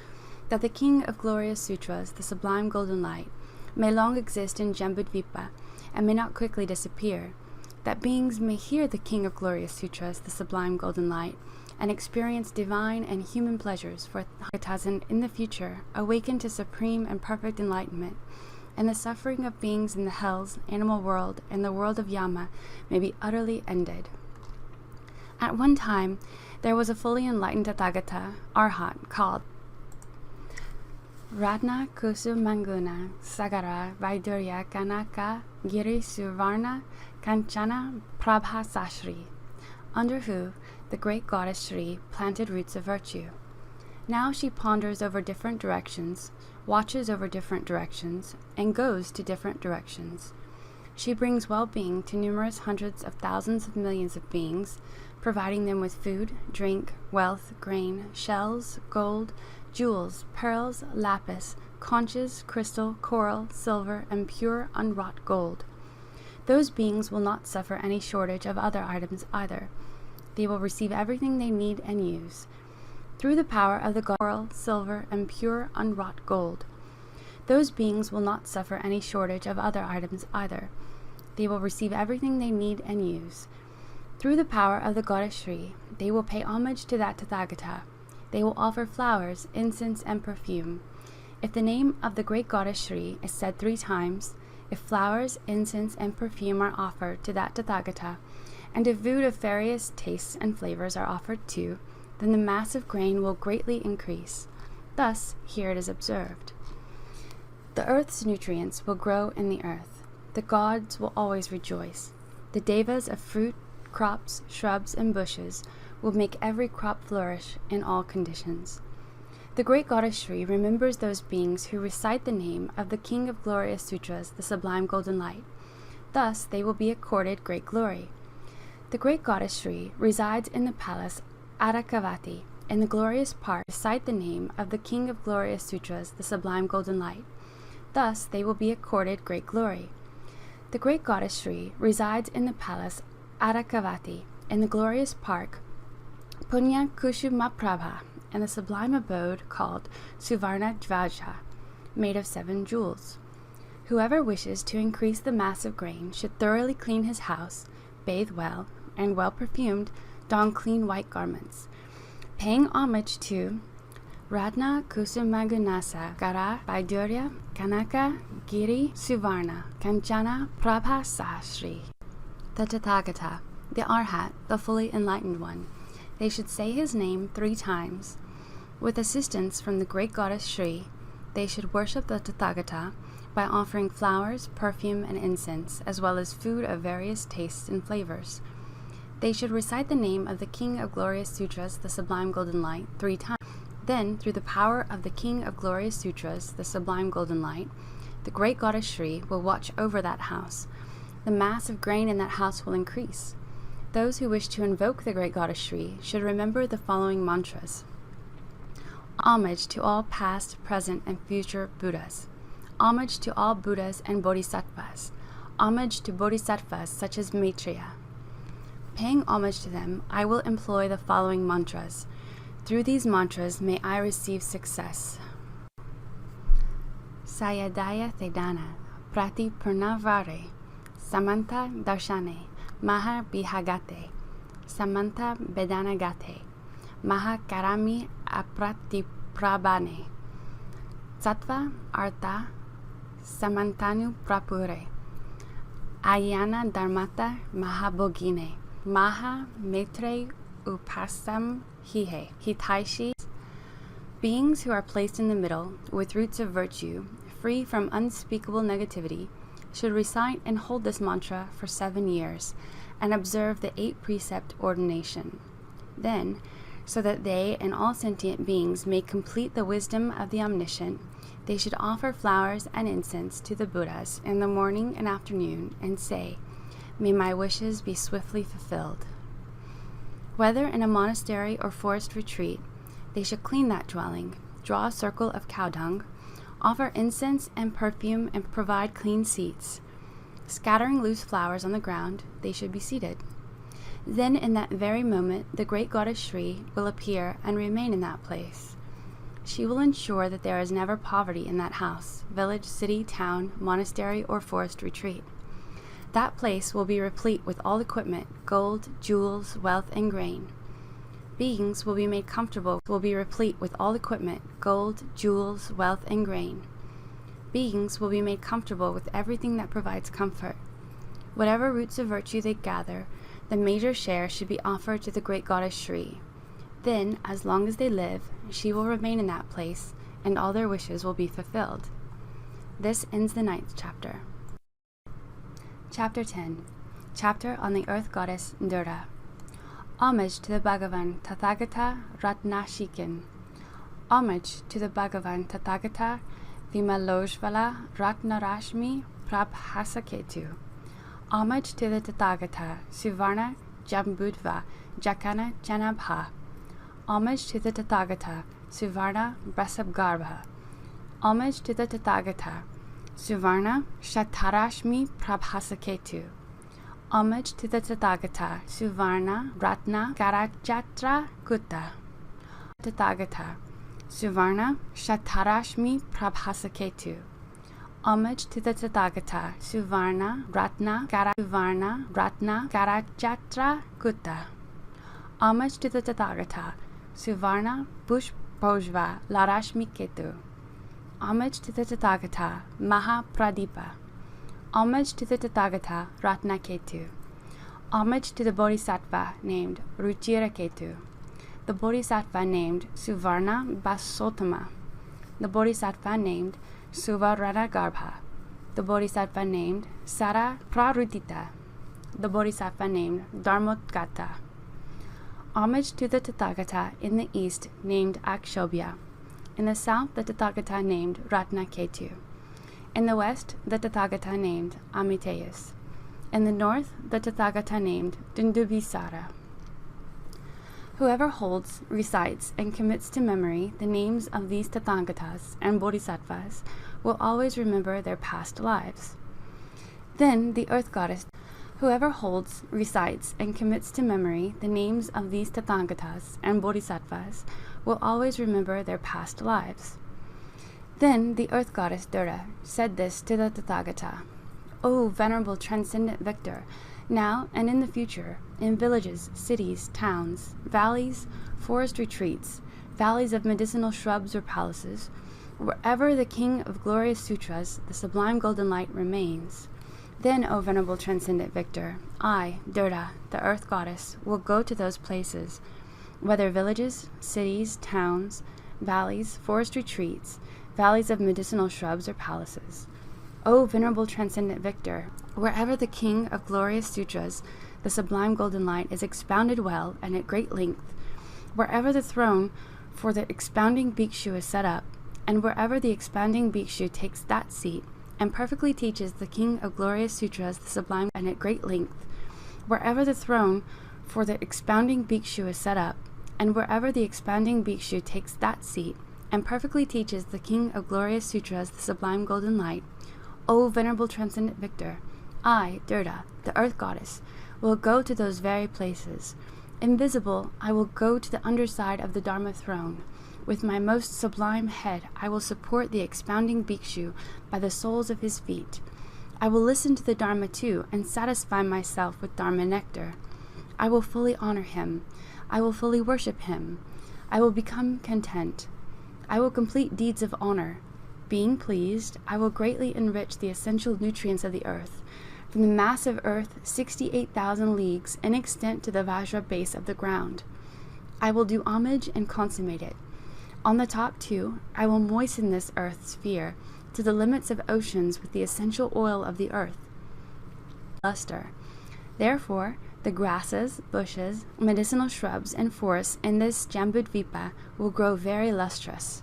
that the King of Glorious Sutras, the Sublime Golden Light, may long exist in Jambudvipa and may not quickly disappear, that beings may hear the King of Glorious Sutras, the Sublime Golden Light, and experience divine and human pleasures for Tathagatas in the future, awaken to supreme and perfect enlightenment, and the suffering of beings in the hells, animal world, and the world of Yama may be utterly ended. At one time, there was a fully enlightened Tathagata, Arhat, called Ratna Kusumanguna Sagara Vaidurya Kanaka Giri Suvarna Kanchana Prabha Shri, under who the great goddess Shri planted roots of virtue. Now she ponders over different directions, watches over different directions, and goes to different directions. She brings well-being to numerous hundreds of thousands of millions of beings, providing them with food, drink, wealth, grain, shells, gold, jewels, pearls, lapis, conches, crystal, coral, silver, and pure unwrought gold. Those beings will not suffer any shortage of other items either. They will receive everything they need and use. Through the power of the coral, silver, and pure unwrought gold. Those beings will not suffer any shortage of other items either. They will receive everything they need and use. Through the power of the goddess Shri, they will pay homage to that Tathagata. They will offer flowers, incense, and perfume. If the name of the great goddess Shri is said 3 times, if flowers, incense, and perfume are offered to that Tathagata, and if food of various tastes and flavors are offered too, then the mass of grain will greatly increase. Thus, here it is observed. The earth's nutrients will grow in the earth. The gods will always rejoice. The devas of fruit, crops, shrubs, and bushes will make every crop flourish in all conditions. The great goddess Shri remembers those beings who recite the name of the King of Glorious Sutras, the Sublime Golden Light. Thus, they will be accorded great glory. The great goddess Shri resides in the palace Arakavati, in the glorious park. Recite the name of the King of Glorious Sutras, the Sublime Golden Light. Thus, they will be accorded great glory. The great goddess Shri resides in the palace Arakavati, in the glorious park Punya Kushumaprabha, and the sublime abode called Suvarna Dvaja, made of 7 jewels. Whoever wishes to increase the mass of grain should thoroughly clean his house, bathe well, and well perfumed, don clean white garments. Paying homage to Ratna Kusumagunasa Gara Vaidurya Kanaka Giri Suvarna Kanchana Prabha Shri, the Tathagata, the Arhat, the fully enlightened one. They should say his name 3 times. With assistance from the great goddess Shri, they should worship the Tathagata by offering flowers, perfume, and incense, as well as food of various tastes and flavors. They should recite the name of the King of Glorious Sutras, the Sublime Golden Light, 3 times. Then, through the power of the King of Glorious Sutras, the Sublime Golden Light, the great goddess Shri will watch over that house. The mass of grain in that house will increase. Those who wish to invoke the great goddess Shri should remember the following mantras. Homage to all past, present, and future Buddhas. Homage to all Buddhas and Bodhisattvas. Homage to Bodhisattvas such as Maitreya. Paying homage to them, I will employ the following mantras. Through these mantras, may I receive success. Sayadaya Thedana, Prati Purnavare, Samantha Darshane, Maha Bihagate, Samantha Bedanagate, Maha Karami Aprati Prabhane, Sattva Artha Samantanu Prapure, Ayana Dharmata Mahabhogine, Maha Maitre Upasam Hihe, Hitaishi. Beings who are placed in the middle, with roots of virtue, free from unspeakable negativity, should recite and hold this mantra for 7 years, and observe the 8-precept ordination. Then, so that they and all sentient beings may complete the wisdom of the Omniscient, they should offer flowers and incense to the Buddhas in the morning and afternoon, and say, "May my wishes be swiftly fulfilled." Whether in a monastery or forest retreat, they should clean that dwelling, draw a circle of cow dung, offer incense and perfume, and provide clean seats. Scattering loose flowers on the ground, they should be seated. Then in that very moment, the great goddess Shri will appear and remain in that place. She will ensure that there is never poverty in that house, village, city, town, monastery, or forest retreat. That place will be replete with all equipment, gold, jewels, wealth, and grain. Beings will be made comfortable, will be replete with all equipment, gold, jewels, wealth, and grain. Beings will be made comfortable with everything that provides comfort. Whatever roots of virtue they gather, the major share should be offered to the great goddess Shri. Then, as long as they live, she will remain in that place, and all their wishes will be fulfilled. This ends the 9th chapter. Chapter 10. Chapter on the Earth Goddess Drdha. Homage to the Bhagavan Tathagata Ratnashikin. Homage to the Bhagavan Tathagata Vimalojvala Ratnarashmi Prabhasaketu. Homage to the Tathagata Suvarna Jambudva Jakana Janabha. Homage to the Tathagata Suvarna Brasabgarbha. Homage to the Tathagata Suvarna Shatarashmi Prabhasaketu. Homage to the Tathagata Suvarna Ratna Karajatra Kutta. Tathagata Suvarna Shatarashmi Prabhasaketu. Homage to the Tathagata Suvarna Ratna Karajatra Kutta. Homage to the Tathagata Suvarna Pushpojva Larashmi Ketu. Homage to the Tathagata Mahapradipa. Homage to the Tathagata Ratnaketu. Homage to the Bodhisattva named Ruchiraketu. The Bodhisattva named Suvarna Basotama. The Bodhisattva named Suvarnagarbha. The Bodhisattva named Sara Prarudita. The Bodhisattva named Dharmotgata. Homage to the Tathagata in the east named Akshobhya. In the south, the Tathagata named Ratnaketu. In the west, the Tathagata named Amiteus. In the north, the Tathagata named Dundubisara. Whoever holds, recites, and commits to memory the names of these Tathagatas and Bodhisattvas will always remember their past lives. Then the Earth Goddess. Whoever holds, recites, and commits to memory the names of these Tathagatas and Bodhisattvas will always remember their past lives. Then the Earth Goddess Drdha said this to the Tathagata: O venerable transcendent victor, now and in the future, in villages, cities, towns, valleys, forest retreats, valleys of medicinal shrubs or palaces, wherever the King of glorious Sutras, the Sublime Golden Light, remains, then, O venerable transcendent victor, I, Drdha, the Earth Goddess, will go to those places, whether villages, cities, towns, valleys, forest retreats, valleys of medicinal shrubs or palaces. O venerable transcendent victor, wherever the King of glorious Sutras, the Sublime Golden Light, is expounded well and at great length, wherever the throne for the expounding bhikshu is set up, and wherever the expounding bhikshu takes that seat, and perfectly teaches the King of glorious Sutras, the Sublime, and at great length, wherever the throne for the expounding bhikshu is set up, and wherever the expounding bhikshu takes that seat, and perfectly teaches the King of glorious Sutras, the Sublime Golden Light, O venerable transcendent victor, I, Drdha, the Earth Goddess, will go to those very places. Invisible, I will go to the underside of the Dharma throne. With my most sublime head, I will support the expounding bhikshu by the soles of his feet. I will listen to the Dharma too, and satisfy myself with Dharma nectar. I will fully honor him. I will fully worship him. I will become content. I will complete deeds of honor. Being pleased, I will greatly enrich the essential nutrients of the earth, from the massive earth 68,000 leagues in extent to the Vajra base of the ground. I will do homage and consummate it. On the top too, I will moisten this earth sphere to the limits of oceans with the essential oil of the earth. Luster. Therefore, the grasses, bushes, medicinal shrubs, and forests in this Jambudvipa will grow very lustrous.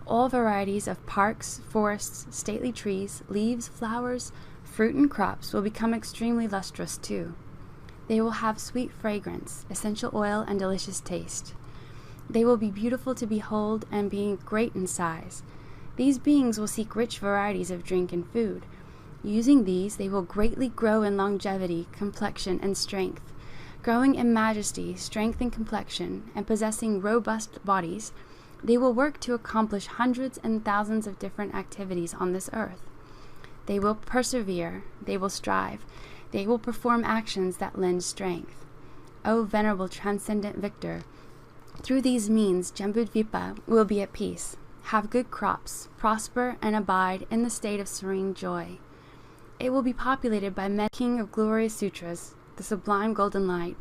All varieties of parks, forests, stately trees, leaves, flowers, fruit, and crops will become extremely lustrous too. They will have sweet fragrance, essential oil, and delicious taste. They will be beautiful to behold and be great in size. These beings will seek rich varieties of drink and food. Using these, they will greatly grow in longevity, complexion, and strength. Growing in majesty, strength, and complexion, and possessing robust bodies, They will work to accomplish hundreds and thousands of different activities on this earth. They will persevere, they will strive, they will perform actions that lend strength. O Venerable Transcendent Victor, through these means Jambudvipa will be at peace, have good crops, prosper, and abide in the state of serene joy. It will be populated by men, King of Glorious Sutras, the Sublime Golden Light.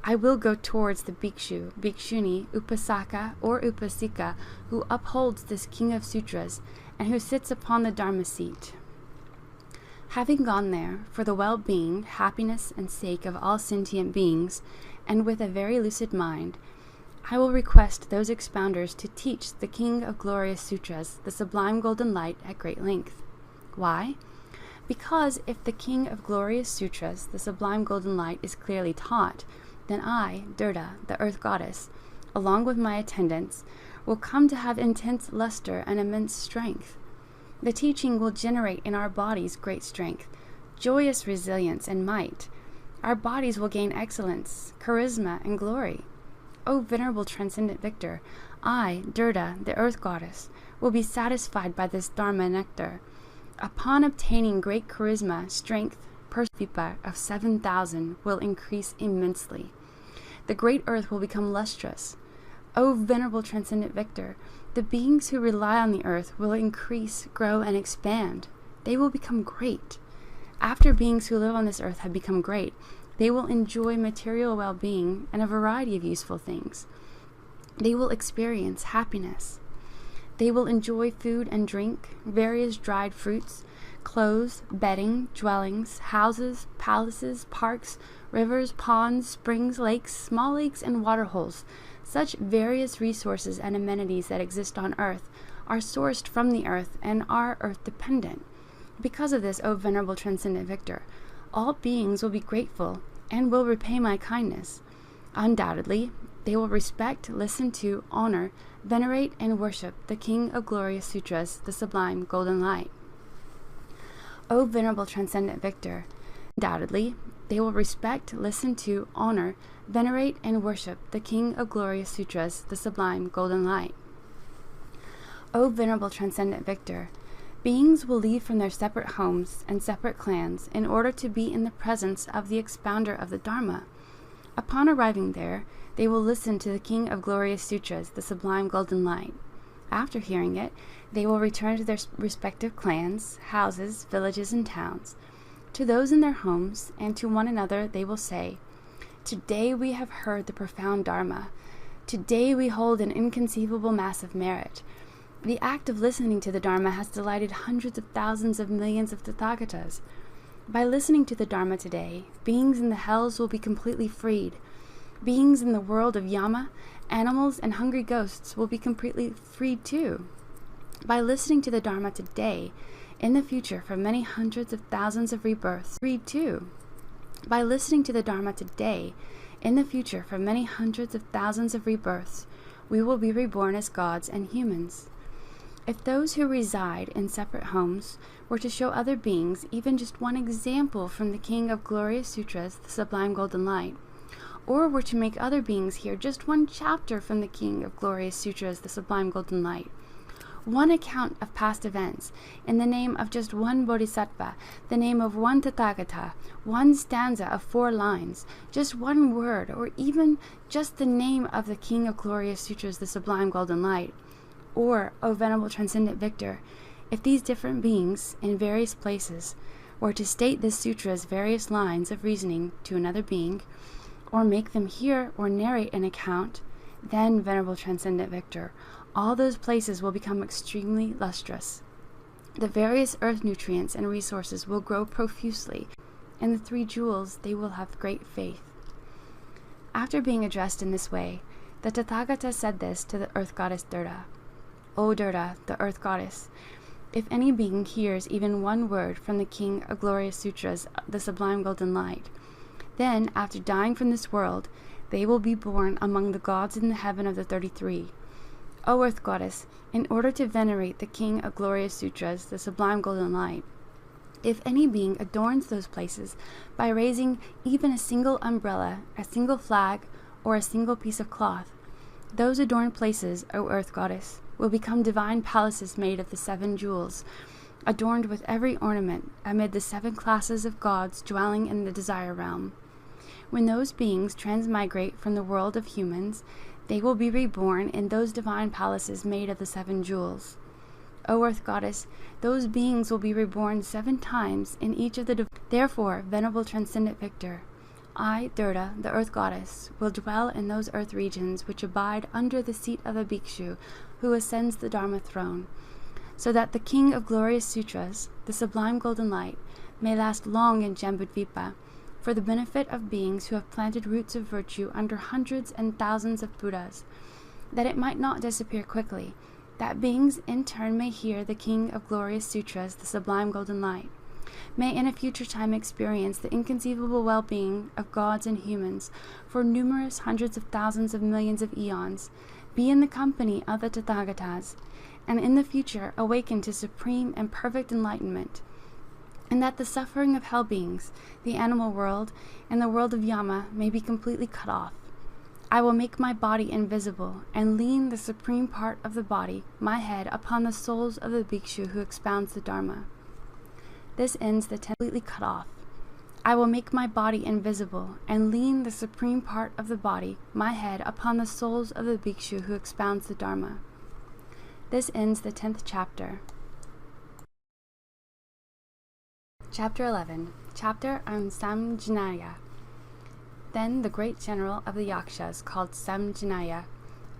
I will go towards the Bhikshu, Bhikshuni, Upasaka, or Upasika, who upholds this King of Sutras, and who sits upon the Dharma seat. Having gone there, for the well-being, happiness, and sake of all sentient beings, and with a very lucid mind, I will request those expounders to teach the King of Glorious Sutras, the Sublime Golden Light, at great length. Why? Because if the King of Glorious Sutras, the Sublime Golden Light, is clearly taught, then I, Drdha, the Earth Goddess, along with my attendants, will come to have intense luster and immense strength. The teaching will generate in our bodies great strength, joyous resilience, and might. Our bodies will gain excellence, charisma, and glory. O Venerable Transcendent Victor, I, Drdha, the Earth Goddess, will be satisfied by this Dharma nectar. Upon obtaining great charisma, strength, Vipa of 7,000 will increase immensely. The great earth will become lustrous. O Venerable Transcendent Victor, the beings who rely on the earth will increase, grow, and expand. They will become great. After beings who live on this earth have become great, they will enjoy material well-being and a variety of useful things. They will experience happiness. They will enjoy food and drink, various dried fruits, clothes, bedding, dwellings, houses, palaces, parks, rivers, ponds, springs, lakes, small lakes, and waterholes. Such various resources and amenities that exist on earth are sourced from the earth and are earth-dependent. Because of this, O Venerable Transcendent Victor, all beings will be grateful and will repay my kindness. Undoubtedly, they will respect, listen to, honor, venerate, and worship the King of Glorious Sutras, the Sublime Golden Light. O Venerable Transcendent Victor, undoubtedly, they will respect, listen to, honor, venerate, and worship the King of Glorious Sutras, the Sublime Golden Light. O Venerable Transcendent Victor, beings will leave from their separate homes and separate clans in order to be in the presence of the expounder of the Dharma. Upon arriving there, they will listen to the King of Glorious Sutras, the Sublime Golden Light. After hearing it, they will return to their respective clans, houses, villages, and towns. To those in their homes and to one another they will say, "Today we have heard the profound Dharma. Today we hold an inconceivable mass of merit. The act of listening to the Dharma has delighted hundreds of thousands of millions of Tathagatas. By listening to the Dharma today, beings in the hells will be completely freed. Beings in the world of Yama, animals, and hungry ghosts will be completely freed too. By listening to the Dharma today, in the future for many hundreds of thousands of rebirths, freed too. By listening to the Dharma today, in the future for many hundreds of thousands of rebirths, we will be reborn as gods and humans. If those who reside in separate homes were to show other beings even just one example from the King of Glorious Sutras, the Sublime Golden Light, or were to make other beings hear just one chapter from the King of Glorious Sutras, the Sublime Golden Light, one account of past events, in the name of just one Bodhisattva, the name of one Tathagata, one stanza of 4 lines, just one word, or even just the name of the King of Glorious Sutras, the Sublime Golden Light, or, O Venerable Transcendent Victor, if these different beings in various places were to state this sutra's various lines of reasoning to another being, or make them hear or narrate an account, then, Venerable Transcendent Victor, all those places will become extremely lustrous. The various earth nutrients and resources will grow profusely, and the 3 jewels, they will have great faith. After being addressed in this way, the Tathagata said this to the Earth Goddess Drdha. O Drdha, the Earth Goddess, if any being hears even one word from the King of Glorious Sutras, the Sublime Golden Light, then, after dying from this world, they will be born among the gods in the heaven of the 33. O Earth Goddess, in order to venerate the King of Glorious Sutras, the Sublime Golden Light, if any being adorns those places by raising even a single umbrella, a single flag, or a single piece of cloth, Those adorned places, O Earth Goddess, will become divine palaces made of the 7 jewels, adorned with every ornament, amid the 7 classes of gods dwelling in the desire realm. When those beings transmigrate from the world of humans, they will be reborn in those divine palaces made of the 7 jewels. O Earth Goddess, those beings will be reborn 7 times in each of the Therefore, Venerable Transcendent Victor, I, Drdha, the Earth Goddess, will dwell in those earth regions which abide under the seat of a bhikshu who ascends the Dharma throne, so that the King of Glorious Sutras, the Sublime Golden Light, may last long in Jambudvipa, for the benefit of beings who have planted roots of virtue under hundreds and thousands of Buddhas, that it might not disappear quickly, that beings in turn may hear the King of Glorious Sutras, the Sublime Golden Light, may in a future time experience the inconceivable well-being of gods and humans for numerous hundreds of thousands of millions of eons, be in the company of the Tathagatas, and in the future awaken to supreme and perfect enlightenment, and that the suffering of hell beings, the animal world, and the world of Yama may be completely cut off. I will make my body invisible, and lean the supreme part of the body, my head, upon the souls of the bhikshu who expounds the Dharma. This ends the completely cut off. I will make my body invisible, and lean the supreme part of the body, my head, upon the souls of the bhikshu who expounds the Dharma. This ends the 10th chapter. Chapter 11. Chapter on Samjnaya. Then the great general of the Yakshas, called Samjnaya,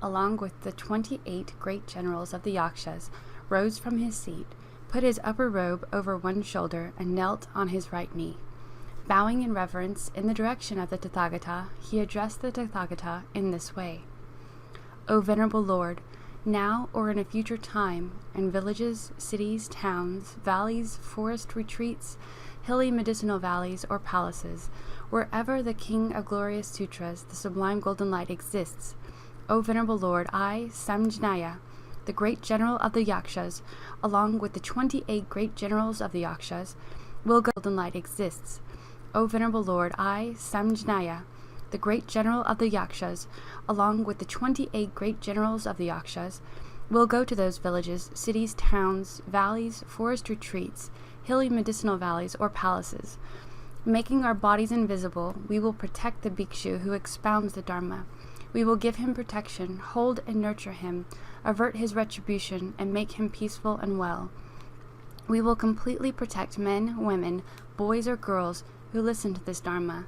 along with the 28 great generals of the Yakshas, rose from his seat, put his upper robe over one shoulder, and knelt on his right knee. Bowing in reverence in the direction of the Tathagata, he addressed the Tathagata in this way. O Venerable Lord, now or in a future time, in villages, cities, towns, valleys, forest retreats, hilly medicinal valleys, or palaces, wherever the King of Glorious Sutras, the Sublime Golden Light, exists, O Venerable Lord, I, Samjnaya, the great general of the Yakshas, along with the 28 great generals of the Yakshas, will go. Golden Light exists. O Venerable Lord, I, Samjnaya, the great general of the Yakshas, along with the 28 great generals of the Yakshas, will go to those villages, cities, towns, valleys, forest retreats, hilly medicinal valleys, or palaces. Making our bodies invisible, we will protect the bhikshu who expounds the Dharma. We will give him protection, hold and nurture him, avert his retribution, and make him peaceful and well. We will completely protect men, women, boys or girls who listen to this Dharma.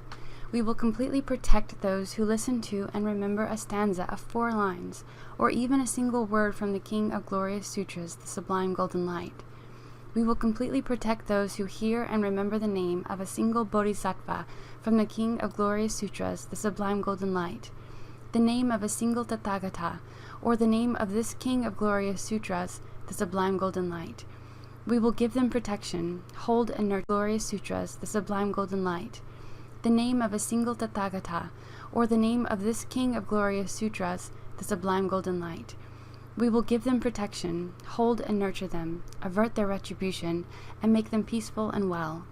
We will completely protect those who listen to and remember a stanza of 4 lines, or even a single word from the King of Glorious Sutras, the Sublime Golden Light. We will completely protect those who hear and remember the name of a single Bodhisattva from the King of Glorious Sutras, the Sublime Golden Light, the name of a single Tathagata, or the name of this King of Glorious Sutras, the Sublime Golden Light. We will give them protection, hold and nurture Glorious Sutras, the Sublime Golden Light, the name of a single Tathagata, or the name of this King of Glorious Sutras, the Sublime Golden Light. We will give them protection, hold and nurture them, avert their retribution, and make them peaceful and well.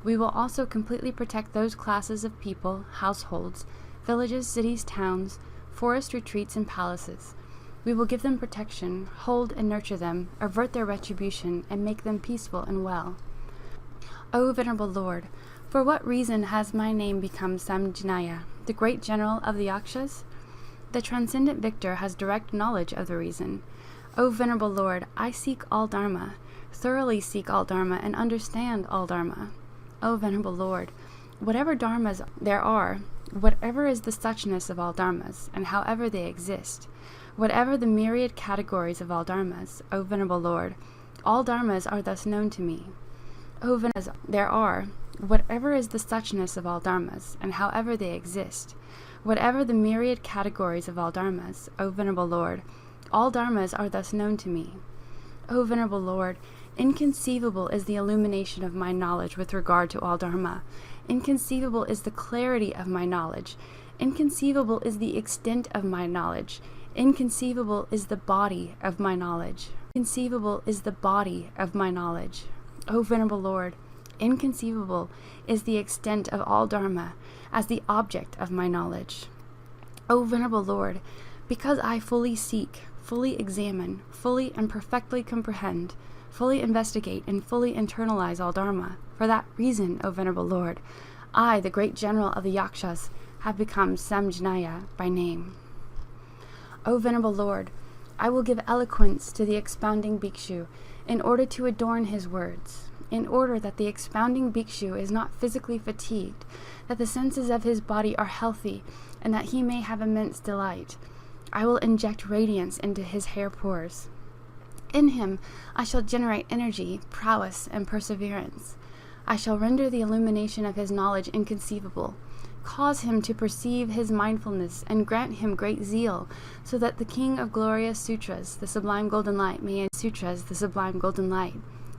We will also completely protect those classes of people, households, villages, cities, towns, forest retreats, and palaces. We will give them protection, hold and nurture them, avert their retribution, and make them peaceful and well. O Venerable Lord, for what reason has my name become Samjnaya, the great general of the Yakshas? The Transcendent Victor has direct knowledge of the reason. O Venerable Lord, I seek all Dharma, thoroughly seek all Dharma, and understand all Dharma. O Venerable Lord, whatever Dharmas there are, whatever is the suchness of all Dharmas, and however they exist, whatever the myriad categories of all Dharmas, O Venerable Lord, all Dharmas are thus known to me. O Venerable, there are, whatever is the suchness of all Dharmas, and however they exist, whatever the myriad categories of all Dharmas, O Venerable Lord, all Dharmas are thus known to me. O Venerable Lord, inconceivable is the illumination of my knowledge with regard to all Dharma. Inconceivable is the clarity of my knowledge. Inconceivable is the extent of my knowledge. Inconceivable is the body of my knowledge. Inconceivable is the body of my knowledge. O Venerable Lord, inconceivable is the extent of all Dharma as the object of my knowledge. O Venerable Lord, Because I fully seek, fully examine, fully and perfectly comprehend, fully investigate, and fully internalize all Dharma. For that reason, O Venerable Lord, I, the great general of the Yakshas, have become Samjnaya by name. O Venerable Lord, I will give eloquence to the expounding bhikshu in order to adorn his words, in order that the expounding bhikshu is not physically fatigued, that the senses of his body are healthy, and that he may have immense delight. I will inject radiance into his hair pores. In him I shall generate energy, prowess, and perseverance. I shall render the illumination of his knowledge inconceivable, cause him to perceive his mindfulness, and grant him great zeal, so that the King of glorious Sutras, the Sublime Golden Light,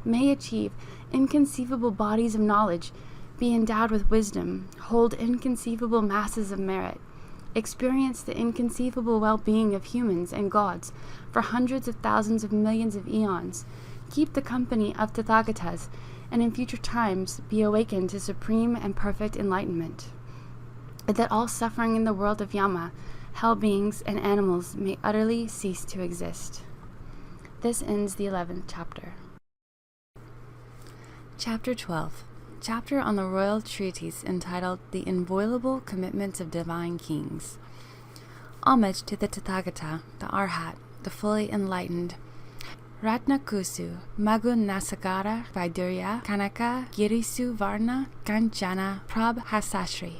may achieve inconceivable bodies of knowledge, be endowed with wisdom, hold inconceivable masses of merit, experience the inconceivable well-being of humans and gods for hundreds of thousands of millions of eons, keep the company of Tathagatas, and in future times be awakened to supreme and perfect enlightenment, and that all suffering in the world of Yama, hell beings, and animals may utterly cease to exist. This ends the 11th chapter. Chapter 12. Chapter on the royal treatise entitled The Inviolable Commitments of Divine Kings. Homage to the Tathagata, the Arhat, the fully enlightened Ratnakusu, Magunasagara, Vaidurya, Kanaka, Girisu Varna, Kanchana, Prabhasashri.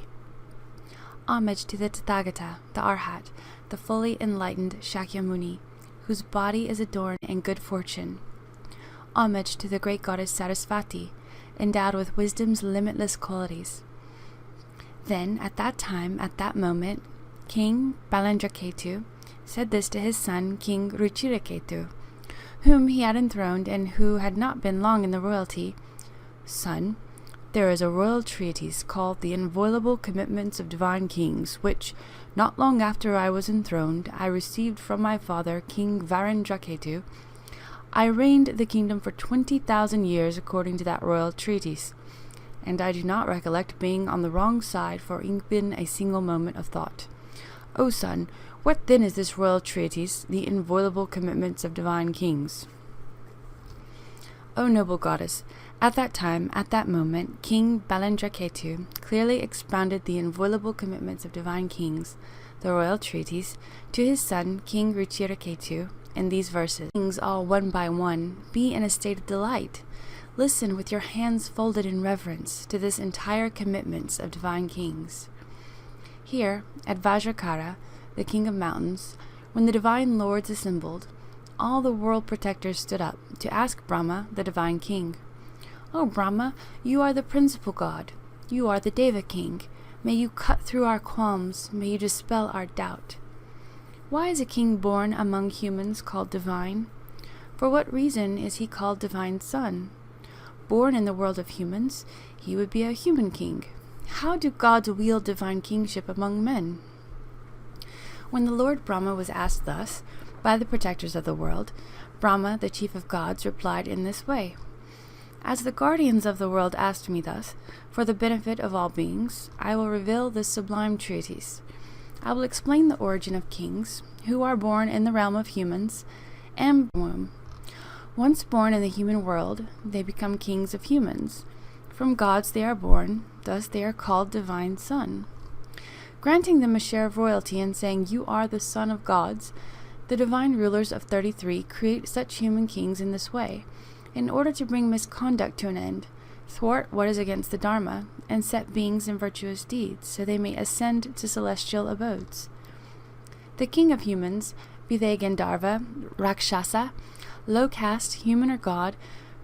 Homage to the Tathagata, the Arhat, the fully enlightened Shakyamuni, whose body is adorned in good fortune. Homage to the great goddess Sarasvati, endowed with wisdom's limitless qualities. Then, at that time, at that moment, King Balendraketu said this to his son, King Ruchiraketu, whom he had enthroned and who had not been long in the royalty. Son, there is a royal treatise called The Inviolable Commitments of Divine Kings, which, not long after I was enthroned, I received from my father, King Varendraketu. I reigned the kingdom for 20,000 years according to that royal treatise, and I do not recollect being on the wrong side for even a single moment of thought. O son, what then is this royal treatise, the inviolable commitments of divine kings? O noble goddess, at that time, at that moment, King Balendraketu clearly expounded the inviolable commitments of divine kings, the royal treatise, to his son, King Ruchiraketu, in these verses. Kings all one by one, be in a state of delight. Listen with your hands folded in reverence to this entire commitments of divine kings. Here, at Vajrakara, the king of mountains, when the divine lords assembled, all the world protectors stood up to ask Brahma, the divine king, O Brahma, you are the principal god. You are the Deva king. May you cut through our qualms. May you dispel our doubt. Why is a king born among humans called divine? For what reason is he called divine son? Born in the world of humans, he would be a human king. How do gods wield divine kingship among men? When the Lord Brahma was asked thus by the protectors of the world, Brahma, the chief of gods, replied in this way. As the guardians of the world asked me thus, for the benefit of all beings, I will reveal this sublime treatise. I will explain the origin of kings, who are born in the realm of humans, and womb. Once born in the human world, they become kings of humans. From gods they are born, thus they are called divine son. Granting them a share of royalty and saying, you are the son of gods, the divine rulers of 33 create such human kings in this way, in order to bring misconduct to an end, thwart what is against the Dharma, and set beings in virtuous deeds, so they may ascend to celestial abodes. The king of humans, be they Gandharva, Rakshasa, low caste, human or god,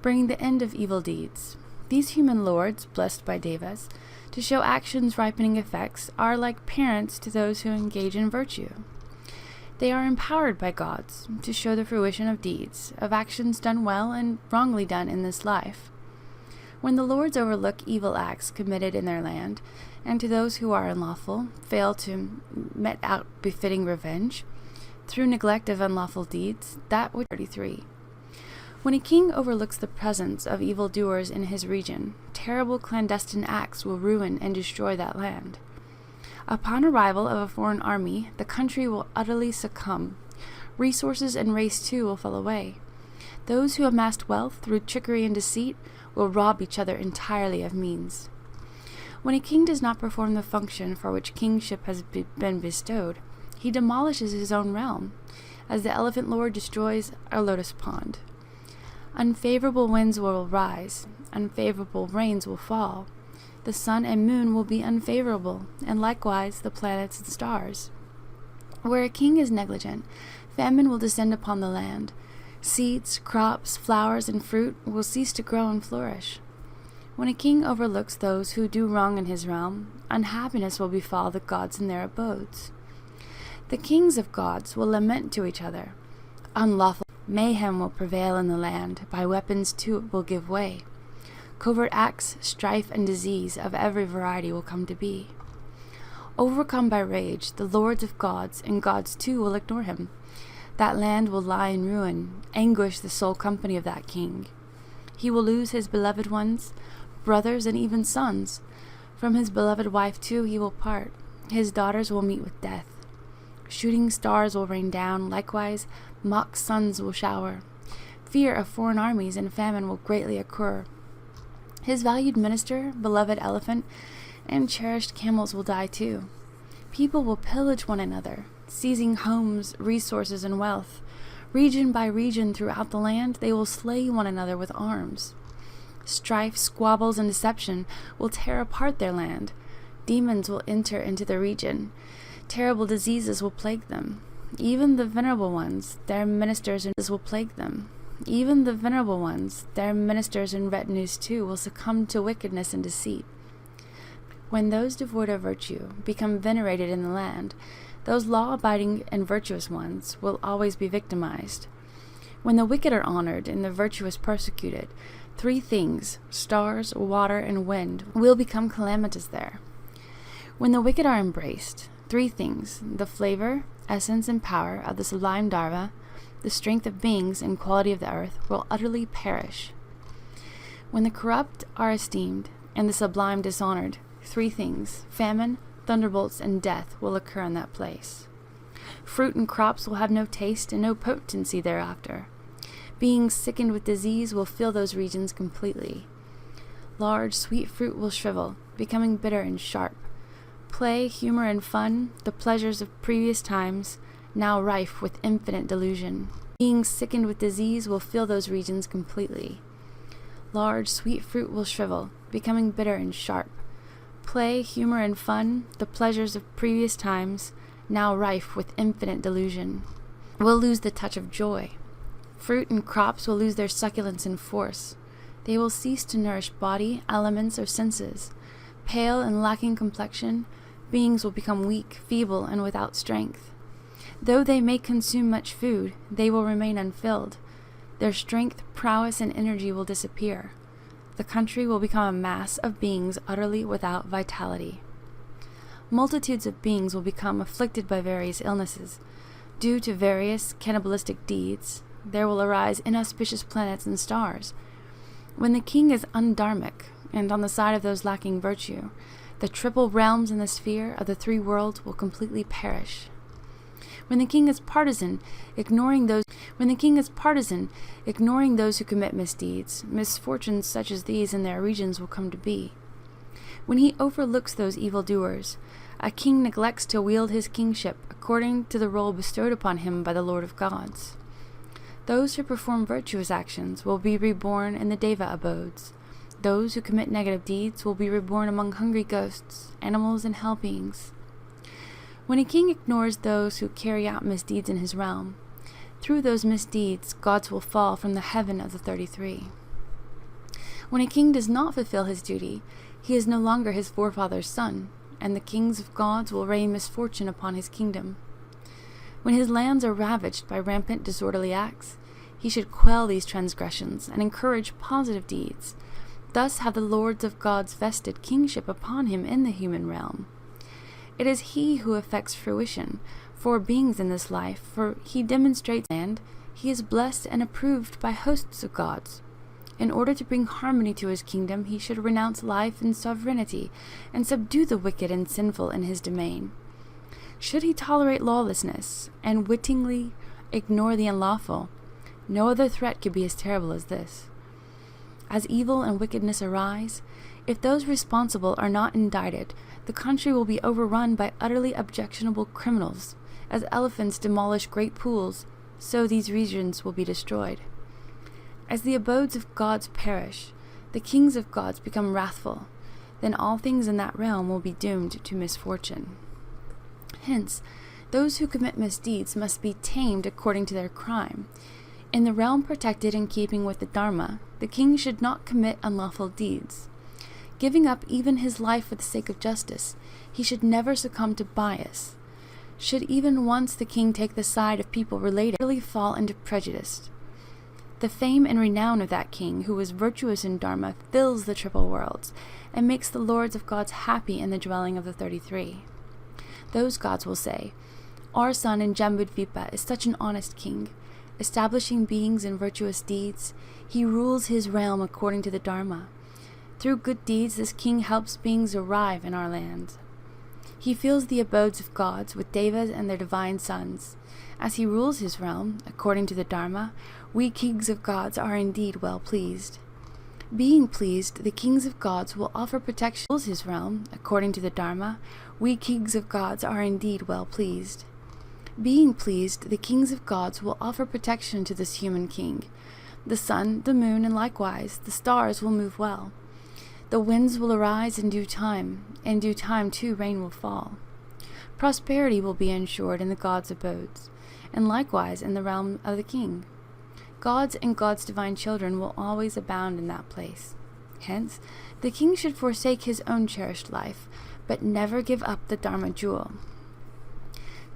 bring the end of evil deeds. These human lords, blessed by devas, to show actions ripening effects, are like parents to those who engage in virtue. They are empowered by gods to show the fruition of deeds, of actions done well and wrongly done in this life. When the lords overlook evil acts committed in their land, and to those who are unlawful, fail to mete out befitting revenge, through neglect of unlawful deeds, that would 33. When a king overlooks the presence of evildoers in his region, terrible clandestine acts will ruin and destroy that land. Upon arrival of a foreign army, the country will utterly succumb. Resources and race too will fall away. Those who amassed wealth through trickery and deceit will rob each other entirely of means. When a king does not perform the function for which kingship has been bestowed, he demolishes his own realm, as the elephant lord destroys a lotus pond. Unfavorable winds will rise, unfavorable rains will fall. The sun and moon will be unfavorable, and likewise the planets and stars. Where a king is negligent, famine will descend upon the land. Seeds, crops, flowers, and fruit will cease to grow and flourish. When a king overlooks those who do wrong in his realm, unhappiness will befall the gods in their abodes. The kings of gods will lament to each other. Unlawful mayhem will prevail in the land, by weapons too it will give way. Covert acts, strife, and disease of every variety will come to be. Overcome by rage, the lords of gods and gods too will ignore him. That land will lie in ruin, anguish the sole company of that king. He will lose his beloved ones, brothers, and even sons. From his beloved wife too he will part. His daughters will meet with death. Shooting stars will rain down, likewise mock suns will shower. Fear of foreign armies and famine will greatly occur. His valued minister, beloved elephant, and cherished camels will die too. People will pillage one another, seizing homes, resources, and wealth. Region by region throughout the land, they will slay one another with arms. Strife, squabbles, and deception will tear apart their land. Demons will enter into the region. Terrible diseases will plague them. Even the venerable ones, their ministers will plague them. Even the venerable ones, their ministers and retinues too, will succumb to wickedness and deceit. When those devoid of virtue become venerated in the land, those law-abiding and virtuous ones will always be victimized. When the wicked are honored and the virtuous persecuted, three things, stars, water, and wind, will become calamitous there. When the wicked are embraced, three things, the flavor, essence, and power of the sublime Dharma, the strength of beings and quality of the earth, will utterly perish. When the corrupt are esteemed and the sublime dishonored, three things, famine, thunderbolts, and death, will occur in that place. Fruit and crops will have no taste and no potency thereafter. Beings sickened with disease will fill those regions completely. Large, sweet fruit will shrivel, becoming bitter and sharp. Play, humor, and fun, the pleasures of previous times, now rife with infinite delusion. Beings sickened with disease will fill those regions completely. Large, sweet fruit will shrivel, becoming bitter and sharp. Play, humor, and fun, the pleasures of previous times, now rife with infinite delusion, will lose the touch of joy. Fruit and crops will lose their succulence and force. They will cease to nourish body, elements, or senses. Pale and lacking complexion, beings will become weak, feeble, and without strength. Though they may consume much food, they will remain unfilled. Their strength, prowess, and energy will disappear. The country will become a mass of beings utterly without vitality. Multitudes of beings will become afflicted by various illnesses. Due to various cannibalistic deeds, there will arise inauspicious planets and stars. When the king is undharmic, and on the side of those lacking virtue, the triple realms in the sphere of the three worlds will completely perish. When the king is partisan, ignoring those who commit misdeeds, misfortunes such as these in their regions will come to be. When he overlooks those evildoers, a king neglects to wield his kingship according to the role bestowed upon him by the Lord of Gods. Those who perform virtuous actions will be reborn in the Deva abodes. Those who commit negative deeds will be reborn among hungry ghosts, animals, and hell beings. When a king ignores those who carry out misdeeds in his realm, through those misdeeds gods will fall from the heaven of the 33. When a king does not fulfill his duty, he is no longer his forefather's son, and the kings of gods will rain misfortune upon his kingdom. When his lands are ravaged by rampant disorderly acts, he should quell these transgressions and encourage positive deeds. Thus have the lords of gods vested kingship upon him in the human realm. It is he who effects fruition for beings in this life, for he demonstrates and he is blessed and approved by hosts of gods. In order to bring harmony to his kingdom, he should renounce life and sovereignty, and subdue the wicked and sinful in his domain. Should he tolerate lawlessness, and wittingly ignore the unlawful, no other threat could be as terrible as this. As evil and wickedness arise, if those responsible are not indicted, the country will be overrun by utterly objectionable criminals. As elephants demolish great pools, so these regions will be destroyed. As the abodes of gods perish, the kings of gods become wrathful, then all things in that realm will be doomed to misfortune. Hence, those who commit misdeeds must be tamed according to their crime. In the realm protected in keeping with the Dharma, the king should not commit unlawful deeds. Giving up even his life for the sake of justice, he should never succumb to bias. Should even once the king take the side of people related, really fall into prejudice. The fame and renown of that king who was virtuous in Dharma fills the triple worlds, and makes the lords of gods happy in the dwelling of the 33. Those gods will say, "Our son in Jambudvipa is such an honest king. Establishing beings in virtuous deeds, he rules his realm according to the Dharma. Through good deeds, this king helps beings arrive in our land. He fills the abodes of gods with devas and their divine sons. As he rules his realm, according to the Dharma, we kings of gods are indeed well pleased. Being pleased, the kings of gods will offer protection to his realm, according to the Dharma, we kings of gods are indeed well pleased. Being pleased, the kings of gods will offer protection to this human king. The sun, the moon, and likewise the stars will move well. The winds will arise in due time too rain will fall. Prosperity will be ensured in the gods' abodes, and likewise in the realm of the king. Gods and God's divine children will always abound in that place. Hence, the king should forsake his own cherished life, but never give up the Dharma jewel.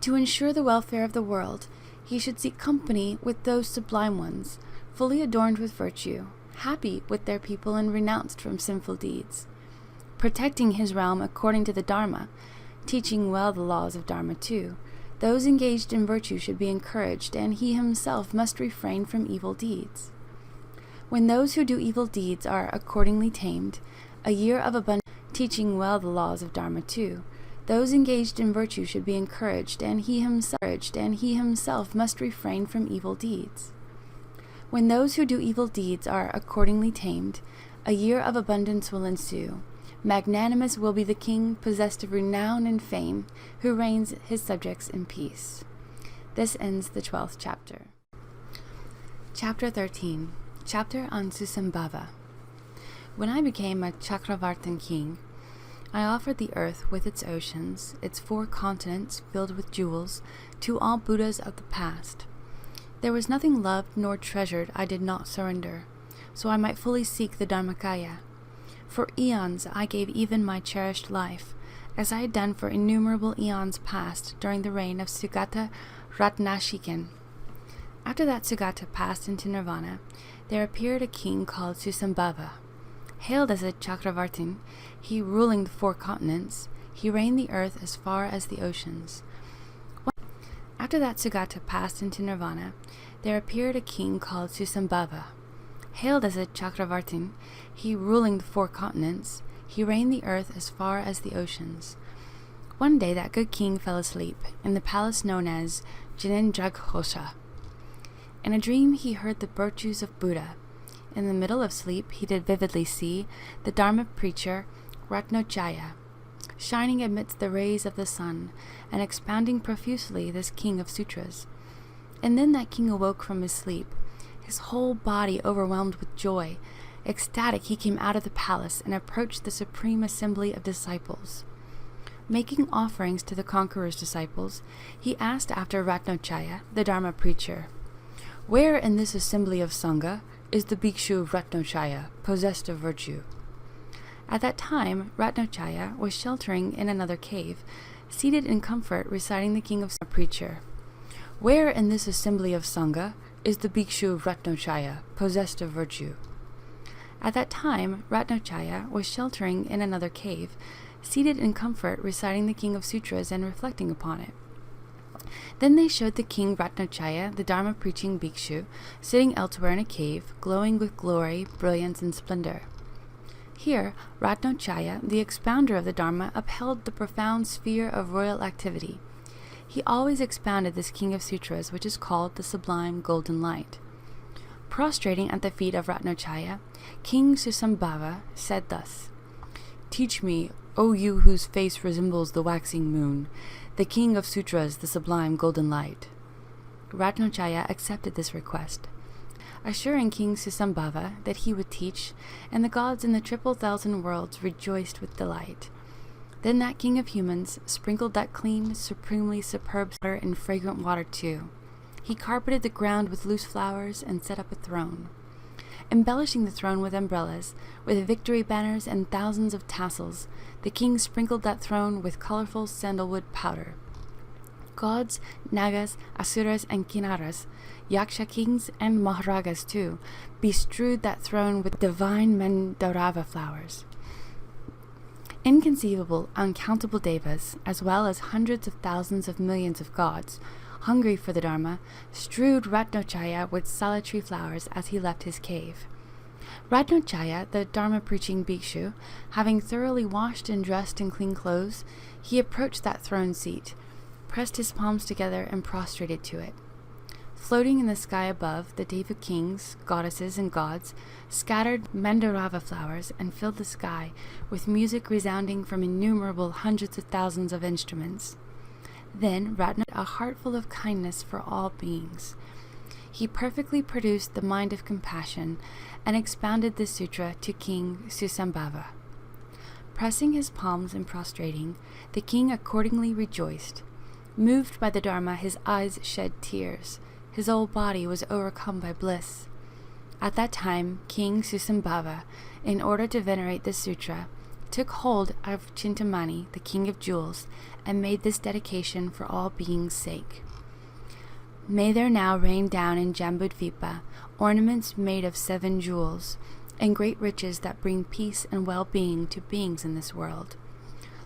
To ensure the welfare of the world, he should seek company with those sublime ones, fully adorned with virtue, happy with their people and renounced from sinful deeds. Protecting his realm according to the Dharma, teaching well the laws of Dharma too, those engaged in virtue should be encouraged, and he himself must refrain from evil deeds. When those who do evil deeds are accordingly tamed, a year of abundance, teaching well the laws of Dharma too, those engaged in virtue should be encouraged, and he himself must refrain from evil deeds. When those who do evil deeds are accordingly tamed, a year of abundance will ensue. Magnanimous will be the king, possessed of renown and fame, who reigns his subjects in peace. This ends the 12th chapter. Chapter 13. Chapter on Susambhava. When I became a Chakravartin king, I offered the earth with its oceans, its 4 continents filled with jewels, to all Buddhas of the past. There was nothing loved nor treasured I did not surrender, so I might fully seek the Dharmakaya. For eons I gave even my cherished life, as I had done for innumerable eons past during the reign of Sugata Ratnashiken. After that Sugata passed into nirvana, there appeared a king called Susambhava. Hailed as a Chakravartin, he ruling the 4 continents, he reigned the earth as far as the oceans. After that Sugata passed into nirvana, there appeared a king called Susambhava. Hailed as a Chakravartin, he ruling the 4 continents, he reigned the earth as far as the oceans. One day that good king fell asleep in the palace known as Jinendraghosha. In a dream he heard the virtues of Buddha. In the middle of sleep he did vividly see the Dharma preacher Ratnachaya, shining amidst the rays of the sun, and expounding profusely this king of sutras. And then that king awoke from his sleep, his whole body overwhelmed with joy. Ecstatic, he came out of the palace and approached the supreme assembly of disciples. Making offerings to the conqueror's disciples, he asked after Ratnachaya, the Dharma preacher, "Where in this assembly of Sangha is the bhikshu Ratnachaya, possessed of virtue?" At that time, Ratnachaya was sheltering in another cave, seated in comfort reciting the king of preacher. "Where in this assembly of Sangha is the bhikshu Ratnachaya, possessed of virtue?" At that time, Ratnachaya was sheltering in another cave, seated in comfort reciting the king of sutras and reflecting upon it. Then they showed the king Ratnachaya, the Dharma-preaching bhikshu, sitting elsewhere in a cave, glowing with glory, brilliance, and splendor. Here, Ratnachaya, the expounder of the Dharma, upheld the profound sphere of royal activity. He always expounded this king of sutras, which is called the Sublime Golden Light. Prostrating at the feet of Ratnachaya, King Susambhava said thus, "Teach me, O you whose face resembles the waxing moon, the king of sutras, the Sublime Golden Light." Ratnachaya accepted this request, assuring King Susambhava that he would teach, and the gods in the 1,000 worlds rejoiced with delight. Then that king of humans sprinkled that clean, supremely superb water and fragrant water too. He carpeted the ground with loose flowers and set up a throne. Embellishing the throne with umbrellas, with victory banners and thousands of tassels, the king sprinkled that throne with colorful sandalwood powder. Gods, Nagas, Asuras, and Kinnaras, Yaksha kings, and Maharagas too, bestrewed that throne with divine Mandarava flowers. Inconceivable, uncountable devas, as well as hundreds of thousands of millions of gods, hungry for the Dharma, strewed Ratnachaya with solitary flowers as he left his cave. Ratnachaya, the Dharma-preaching bhikshu, having thoroughly washed and dressed in clean clothes, he approached that throne seat, pressed his palms together, and prostrated to it. Floating in the sky above, the Deva kings, goddesses, and gods scattered Mandarava flowers and filled the sky with music resounding from innumerable hundreds of thousands of instruments. Then Ratna, a heart full of kindness for all beings. He perfectly produced the mind of compassion and expounded this sutra to King Susambhava. Pressing his palms and prostrating, the king accordingly rejoiced. Moved by the Dharma, his eyes shed tears. His whole body was overcome by bliss. At that time, King Susambhava, in order to venerate this sutra, took hold of Chintamani, the king of jewels, and made this dedication for all beings' sake. May there now rain down in Jambudvipa ornaments made of 7 jewels, and great riches that bring peace and well-being to beings in this world.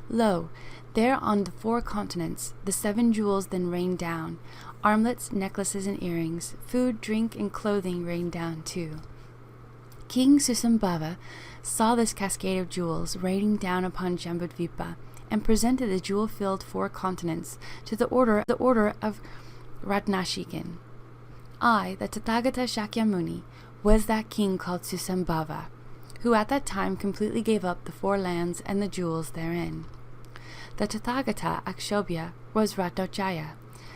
Lo, there on the 4 continents, the 7 jewels then rain down, armlets, necklaces, and earrings, food, drink, and clothing rain down too. King Susambhava saw this cascade of jewels raining down upon Jambudvipa, and presented the jewel-filled 4 continents to the order of Ratnashikan. I, the Tathagata Shakyamuni, was that king called Susambhava, who at that time completely gave up the 4 lands and the jewels therein. The Tathagata Akshobhya was Ratnachaya,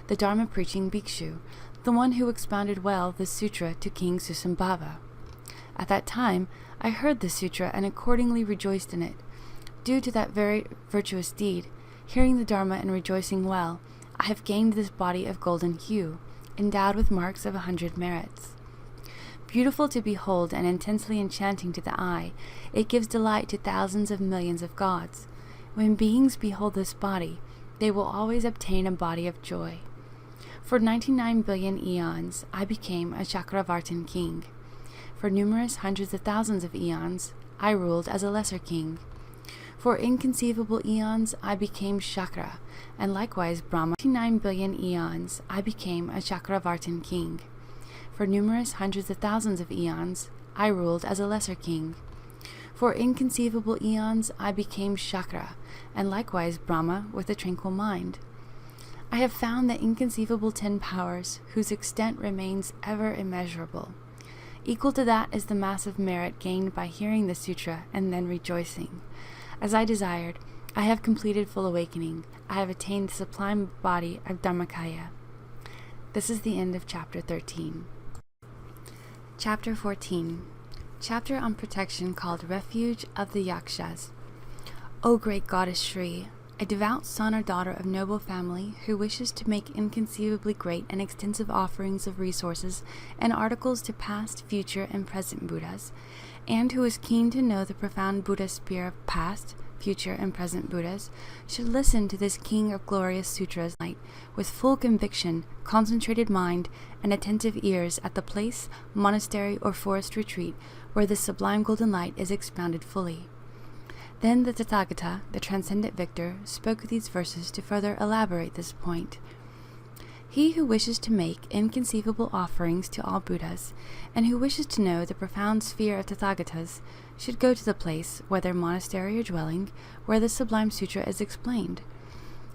the Dharma-preaching bhikshu, the one who expounded well this sutra to King Susambhava. At that time, I heard this sutra and accordingly rejoiced in it. Due to that very virtuous deed, hearing the Dharma and rejoicing well, I have gained this body of golden hue, endowed with marks of 100 merits. Beautiful to behold and intensely enchanting to the eye, it gives delight to thousands of millions of gods. When beings behold this body, they will always obtain a body of joy. For 99 billion eons, I became a Chakravartin king. For numerous hundreds of thousands of eons, I ruled as a lesser king. For inconceivable eons, I became Chakra, and likewise Brahma. 99 billion eons, I became a Chakravartin king. For numerous hundreds of thousands of eons, I ruled as a lesser king. For inconceivable eons, I became Chakra, and likewise Brahma with a tranquil mind. I have found the inconceivable 10 powers, whose extent remains ever immeasurable. Equal to that is the massive merit gained by hearing the sutra and then rejoicing. As I desired, I have completed full awakening. I have attained the sublime body of Dharmakaya. This is the end of chapter 13. Chapter 14. Chapter on protection called Refuge of the Yakshas. O great goddess Shri, a devout son or daughter of noble family who wishes to make inconceivably great and extensive offerings of resources and articles to past, future, and present Buddhas, and who is keen to know the profound Buddha spirit of past, future, and present Buddhas, should listen to this king of glorious sutras with full conviction, concentrated mind, and attentive ears at the place, monastery, or forest retreat where the sublime golden light is expounded fully. Then the Tathagata, the transcendent victor, spoke these verses to further elaborate this point. He who wishes to make inconceivable offerings to all Buddhas, and who wishes to know the profound sphere of Tathagatas, should go to the place, whether monastery or dwelling, where the Sublime Sutra is explained.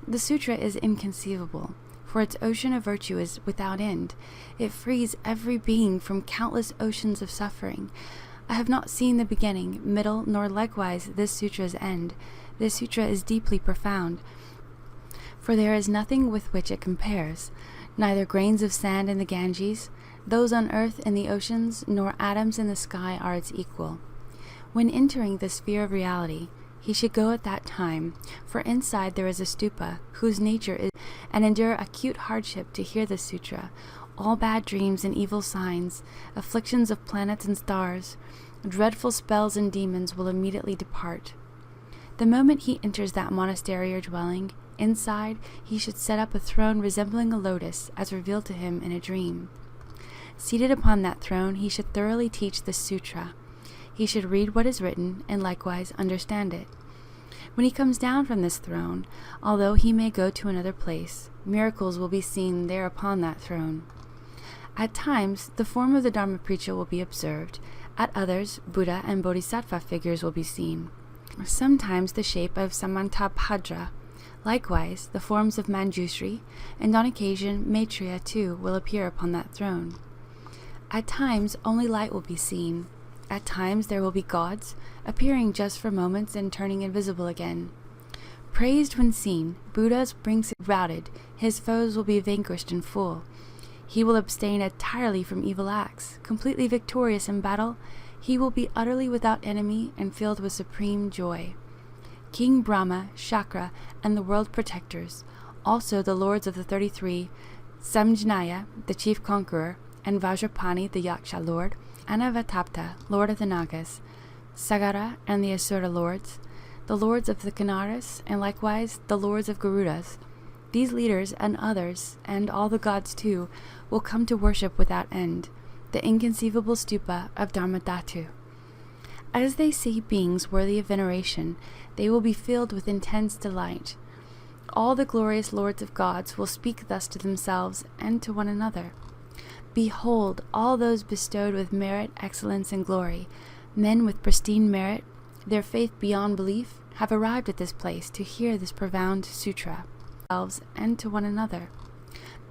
The Sutra is inconceivable, for its ocean of virtue is without end. It frees every being from countless oceans of suffering. I have not seen the beginning, middle, nor likewise this sutra's end. This sutra is deeply profound, for there is nothing with which it compares, neither grains of sand in the Ganges, those on earth in the oceans, nor atoms in the sky are its equal. When entering the sphere of reality, he should go at that time, for inside there is a stupa, whose nature is, and endure acute hardship to hear the sutra. All bad dreams and evil signs, afflictions of planets and stars, dreadful spells and demons will immediately depart. The moment he enters that monastery or dwelling, inside he should set up a throne resembling a lotus, as revealed to him in a dream. Seated upon that throne, he should thoroughly teach the sutra. He should read what is written, and likewise understand it. When he comes down from this throne, although he may go to another place, miracles will be seen there upon that throne. At times, the form of the Dharma preacher will be observed. At others, Buddha and Bodhisattva figures will be seen. Sometimes the shape of Samantabhadra. Likewise, the forms of Manjushri, and on occasion Maitreya too will appear upon that throne. At times, only light will be seen. At times there will be gods, appearing just for moments and turning invisible again. Praised when seen, Buddha's brings routed, his foes will be vanquished in full. He will abstain entirely from evil acts. Completely victorious in battle, he will be utterly without enemy and filled with supreme joy. King Brahma, Shakra, and the world protectors, also the lords of the 33, Samjnaya, the chief conqueror, and Vajrapani, the Yaksha lord, Anavatapta, lord of the Nagas, Sagara and the Asura lords, the lords of the Kinnaras, and likewise the lords of Garudas. These leaders and others, and all the gods too, will come to worship without end, the inconceivable stupa of Dharmadhatu. As they see beings worthy of veneration, they will be filled with intense delight. All the glorious lords of gods will speak thus to themselves and to one another. Behold, all those bestowed with merit, excellence, and glory, men with pristine merit, their faith beyond belief, have arrived at this place to hear this profound sutra, themselves and to one another.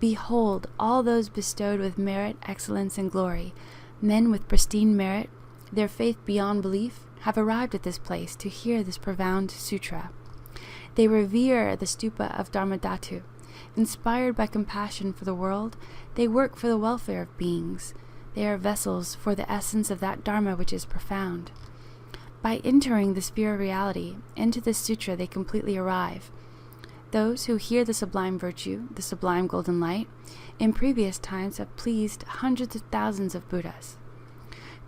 Behold, all those bestowed with merit, excellence, and glory, men with pristine merit, their faith beyond belief, have arrived at this place to hear this profound sutra. They revere the stupa of Dharmadhatu. Inspired by compassion for the world, they work for the welfare of beings. They are vessels for the essence of that Dharma which is profound. By entering the sphere of reality, into this sutra they completely arrive. Those who hear the sublime virtue, the sublime golden light, in previous times have pleased hundreds of thousands of Buddhas.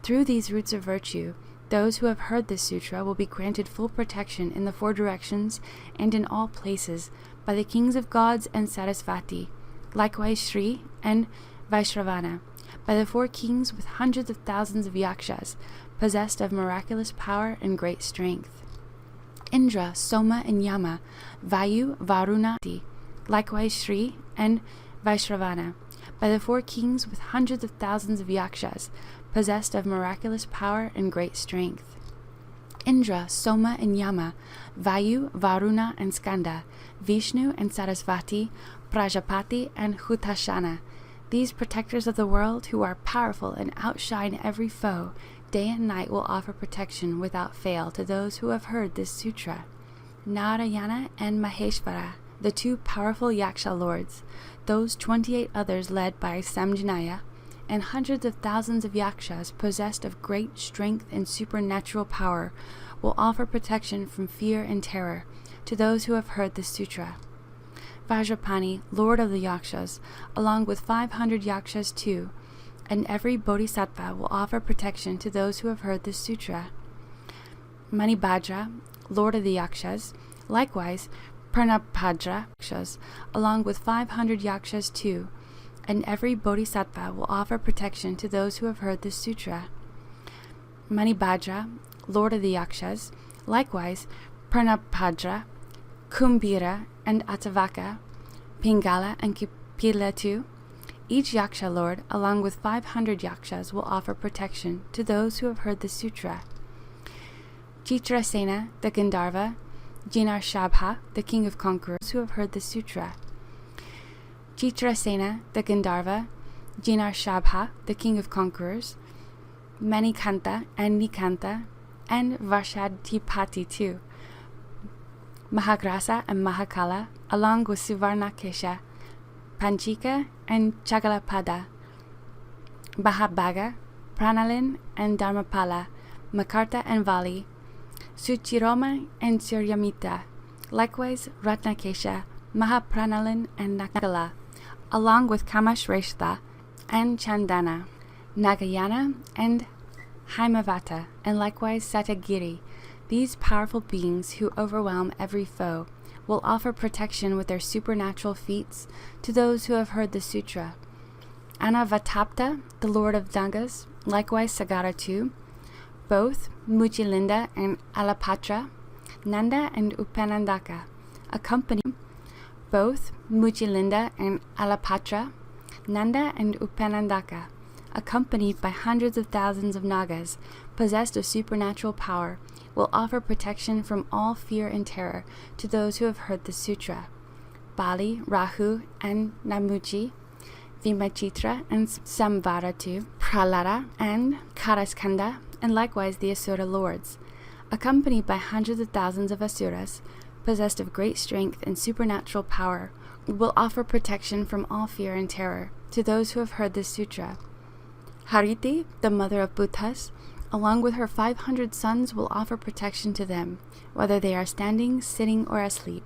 Through these roots of virtue, those who have heard this sutra will be granted full protection in the four directions and in all places by the kings of gods and Sarasvati, likewise Shri and Vaishravana, by the four kings with hundreds of thousands of Yakshas, possessed of miraculous power and great strength. Indra, Soma, and Yama, Vayu, Varuna, likewise Shri and Vaishravana, by the four kings with hundreds of thousands of Yakshas, possessed of miraculous power and great strength. Indra, Soma, and Yama, Vayu, Varuna, and Skanda, Vishnu and Sarasvati, Prajapati, and Hutashana, these protectors of the world who are powerful and outshine every foe, day and night will offer protection without fail to those who have heard this sutra. Narayana and Maheshvara, the two powerful Yaksha lords, those 28 others led by Samjnaya, and hundreds of thousands of Yakshas possessed of great strength and supernatural power will offer protection from fear and terror to those who have heard this sutra. Vajrapani, lord of the Yakshas, along with 500 Yakshas too, and every Bodhisattva will offer protection to those who have heard this sutra. Manibhadra, lord of the Yakshas, likewise Pranabhadra Yakshas, along with 500 Yakshas too, and every Bodhisattva will offer protection to those who have heard this sutra. Manibhadra, lord of the Yakshas, likewise Pranabhadra, Kumbhira, and Attavaka, Pingala, and Pila 2. Each Yaksha Lord, along with 500 Yakshas, will offer protection to those who have heard the Sutra. Chitrasena, the Gandharva, Jinarshambha, the king of conquerors, who have heard the Sutra. Chitrasena, the Gandharva, Jinarshambha, the king of conquerors, Manikanta and Nikanta, and Varshadipati too, Mahagrasa and Mahakala, along with Suvarnakesha, Panchika and Chagalapada, Mahabhaga, Pranalin and Dharmapala, Makarta and Vali, Suchiroma and Suryamita, likewise Ratnakesha, Mahapranalin and Nakala, along with Kamashreshtha and Chandana, Nagayana and Haimavata, and likewise Satagiri. These powerful beings who overwhelm every foe will offer protection with their supernatural feats to those who have heard the Sutra. Anavatapta, the lord of Dangas, likewise Sagara too, both Muchilinda and Alapatra, Nanda and Upanandaka, accompany both Muchilinda and Alapatra, Nanda and Upanandaka, accompanied by hundreds of thousands of Nagas, possessed of supernatural power, will offer protection from all fear and terror to those who have heard the Sutra. Bali, Rahu, and Namuchi, Vimachitra and Samvaratu, Prahlada and Karaskanda, and likewise the Asura lords, accompanied by hundreds of thousands of Asuras, possessed of great strength and supernatural power, will offer protection from all fear and terror to those who have heard this sutra. Hariti, the mother of Buddhas, along with her 500 sons, will offer protection to them, whether they are standing, sitting, or asleep.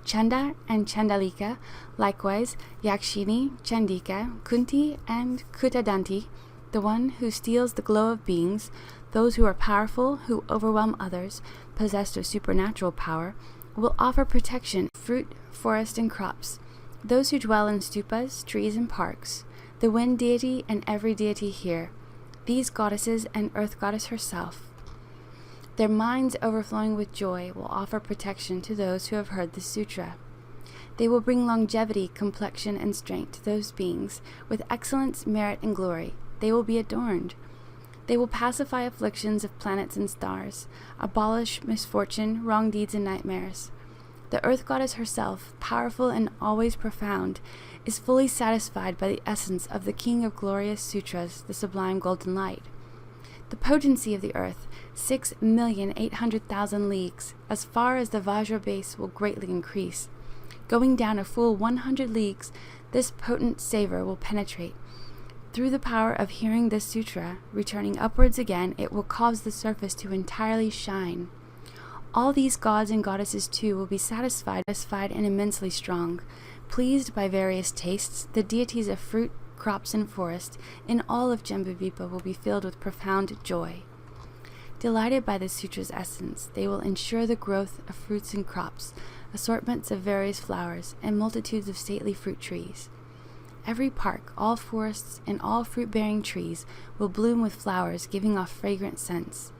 Chanda and Chandalika, likewise Yakshini, Chandika, Kunti, and Kutadanti, the one who steals the glow of beings, those who are powerful, who overwhelm others, possessed of supernatural power, will offer protection, fruit, forest, and crops. Those who dwell in stupas, trees, and parks, the wind deity and every deity here, these goddesses and earth goddess herself, their minds overflowing with joy, will offer protection to those who have heard the sutra. They will bring longevity, complexion, and strength to those beings. With excellence, merit, and glory, they will be adorned. They will pacify afflictions of planets and stars, abolish misfortune, wrong deeds, and nightmares. The earth goddess herself, powerful and always profound, is fully satisfied by the essence of the King of Glorious Sutras, the Sublime Golden Light. The potency of the earth, 6,800,000 leagues, as far as the Vajra base, will greatly increase. Going down a full 100 leagues, this potent savor will penetrate. Through the power of hearing this sutra, returning upwards again, it will cause the surface to entirely shine. All these gods and goddesses too will be satisfied and immensely strong. Pleased by various tastes, the deities of fruit, crops, and forest in all of Jambudvipa will be filled with profound joy. Delighted by the sutra's essence, they will ensure the growth of fruits and crops, assortments of various flowers, and multitudes of stately fruit trees. Every park, all forests, and all fruit-bearing trees will bloom with flowers, giving off fragrant scents.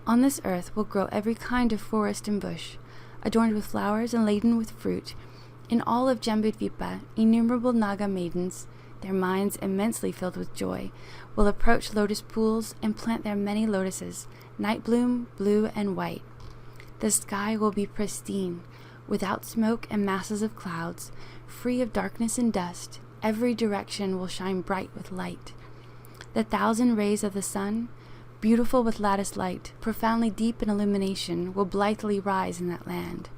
On this earth will grow every kind of forest and bush, adorned with flowers and laden with fruit. In all of Jambudvipa, innumerable Naga maidens, their minds immensely filled with joy, will approach lotus pools and plant their many lotuses, night bloom, blue, and white. The sky will be pristine, without smoke and masses of clouds, free of darkness and dust. Every direction will shine bright with light. The 1,000 rays of the sun, beautiful with lattice light, profoundly deep in illumination, will blithely rise in that land.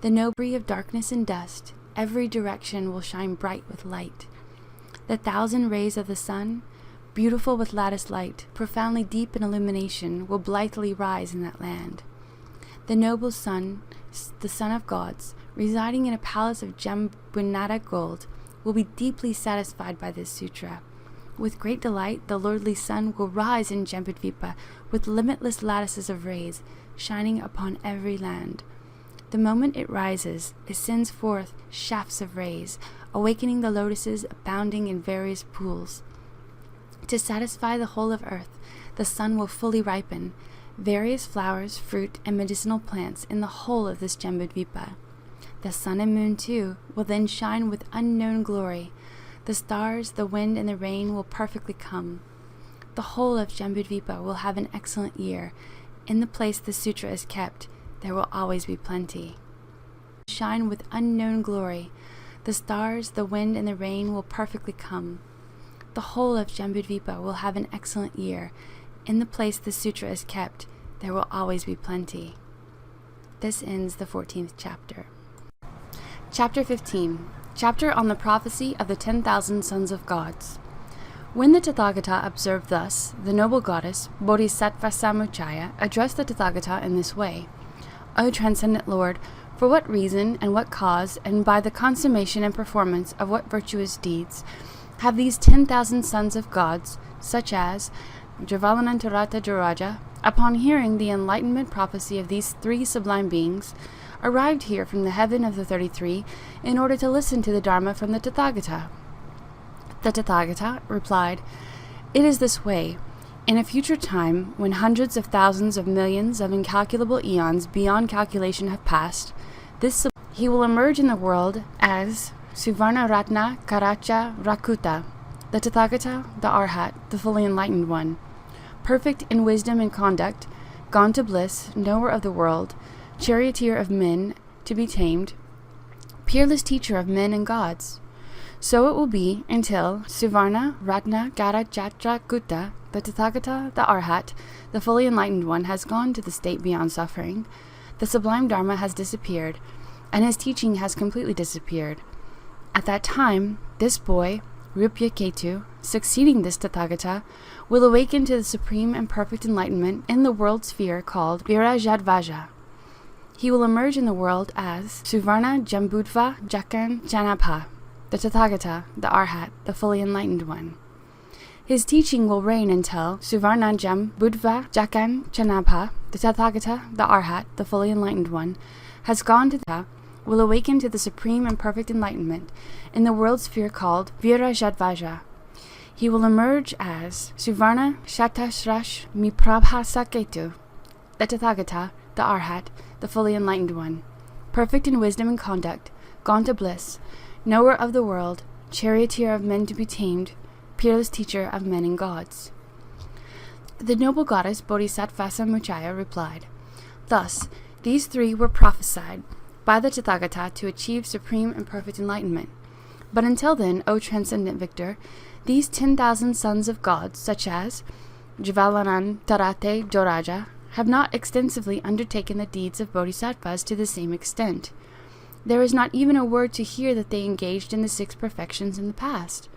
The nobody of darkness and dust, every direction will shine bright with light. The 1,000 rays of the sun, beautiful with lattice light, profoundly deep in illumination, will blithely rise in that land. The noble sun, the son of gods, residing in a palace of Jambunada gold, will be deeply satisfied by this sutra. With great delight, the lordly sun will rise in Jambudvipa with limitless lattices of rays, shining upon every land. The moment it rises, it sends forth shafts of rays, awakening the lotuses abounding in various pools. To satisfy the whole of earth, the sun will fully ripen various flowers, fruit, and medicinal plants in the whole of this Jambudvipa. The sun and moon, too, will then shine with unknown glory. The stars, the wind, and the rain will perfectly come. The whole of Jambudvipa will have an excellent year. In the place the sutra is kept, there will always be plenty. Shine with unknown glory. The stars, the wind, and the rain will perfectly come. The whole of Jambudvipa will have an excellent year. In the place the sutra is kept, there will always be plenty. This ends the 14th chapter. Chapter 15. Chapter on the prophecy of the 10,000 sons of gods. When the Tathagata observed thus, the noble goddess, Bodhisattvas Samjnaya, addressed the Tathagata in this way: O transcendent Lord, for what reason and what cause, and by the consummation and performance of what virtuous deeds, have these 10,000 sons of gods, such as Jalavahana, upon hearing the enlightenment prophecy of these three sublime beings, arrived here from the heaven of the 33 in order to listen to the Dharma from the Tathagata? The Tathagata replied, It is this way. In a future time, when hundreds of thousands of millions of incalculable eons beyond calculation have passed, he will emerge in the world as Suvarna Ratna Karacha Rakuta, the Tathagata, the Arhat, the fully enlightened one, perfect in wisdom and conduct, gone to bliss, knower of the world, charioteer of men to be tamed, peerless teacher of men and gods. So it will be until Suvarna Ratna Garajatra Gutta, the Tathagata, the Arhat, the fully enlightened one, has gone to the state beyond suffering. The sublime Dharma has disappeared, and his teaching has completely disappeared. At that time, this boy, Rupyaketu, succeeding this Tathagata, will awaken to the supreme and perfect enlightenment in the world sphere called Virajadvaja. He will emerge in the world as Suvarna Jambudva Jakan Janabha, the Tathagata, the Arhat, the fully enlightened one. His teaching will reign until Suvarnajam Budva Jakan Chanabha, the Tathagata, the Arhat, the fully enlightened one, has gone to the will awaken to the supreme and perfect enlightenment in the world sphere called Virajadvaja. He will emerge as Suvarna Shatashrash Miprabhasaketu, the Tathagata, the Arhat, the fully enlightened one, perfect in wisdom and conduct, gone to bliss, knower of the world, charioteer of men to be tamed, peerless teacher of men and gods. The noble goddess Bodhisattvas Samjnaya replied, Thus, these three were prophesied by the Tathagata to achieve supreme and perfect enlightenment. But until then, O transcendent victor, these 10,000 sons of gods, such as Jivalanan Tarate Joraja, have not extensively undertaken the deeds of Bodhisattvas to the same extent. There is not even a word to hear that they engaged in the 6 perfections in the past.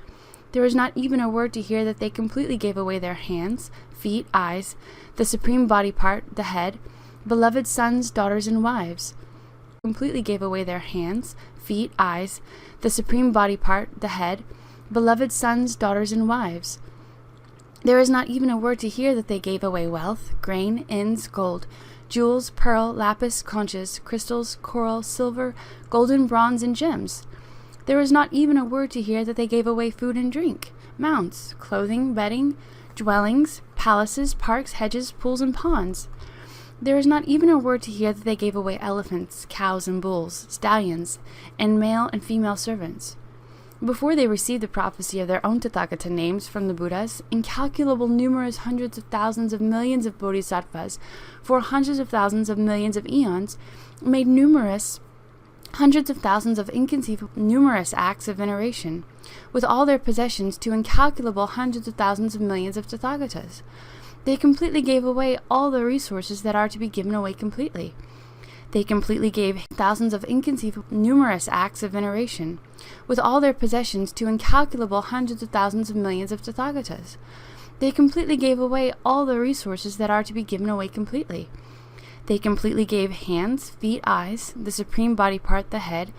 There is not even a word to hear that they completely gave away their hands, feet, eyes, the supreme body part, the head, beloved sons, daughters, and wives. Completely gave away their hands, feet, eyes, the supreme body part, the head, beloved sons, daughters, and wives. There is not even a word to hear that they gave away wealth, grain, inns, gold, jewels, pearl, lapis, conches, crystals, coral, silver, golden, bronze, and gems. There is not even a word to hear that they gave away food and drink, mounts, clothing, bedding, dwellings, palaces, parks, hedges, pools, and ponds. There is not even a word to hear that they gave away elephants, cows, and bulls, stallions, and male and female servants. Before they received the prophecy of their own Tathagata names from the Buddhas, incalculable numerous hundreds of thousands of millions of Bodhisattvas, for hundreds of thousands of millions of eons, made numerous hundreds of thousands of inconceivable numerous acts of veneration, with all their possessions to incalculable hundreds of thousands of millions of Tathagatas. They completely gave away all the resources that are to be given away completely. They completely gave thousands of inconceivable numerous acts of veneration, with all their possessions to incalculable hundreds of thousands of millions of Tathagatas. They completely gave away all the resources that are to be given away completely. They completely gave hands, feet, eyes, the supreme body part, the head,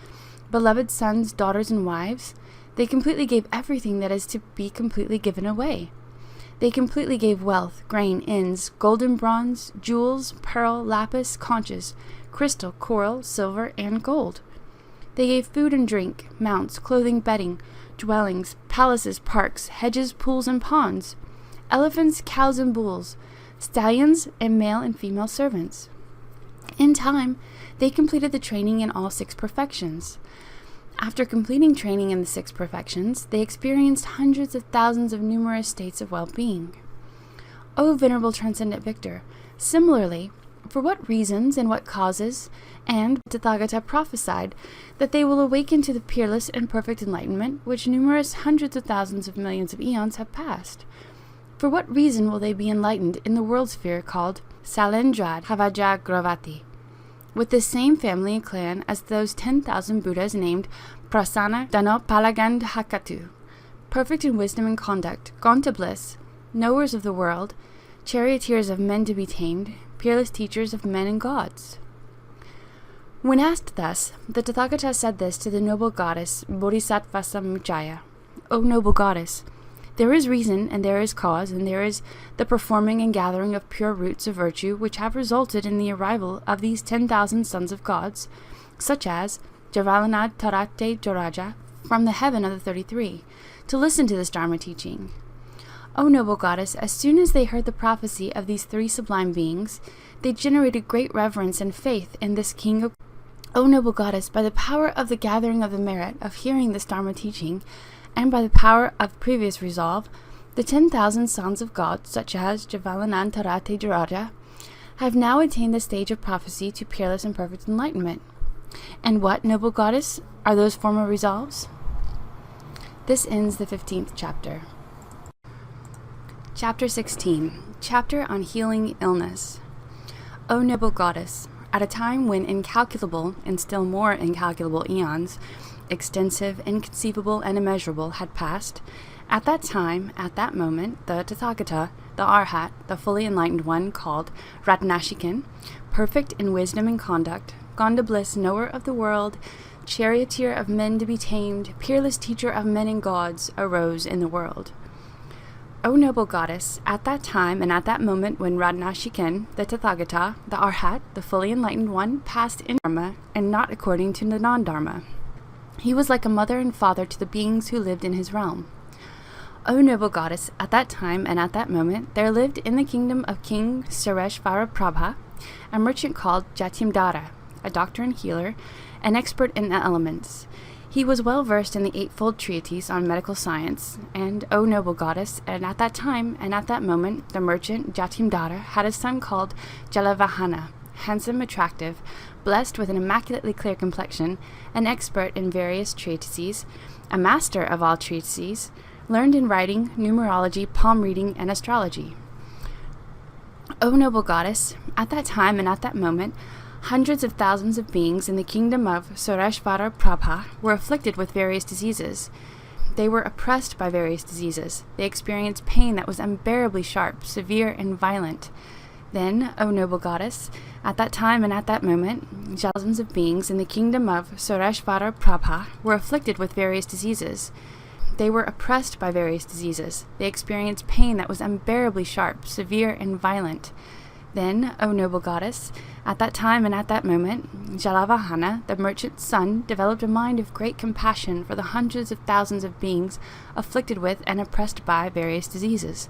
beloved sons, daughters, and wives. They completely gave everything that is to be completely given away. They completely gave wealth, grain, inns, gold and bronze, jewels, pearl, lapis, conches, crystal, coral, silver, and gold. They gave food and drink, mounts, clothing, bedding, dwellings, palaces, parks, hedges, pools, and ponds, elephants, cows, and bulls, stallions, and male and female servants. In time, they completed the training in all 6 perfections. After completing training in the 6 perfections, they experienced hundreds of thousands of numerous states of well-being. O Venerable Transcendent Victor, similarly, for what reasons and what causes, and Tathagata prophesied that they will awaken to the peerless and perfect enlightenment which numerous hundreds of thousands of millions of eons have passed. For what reason will they be enlightened in the world sphere called Salendrad Havajagravati, with the same family and clan as those 10,000 Buddhas named Prasana Dhanopalagandhakatu, perfect in wisdom and conduct, gone to bliss, knowers of the world, charioteers of men to be tamed, peerless teachers of men and gods. When asked thus, the Tathagata said this to the noble goddess Bodhisattvas Samjnaya: O noble goddess, there is reason, and there is cause, and there is the performing and gathering of pure roots of virtue which have resulted in the arrival of these 10,000 sons of gods, such as Jalavahana Tarate Joraja, from the heaven of the 33, to listen to this Dharma teaching. O noble goddess, as soon as they heard the prophecy of these 3 sublime beings, they generated great reverence and faith in this king of... O noble goddess, by the power of the gathering of the merit of hearing this Dharma teaching, and by the power of previous resolve, the 10,000 sons of God, such as Jalavahana Tarate Joraja, have now attained the stage of prophecy to peerless and perfect enlightenment. And what, noble goddess, are those former resolves? This ends the 15th chapter. Chapter 16, Chapter on Healing Illness. O noble goddess, at a time when incalculable and still more incalculable eons, extensive, inconceivable, and immeasurable, had passed, at that time, at that moment, the Tathagata, the Arhat, the fully enlightened one called Ratnashikan, perfect in wisdom and conduct, gone to bliss, knower of the world, charioteer of men to be tamed, peerless teacher of men and gods, arose in the world. O noble goddess, at that time and at that moment when Ratnashikan, the Tathagata, the Arhat, the fully enlightened one, passed in Dharma and not according to the non-Dharma, he was like a mother and father to the beings who lived in his realm. O noble goddess, at that time and at that moment there lived in the kingdom of King Sarasvati a merchant called Jatimdara, a doctor and healer, an expert in the elements. He was well versed in the 8-fold treatise on medical science, and, O noble goddess, and at that time and at that moment the merchant Jatimdara had a son called Jalavahana, handsome, attractive, blessed with an immaculately clear complexion, an expert in various treatises, a master of all treatises, learned in writing, numerology, palm reading, and astrology. O noble goddess, at that time and at that moment hundreds of thousands of beings in the kingdom of Sarasvati were afflicted with various diseases. They were oppressed by various diseases. They experienced pain that was unbearably sharp, severe, and violent. Then, O noble goddess, at that time and at that moment, thousands of beings in the kingdom of Sarasvati were afflicted with various diseases. They were oppressed by various diseases. They experienced pain that was unbearably sharp, severe, and violent. Then, O noble goddess, at that time and at that moment, Jalavahana, the merchant's son, developed a mind of great compassion for the hundreds of thousands of beings afflicted with and oppressed by various diseases.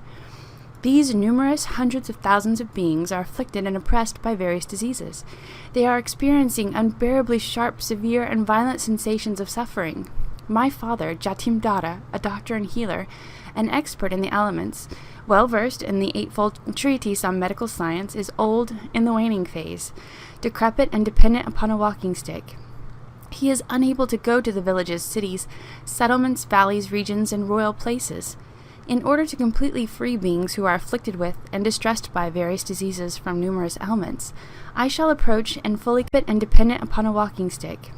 These numerous hundreds of thousands of beings are afflicted and oppressed by various diseases. They are experiencing unbearably sharp, severe, and violent sensations of suffering. My father, Jatimdara, a doctor and healer, an expert in the elements, well versed in the 8-fold treatise on medical science, is old, in the waning phase, decrepit and dependent upon a walking stick. He is unable to go to the villages, cities, settlements, valleys, regions, and royal places. In order to completely free beings who are afflicted with and distressed by various diseases from numerous ailments, I shall approach and fully fit and dependent upon a walking stick.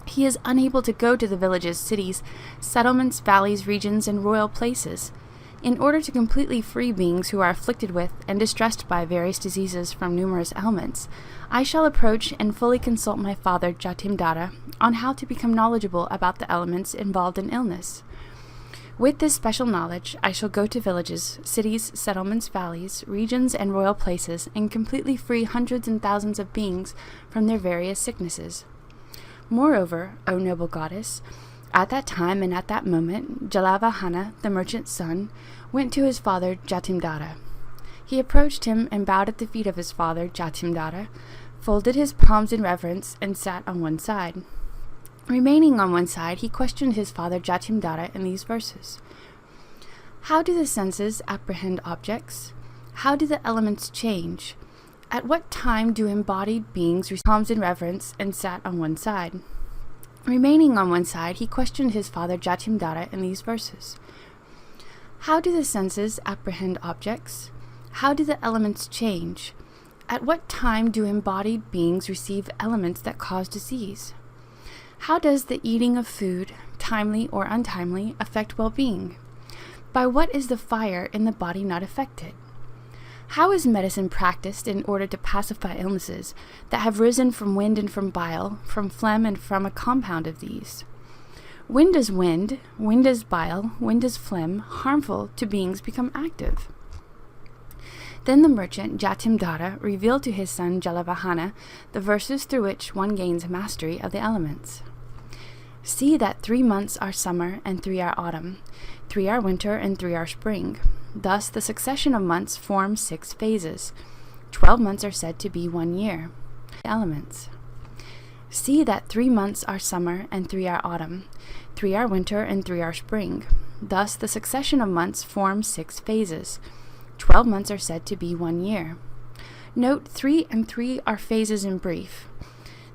He is unable to go to the villages, cities, settlements, valleys, regions, and royal places. In order to completely free beings who are afflicted with and distressed by various diseases from numerous ailments, I shall approach and fully consult my father Jatimdara on how to become knowledgeable about the elements involved in illness. With this special knowledge, I shall go to villages, cities, settlements, valleys, regions, and royal places, and completely free hundreds and thousands of beings from their various sicknesses. Moreover, O noble goddess, at that time and at that moment, Jalavahana, the merchant's son, went to his father Jatimdara. He approached him and bowed at the feet of his father Jatimdara, folded his palms in reverence, and sat on one side. Remaining on one side, he questioned his father Jatimdara in these verses. How do the senses apprehend objects? How do the elements change? At what time do embodied beings receive palms in reverence, and sat on one side? Remaining on one side, he questioned his father Jatimdara in these verses. How do the senses apprehend objects? How do the elements change? At what time do embodied beings receive elements that cause disease? How does the eating of food, timely or untimely, affect well-being? By what is the fire in the body not affected? How is medicine practiced in order to pacify illnesses that have risen from wind and from bile, from phlegm and from a compound of these? When does wind does bile, when does phlegm, harmful to beings, become active? Then the merchant Jatimdara revealed to his son Jalavahana the verses through which one gains mastery of the elements. See that 3 months are summer and 3 are autumn, 3 are winter and 3 are spring. Thus the succession of months forms 6 phases. 12 months are said to be 1 year. Elements. See that 3 months are summer and 3 are autumn, 3 are winter and 3 are spring. Thus the succession of months forms 6 phases. 12 months are said to be 1 year. Note 3 and 3 are phases in brief.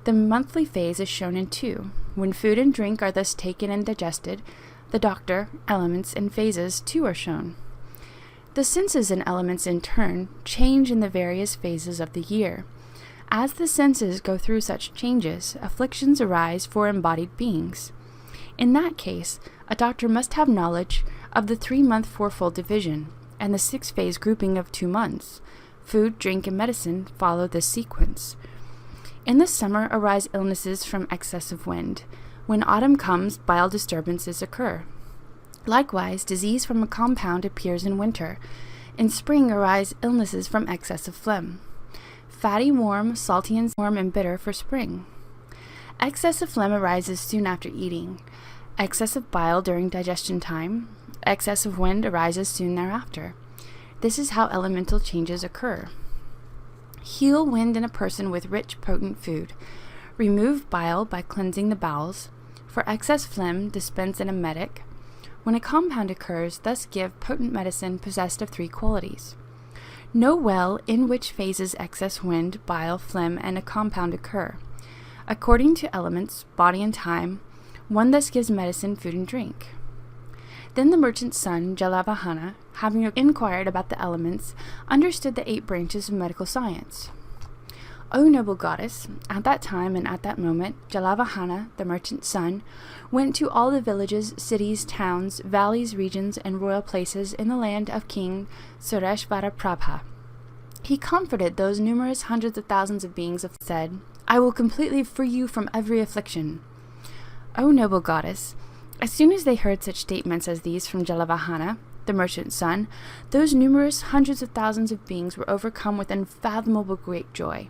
The monthly phase is shown in 2. When food and drink are thus taken and digested, the doctor, elements, and phases too are shown. The senses and elements in turn change in the various phases of the year. As the senses go through such changes, afflictions arise for embodied beings. In that case, a doctor must have knowledge of the 3-month fourfold division, and the 6-phase grouping of 2 months. Food, drink, and medicine follow this sequence. In the summer arise illnesses from excess of wind. When autumn comes, bile disturbances occur. Likewise, disease from a compound appears in winter. In spring arise illnesses from excess of phlegm. Fatty, warm, salty, and warm and bitter for spring. Excess of phlegm arises soon after eating. Excess of bile during digestion time. Excess of wind arises soon thereafter. This is how elemental changes occur. Heal wind in a person with rich, potent food. Remove bile by cleansing the bowels. For excess phlegm, dispense an emetic. When a compound occurs, thus give potent medicine possessed of 3 qualities. Know well in which phases excess wind, bile, phlegm, and a compound occur. According to elements, body, and time, one thus gives medicine, food, and drink. Then the merchant's son, Jalavahana, having inquired about the elements, understood the 8 branches of medical science. O noble goddess, at that time and at that moment, Jalavahana, the merchant's son, went to all the villages, cities, towns, valleys, regions, and royal places in the land of King Sureshvara. He comforted those numerous hundreds of thousands of beings and said, I will completely free you from every affliction. O noble goddess, as soon as they heard such statements as these from Jalavahana, the merchant's son, those numerous hundreds of thousands of beings were overcome with unfathomable great joy.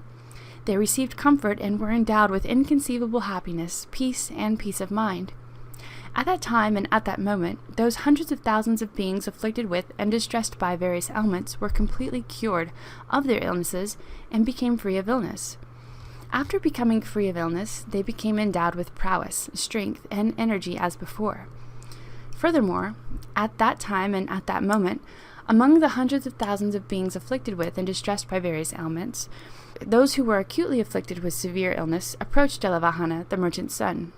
They received comfort and were endowed with inconceivable happiness, peace, and peace of mind. At that time and at that moment, those hundreds of thousands of beings afflicted with and distressed by various ailments were completely cured of their illnesses and became free of illness. After becoming free of illness, they became endowed with prowess, strength, and energy as before. Furthermore, at that time and at that moment, among the hundreds of thousands of beings afflicted with and distressed by various ailments, those who were acutely afflicted with severe illness approached Jalavahana, the merchant's son.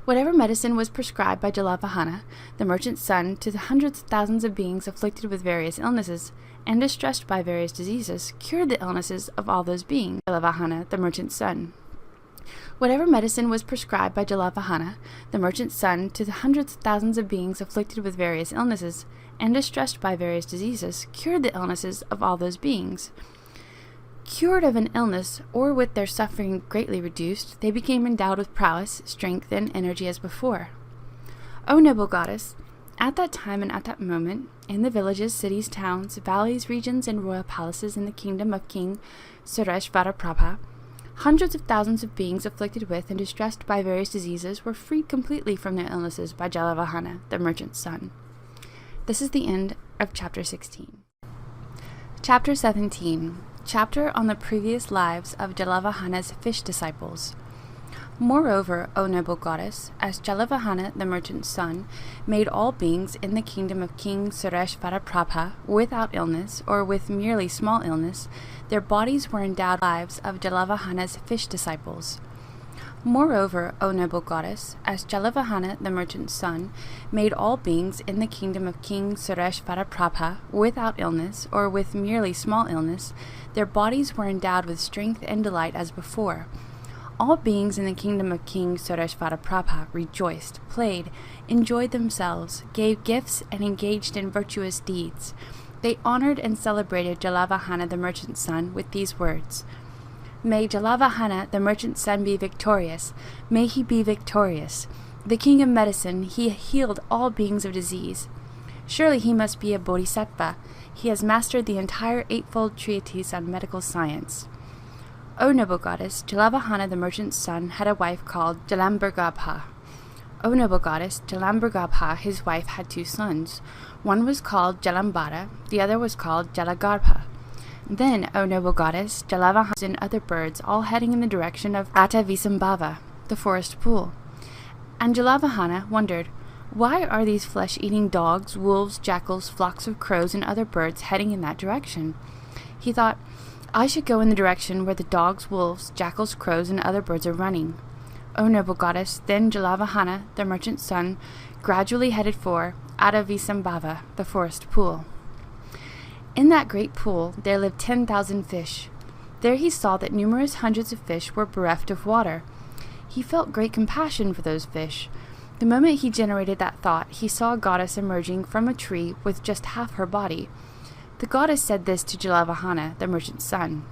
Whatever medicine was prescribed by Jalavahana, the merchant's son, to the hundreds of thousands of beings afflicted with various illnesses and distressed by various diseases, cured the illnesses of all those beings. Jalavahana, the merchant's son. Whatever medicine was prescribed by Jalavahana, the merchant's son, to the hundreds of thousands of beings afflicted with various illnesses and distressed by various diseases, cured the illnesses of all those beings. Cured of an illness, or with their suffering greatly reduced, they became endowed with prowess, strength, and energy as before. O noble goddess, at that time and at that moment, in the villages, cities, towns, valleys, regions, and royal palaces in the kingdom of King Sureshvara, hundreds of thousands of beings afflicted with and distressed by various diseases were freed completely from their illnesses by Jalavahana, the merchant's son. This is the end of Chapter 16. Chapter 17. Chapter on the previous lives of Jalavahana's fish disciples. Moreover, O noble goddess, as Jalavahana, the merchant's son, made all beings in the kingdom of King Sureshvara without illness, or with merely small illness, their bodies were endowed with lives of Jalavahana's fish disciples. Moreover, O noble goddess, as Jalavahana, the merchant's son, made all beings in the kingdom of King Sureshvara without illness, or with merely small illness, their bodies were endowed with strength and delight as before. All beings in the kingdom of King Sureshvara rejoiced, played, enjoyed themselves, gave gifts, and engaged in virtuous deeds. They honored and celebrated Jalavahana, the merchant's son, with these words: May Jalavahana, the merchant's son, be victorious. May he be victorious. The king of medicine, he healed all beings of disease. Surely he must be a Bodhisattva. He has mastered the entire eightfold treatise on medical science. O noble goddess, Jalavahana, the merchant's son, had a wife called Jalamburgabha. O noble goddess, Jalamburgabha, his wife, had two sons. One was called Jalambara, the other was called Jalagarbha. Then, O noble goddess, Jalavahana and other birds, all heading in the direction of Visambhava, the forest pool. And Jalavahana wondered, why are these flesh-eating dogs, wolves, jackals, flocks of crows, and other birds heading in that direction? He thought, I should go in the direction where the dogs, wolves, jackals, crows, and other birds are running. O noble goddess, then Jalavahana, the merchant's son, gradually headed for Visambhava, the forest pool. In that great pool there lived 10,000 fish. There he saw that numerous hundreds of fish were bereft of water. He felt great compassion for those fish. The moment he generated that thought, he saw a goddess emerging from a tree with just half her body. The goddess said this to Jalavahana, the merchant's son: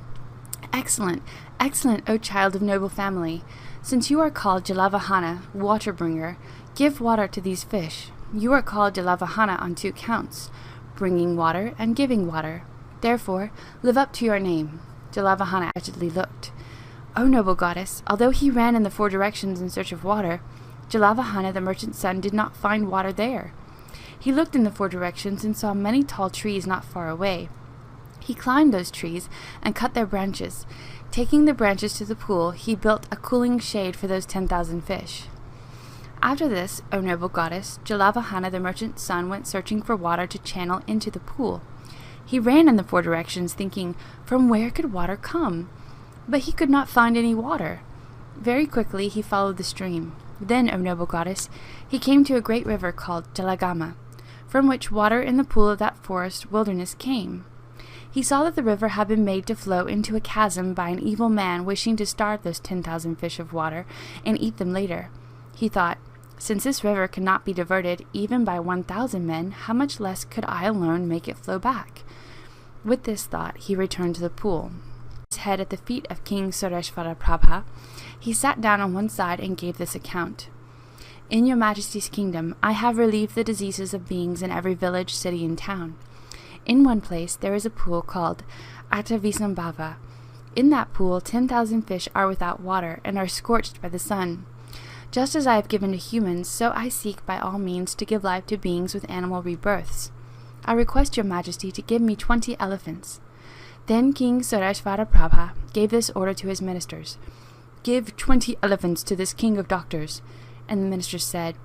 Excellent, excellent, O child of noble family. Since you are called Jalavahana, water bringer, give water to these fish. You are called Jalavahana on two counts, bringing water and giving water. Therefore, live up to your name. Jalavahana wretchedly looked. O noble goddess, although he ran in the four directions in search of water, Jalavahana, the merchant's son, did not find water there. He looked in the four directions and saw many tall trees not far away. He climbed those trees and cut their branches. Taking the branches to the pool, he built a cooling shade for those 10,000 fish. After this, O noble goddess, Jalavahana, the merchant's son, went searching for water to channel into the pool. He ran in the four directions, thinking, from where could water come? But he could not find any water. Very quickly he followed the stream. Then, O noble goddess, he came to a great river called Jalagama, from which water in the pool of that forest wilderness came. He saw that the river had been made to flow into a chasm by an evil man wishing to starve those 10,000 fish of water and eat them later. He thought, since this river could not be diverted even by 1,000 men, how much less could I alone make it flow back? With this thought, he returned to the pool. His head at the feet of King Sureshvara, he sat down on one side and gave this account. In your majesty's kingdom, I have relieved the diseases of beings in every village, city, and town. In one place there is a pool called Visambhava. In that pool 10,000 fish are without water and are scorched by the sun. Just as I have given to humans, so I seek by all means to give life to beings with animal rebirths. I request your majesty to give me 20 elephants. Then King Sureshvara gave this order to his ministers: Give 20 elephants to this king of doctors. And the ministers said,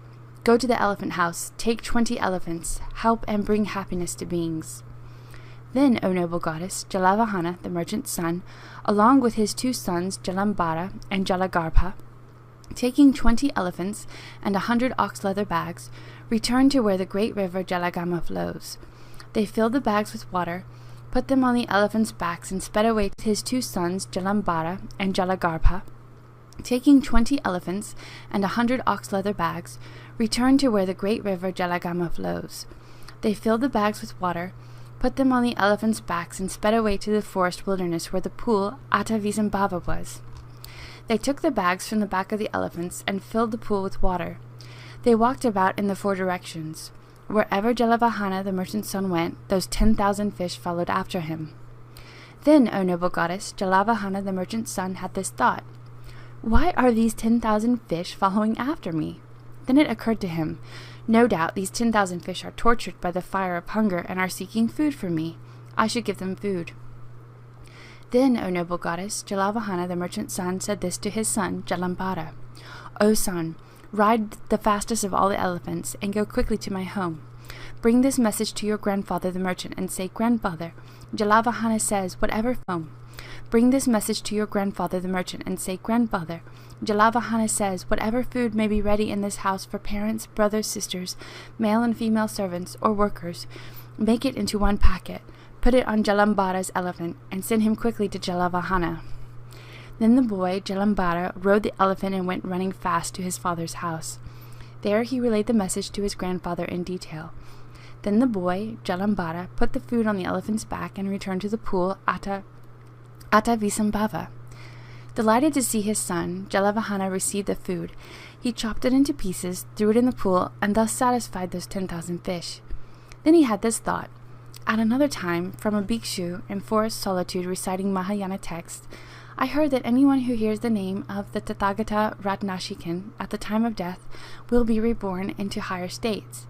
Go to the elephant house, take 20 elephants, help and bring happiness to beings. Then, O noble goddess, Jalavahana, the merchant's son, along with his two sons, Jalambara and Jalagarbha, taking 20 elephants and 100 ox-leather bags, returned to where the great river Jalagama flows. They filled the bags with water, put them on the elephants' backs, and sped away with his two sons, Jalambara and Jalagarbha, taking 20 elephants and 100 ox-leather bags, returned to where the great river Jalagama flows. They filled the bags with water, put them on the elephants' backs, and sped away to the forest wilderness where the pool Visambhava was. They took the bags from the back of the elephants and filled the pool with water. They walked about in the four directions. Wherever Jalavahana, the merchant's son, went, those 10,000 fish followed after him. Then, O noble goddess, Jalavahana, the merchant's son, had this thought: Why are these 10,000 fish following after me? Then it occurred to him, no doubt these 10,000 fish are tortured by the fire of hunger and are seeking food from me. I should give them food. Then, O noble goddess, Jalavahana the merchant's son said this to his son, Jalambara. O son, ride the fastest of all the elephants, and go quickly to my home. Bring this message to your grandfather the merchant, and say, Grandfather, Jalavahana says, whatever home. Bring this message to your grandfather the merchant, and say, Grandfather, Jalavahana says, whatever food may be ready in this house for parents, brothers, sisters, male and female servants, or workers, make it into one packet, put it on Jalambara's elephant, and send him quickly to Jalavahana. Then the boy, Jalambara, rode the elephant and went running fast to his father's house. There he relayed the message to his grandfather in detail. Then the boy, Jalambara, put the food on the elephant's back and returned to the pool Ata Visambhava. Delighted to see his son, Jalavahana received the food. He chopped it into pieces, threw it in the pool, and thus satisfied those 10,000 fish. Then he had this thought. At another time, from a bhikshu in forest solitude reciting Mahayana texts, I heard that anyone who hears the name of the Tathagata Ratnashikan at the time of death will be reborn into higher states.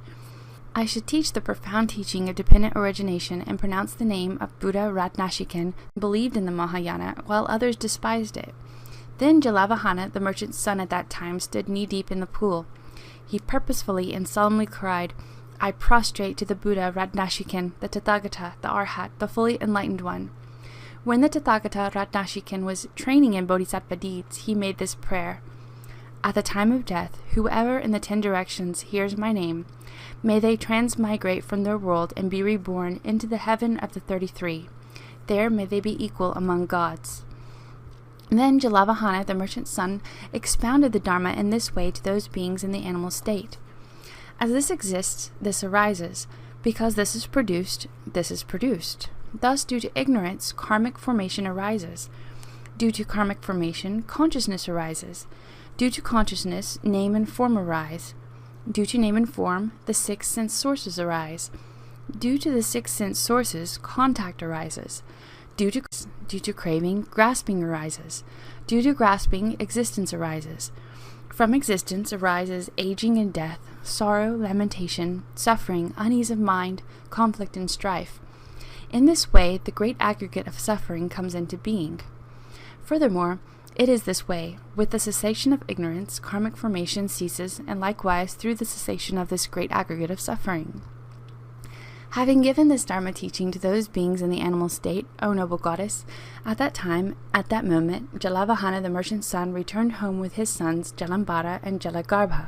I should teach the profound teaching of dependent origination and pronounce the name of Buddha Ratnashikan, believed in the Mahayana, while others despised it. Then Jalavahana, the merchant's son at that time, stood knee-deep in the pool. He purposefully and solemnly cried, I prostrate to the Buddha Ratnashikan, the Tathagata, the Arhat, the fully enlightened one. When the Tathagata Ratnashikan was training in Bodhisattva deeds, he made this prayer. At the time of death, whoever in the 10 directions hears my name, may they transmigrate from their world and be reborn into the heaven of the 33. There may they be equal among gods. Then Jalavahana, the merchant's son, expounded the Dharma in this way to those beings in the animal state. As this exists, this arises. Because this is produced, this is produced. Thus, due to ignorance, karmic formation arises. Due to karmic formation, consciousness arises. Due to consciousness, name and form arise. Due to name and form, the 6 sense sources arise. Due to the 6 sense sources, contact arises. Due to craving, grasping arises. Due to grasping, existence arises. From existence arises aging and death, sorrow, lamentation, suffering, unease of mind, conflict and strife. In this way, the great aggregate of suffering comes into being. Furthermore, it is this way. With the cessation of ignorance, karmic formation ceases, and likewise through the cessation of this great aggregate of suffering. Having given this Dharma teaching to those beings in the animal state, O noble goddess, at that time, at that moment, Jalavahana the merchant's son returned home with his sons Jalambara and Jalagarbha.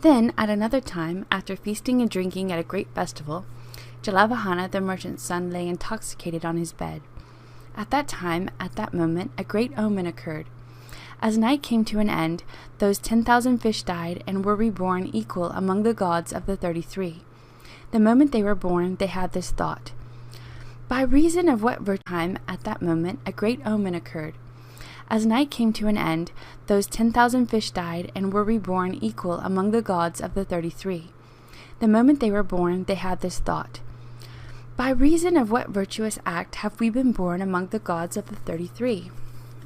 Then, at another time, after feasting and drinking at a great festival, Jalavahana the merchant's son lay intoxicated on his bed. At that time, at that moment, a great omen occurred. As night came to an end, those 10,000 fish died and were reborn equal among the gods of the 33. The moment they were born, they had this thought. By reason of what time, at that moment, a great omen occurred. As night came to an end, those 10,000 fish died and were reborn equal among the gods of the 33. The moment they were born, they had this thought. By reason of what virtuous act have we been born among the gods of the 33?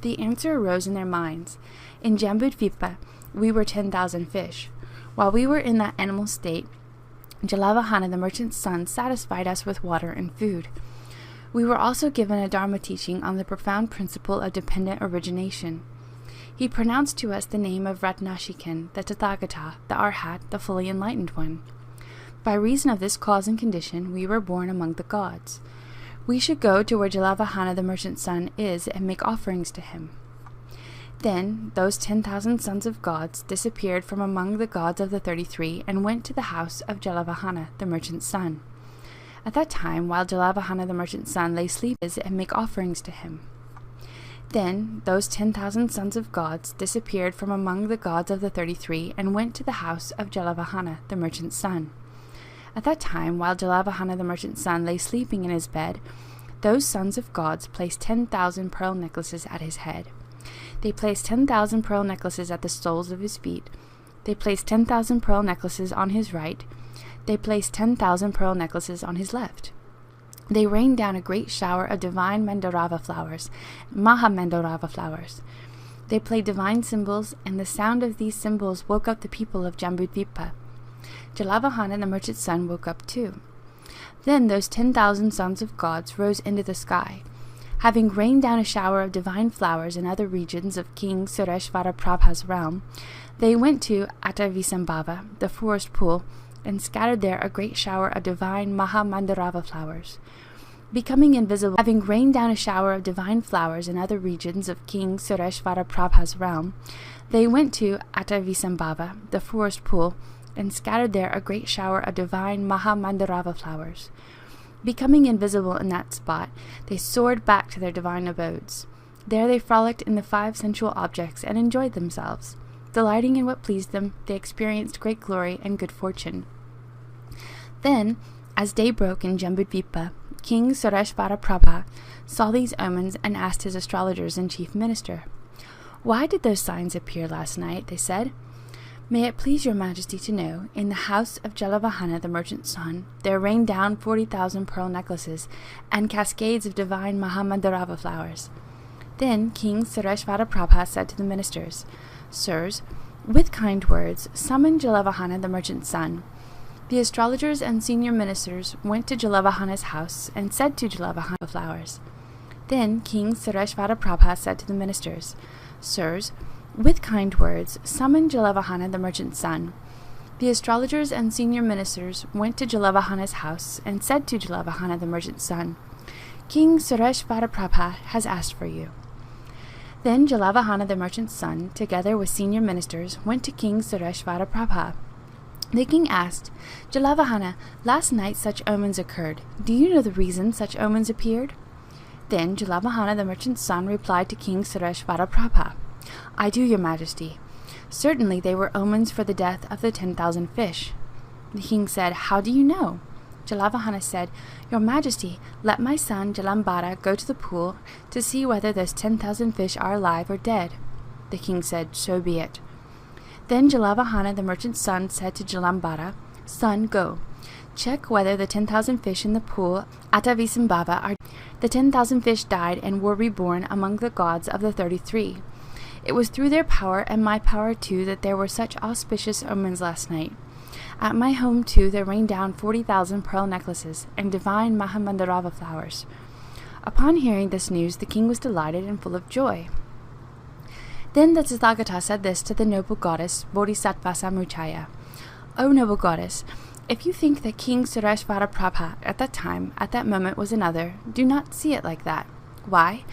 The answer arose in their minds. In Jambudvipa, we were 10,000 fish. While we were in that animal state, Jalavahana the merchant's son satisfied us with water and food. We were also given a Dharma teaching on the profound principle of dependent origination. He pronounced to us the name of Ratnashikan, the Tathagata, the Arhat, the fully enlightened one. By reason of this cause and condition, we were born among the gods. We should go to where Jalavahana the merchant's son is and make offerings to him. Then those 10,000 sons of gods disappeared from among the gods of the 33 and went to the house of Jalavahana the merchant's son. At that time, while Jalavahana the merchant's son lay sleeping and make offerings to him. Then those 10,000 sons of gods disappeared from among the gods of the 33 and went to the house of Jalavahana the merchant's son. At that time, while Jalavahana the merchant's son lay sleeping in his bed, those sons of gods placed 10,000 pearl necklaces at his head. They placed 10,000 pearl necklaces at the soles of his feet. They placed 10,000 pearl necklaces on his right. They placed 10,000 pearl necklaces on his left. They rained down a great shower of divine Mandarava flowers, Maha Mandarava flowers. They played divine cymbals, and the sound of these cymbals woke up the people of Jambudvipa. Jalavahana the merchant's son woke up too. Then those 10,000 sons of gods rose into the sky. Having rained down a shower of divine flowers in other regions of King Sureshvaraprabha's realm, they went to Visambhava, the forest pool, and scattered there a great shower of divine Mahamandarava flowers. Becoming invisible, having rained down a shower of divine flowers in other regions of King Sureshvaraprabha's realm, they went to Visambhava, the forest pool, and scattered there a great shower of divine Mahamandarava flowers. Becoming invisible in that spot, they soared back to their divine abodes. There they frolicked in the 5 sensual objects and enjoyed themselves. Delighting in what pleased them, they experienced great glory and good fortune. Then, as day broke in Jambudvipa, King Sureshvaraprabha saw these omens and asked his astrologers and chief minister, "Why did those signs appear last night?" they said. "May it please your majesty to know, in the house of Jalavahana the merchant's son, there rained down 40,000 pearl necklaces and cascades of divine Mahamandarava flowers." Then King Sureshvaraprabha said to the ministers, "Sirs, with kind words, summon Jalavahana the merchant's son." The astrologers and senior ministers went to Jalavahana's house and said to Jalavahana flowers. Then King Sureshvaraprabha said to the ministers, "Sirs, with kind words, summon Jalavahana the merchant's son." The astrologers and senior ministers went to Jalavahana's house and said to Jalavahana the merchant's son, "King Sureshvaraprabha has asked for you." Then Jalavahana the merchant's son, together with senior ministers, went to King Sureshvaraprabha. The king asked, "Jalavahana, last night such omens occurred. Do you know the reason such omens appeared?" Then Jalavahana the merchant's son replied to King Sureshvaraprabha, "I do, your majesty. Certainly they were omens for the death of the 10,000 fish." The king said, "How do you know?" Jalavahana said, "Your majesty, let my son Jalambara go to the pool to see whether those 10,000 fish are alive or dead." The king said, "So be it." Then Jalavahana the merchant's son said to Jalambara, "Son, go. Check whether the 10,000 fish in the pool at Visambhava are. The 10,000 fish died and were reborn among the gods of the 33. It was through their power and my power too that there were such auspicious omens last night. At my home too there rained down 40,000 pearl necklaces and divine Mahamandarava flowers." Upon hearing this news, the king was delighted and full of joy. Then the Tathagata said this to the noble goddess Bodhisattvas Samuchaya, "O noble goddess, if you think that King Sureshvaraprabha at that time, at that moment was another, do not see it like that. Why?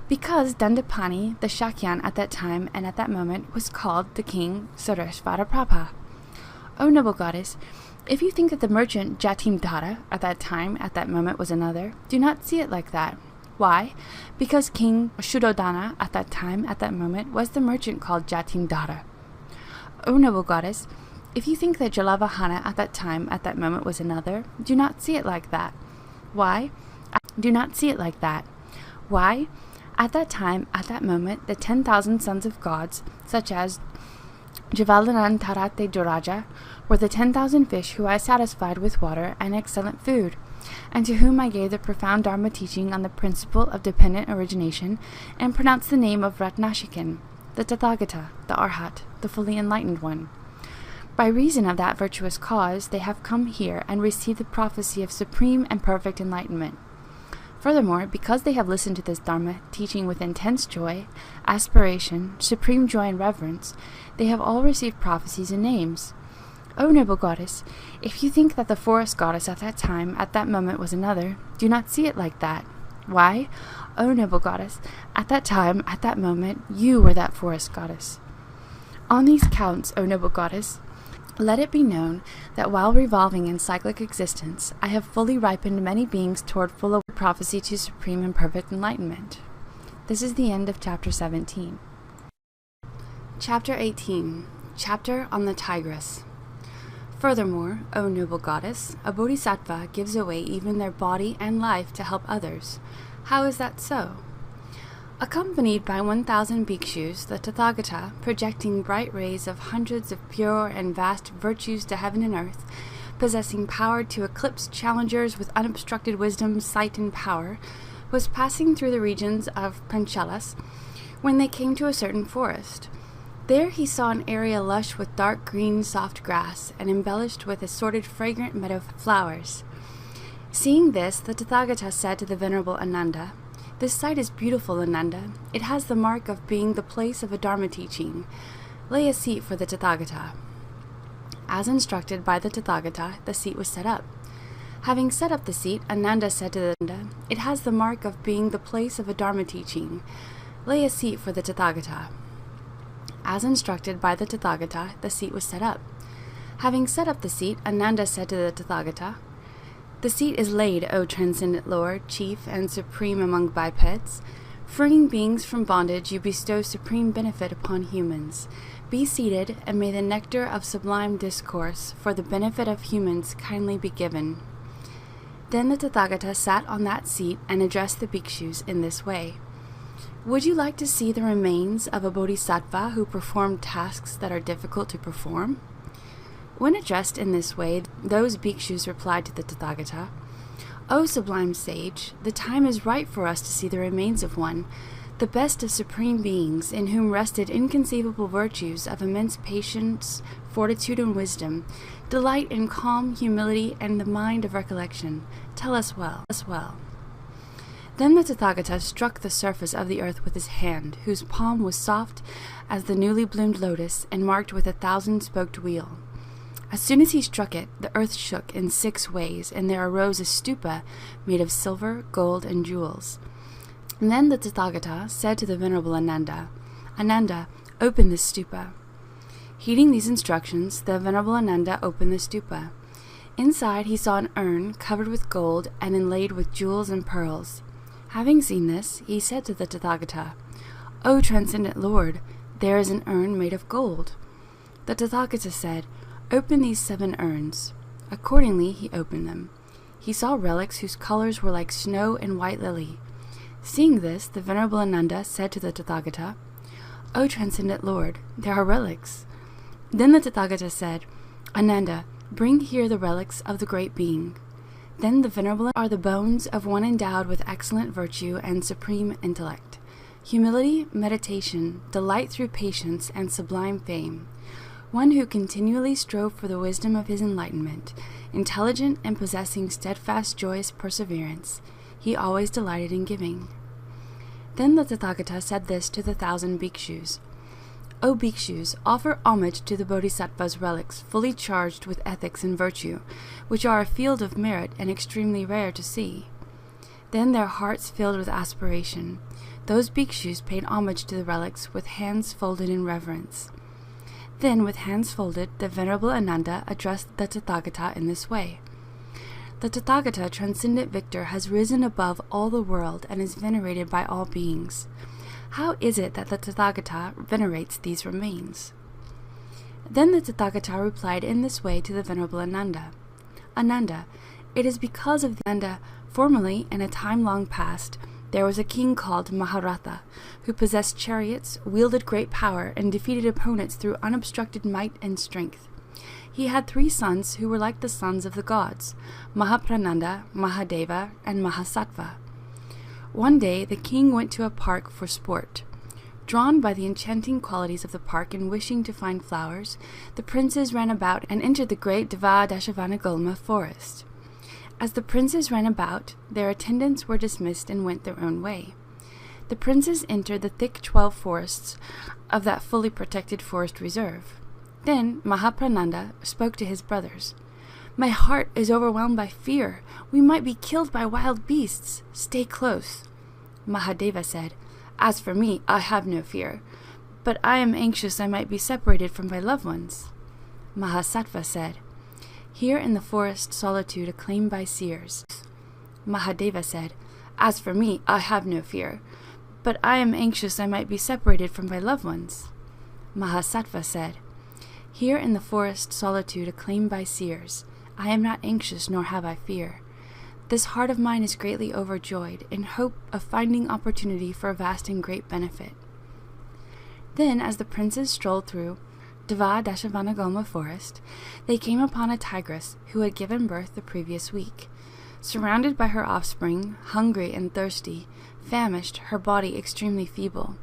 Because Dandapani, the Shakyan at that time and at that moment, was called the King Sureshvaraprabha. O noble goddess, if you think that the merchant Drdha at that time, at that moment was another, do not see it like that. Why? Because King Shuddhodana at that time, at that moment, was the merchant called Drdha. O noble goddess, if you think that Jalavahana at that time, at that moment was another, do not see it like that. Why? Do not see it like that. Why? At that time, at that moment, the 10,000 sons of gods, such as Javalanantarate Joraja, were the 10,000 fish who I satisfied with water and excellent food, and to whom I gave the profound Dharma teaching on the principle of dependent origination, and pronounced the name of Ratnashikan, the Tathagata, the Arhat, the fully enlightened one. By reason of that virtuous cause, they have come here and received the prophecy of supreme and perfect enlightenment. Furthermore, because they have listened to this Dharma teaching with intense joy, aspiration, supreme joy and reverence, they have all received prophecies and names. O noble goddess, if you think that the forest goddess at that time, at that moment was another, do not see it like that. Why? O noble goddess, at that time, at that moment, you were that forest goddess. On these counts, O noble goddess, let it be known that while revolving in cyclic existence, I have fully ripened many beings toward full prophecy to supreme and perfect enlightenment. This is the end of chapter 17. Chapter 18. Chapter on the Tigress. Furthermore, O noble goddess, a bodhisattva gives away even their body and life to help others. How is that so? Accompanied by 1,000 bhikshus, the Tathagata, projecting bright rays of hundreds of pure and vast virtues to heaven and earth, possessing power to eclipse challengers with unobstructed wisdom, sight, and power, was passing through the regions of Panchalas when they came to a certain forest. There he saw an area lush with dark green soft grass and embellished with assorted fragrant meadow flowers. Seeing this, the Tathagata said to the Venerable Ananda, This site is beautiful, Ananda. It has the mark of being the place of a Dharma teaching. Lay a seat for the Tathagata. As instructed by the Tathagata, the seat was set up. Having set up the seat, Ananda said to the Ananda, "It has the mark of being the place of a Dharma teaching. Lay a seat for the Tathagata." As instructed by the Tathagata, the seat was set up. Having set up the seat, Ananda said to the Tathagata, "The seat is laid, O transcendent Lord, chief and supreme among bipeds. Freeing beings from bondage, you bestow supreme benefit upon humans. Be seated, and may the nectar of sublime discourse for the benefit of humans kindly be given." Then the Tathagata sat on that seat and addressed the bhikshus in this way. "Would you like to see the remains of a bodhisattva who performed tasks that are difficult to perform?" When addressed in this way, those bhikshus replied to the Tathagata, "O sublime sage, the time is right for us to see the remains of one, the best of supreme beings, in whom rested inconceivable virtues of immense patience, fortitude, and wisdom, delight in calm humility, and the mind of recollection. Tell us well. Then the Tathagata struck the surface of the earth with his hand, whose palm was soft as the newly bloomed lotus and marked with a 1,000-spoked wheel. As soon as he struck it, the earth shook in 6 ways, and there arose a stupa made of silver, gold, and jewels. And then the Tathagata said to the Venerable Ananda, "Ananda, open this stupa." Heeding these instructions, the Venerable Ananda opened the stupa. Inside he saw an urn covered with gold and inlaid with jewels and pearls. Having seen this, he said to the Tathagata, "O transcendent Lord, there is an urn made of gold." The Tathagata said, "Open these 7 urns." Accordingly, he opened them. He saw relics whose colors were like snow and white lily. Seeing this, the Venerable Ananda said to the Tathagata, "O transcendent Lord, there are relics." Then the Tathagata said, "Ananda, bring here the relics of the great being." Then the Venerable are the bones of one endowed with excellent virtue and supreme intellect, humility, meditation, delight through patience, and sublime fame. One who continually strove for the wisdom of his enlightenment, intelligent and possessing steadfast joyous perseverance, he always delighted in giving. Then the Tathagata said this to the 1,000 bhikshus, "O bhikshus, offer homage to the Bodhisattva's relics fully charged with ethics and virtue, which are a field of merit and extremely rare to see." Then their hearts filled with aspiration. Those bhikshus paid homage to the relics with hands folded in reverence. Then, with hands folded, the Venerable Ananda addressed the Tathagata in this way. "The Tathagata, transcendent victor, has risen above all the world and is venerated by all beings. How is it that the Tathagata venerates these remains?" Then the Tathagata replied in this way to the Venerable Ananda, "Ananda, it is because of the Ananda, formerly, in a time long past, there was a king called Maharatha, who possessed chariots, wielded great power, and defeated opponents through unobstructed might and strength. He had 3 sons who were like the sons of the gods, Mahaprananda, Mahadeva, and Mahasattva. One day the king went to a park for sport. Drawn by the enchanting qualities of the park and wishing to find flowers, the princes ran about and entered the great Drdha forest. As the princes ran about, their attendants were dismissed and went their own way. The princes entered the thick 12 forests of that fully protected forest reserve. Then Mahaprananda spoke to his brothers. "My heart is overwhelmed by fear. We might be killed by wild beasts. Stay close." Mahadeva said, "As for me, I have no fear, but I am anxious I might be separated from my loved ones." Mahasattva said, "Here in the forest solitude acclaimed by seers." Mahadeva said, "As for me, I have no fear, but I am anxious I might be separated from my loved ones." Mahasattva said, "Here in the forest solitude acclaimed by seers, I am not anxious nor have I fear. This heart of mine is greatly overjoyed, in hope of finding opportunity for a vast and great benefit." Then, as the princes strolled through Drdha forest, they came upon a tigress who had given birth the previous week. Surrounded by her offspring, hungry and thirsty, famished, her body extremely feeble.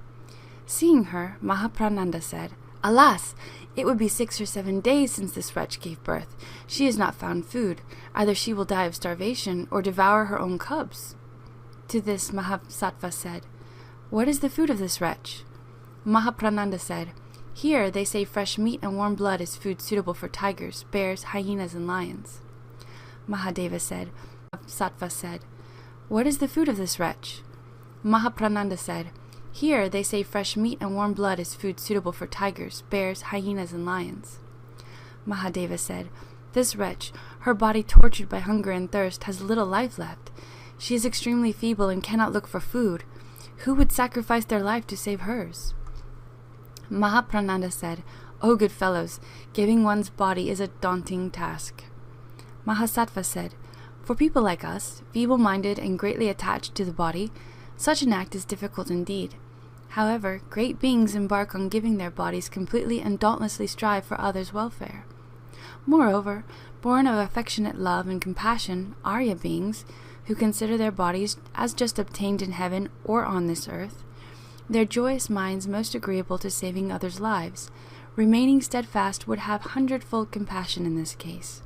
Seeing her, Mahaprananda said, "Alas! It would be 6 or 7 days since this wretch gave birth. She has not found food. Either she will die of starvation or devour her own cubs." To this Mahasatva said, "What is the food of this wretch?" Mahaprananda said, "Here they say fresh meat and warm blood is food suitable for tigers, bears, hyenas, and lions." Mahadeva said, Sattva said, "What is the food of this wretch?" Mahaprananda said, "Here they say fresh meat and warm blood is food suitable for tigers, bears, hyenas, and lions." Mahadeva said, "This wretch, her body tortured by hunger and thirst, has little life left. She is extremely feeble and cannot look for food. Who would sacrifice their life to save hers?" Mahaprananda said, "O good fellows, giving one's body is a daunting task." Mahasattva said, "For people like us, feeble-minded and greatly attached to the body, such an act is difficult indeed. However, great beings embark on giving their bodies completely and dauntlessly strive for others' welfare. Moreover, born of affectionate love and compassion, Arya beings, who consider their bodies as just obtained in heaven or on this earth, their joyous minds most agreeable to saving others' lives, remaining steadfast would have hundredfold compassion in this case.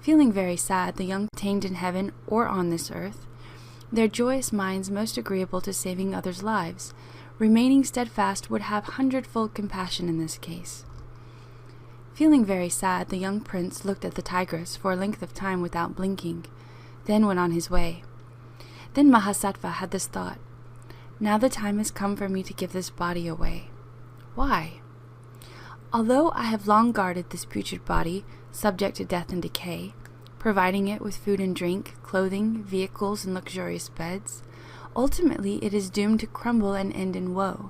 Feeling very sad, the young obtained in heaven or on this earth, their joyous minds most agreeable to saving others' lives, remaining steadfast would have hundredfold compassion in this case. Feeling very sad, the young prince looked at the tigress for a length of time without blinking, then went on his way. Then Mahasattva had this thought, "Now the time has come for me to give this body away. Why? Although I have long guarded this putrid body, subject to death and decay, providing it with food and drink, clothing, vehicles, and luxurious beds, ultimately it is doomed to crumble and end in woe.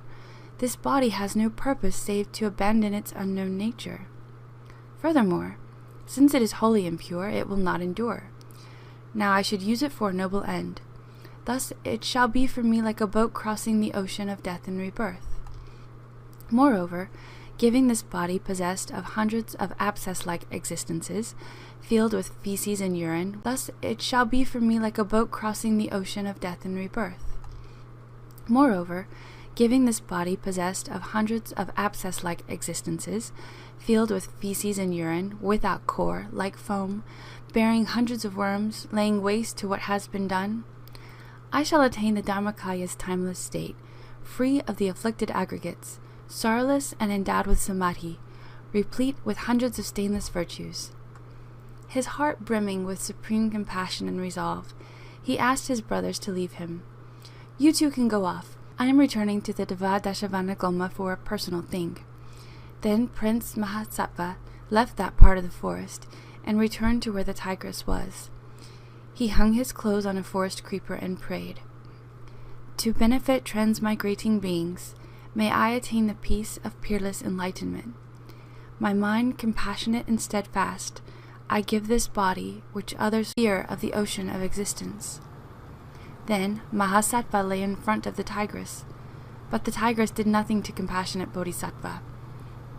This body has no purpose save to abandon its unknown nature. Furthermore, since it is wholly impure, it will not endure. Now I should use it for a noble end. Thus it shall be for me like a boat crossing the ocean of death and rebirth. Moreover, giving this body possessed of hundreds of abscess-like existences, filled with feces and urine, thus it shall be for me like a boat crossing the ocean of death and rebirth. Moreover, giving this body possessed of hundreds of abscess-like existences, filled with feces and urine, without core, like foam, bearing hundreds of worms, laying waste to what has been done, I shall attain the Dharmakaya's timeless state, free of the afflicted aggregates, sorrowless and endowed with samadhi, replete with hundreds of stainless virtues." His heart brimming with supreme compassion and resolve, he asked his brothers to leave him. "You two can go off. I am returning to the Devadashavana Goma for a personal thing." Then Prince Mahasattva left that part of the forest and returned to where the tigress was. He hung his clothes on a forest creeper and prayed, "To benefit transmigrating beings, may I attain the peace of peerless enlightenment. My mind compassionate and steadfast, I give this body, which others fear, of the ocean of existence." Then Mahasattva lay in front of the tigress, but the tigress did nothing to compassionate Bodhisattva.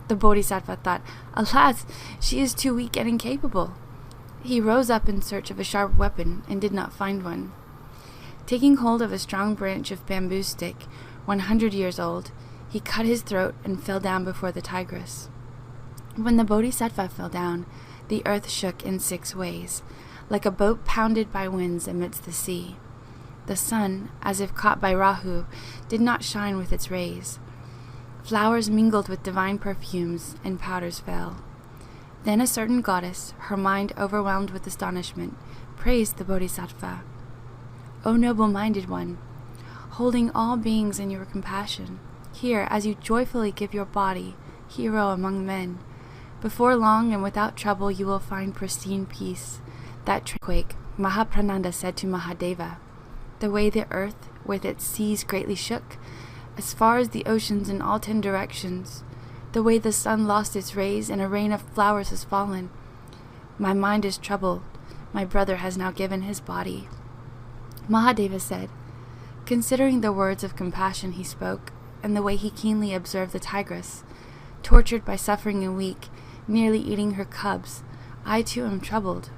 The Bodhisattva thought, "Alas, she is too weak and incapable." He rose up in search of a sharp weapon and did not find one. Taking hold of a strong branch of bamboo stick, 100 years old, he cut his throat and fell down before the tigress. When the Bodhisattva fell down, the earth shook in 6 ways, like a boat pounded by winds amidst the sea. The sun, as if caught by Rahu, did not shine with its rays. Flowers mingled with divine perfumes, and powders fell. Then a certain goddess, her mind overwhelmed with astonishment, praised the Bodhisattva. "O noble-minded one, holding all beings in your compassion, here, as you joyfully give your body, hero among men, before long and without trouble you will find pristine peace." That quake, Mahaprananda said to Mahadeva, "The way the earth with its seas greatly shook, as far as the oceans in all 10 directions, the way the sun lost its rays and a rain of flowers has fallen. My mind is troubled. My brother has now given his body." Mahadeva said, considering the words of compassion he spoke, and the way he keenly observed the tigress, tortured by suffering and weak, nearly eating her cubs, I too am troubled.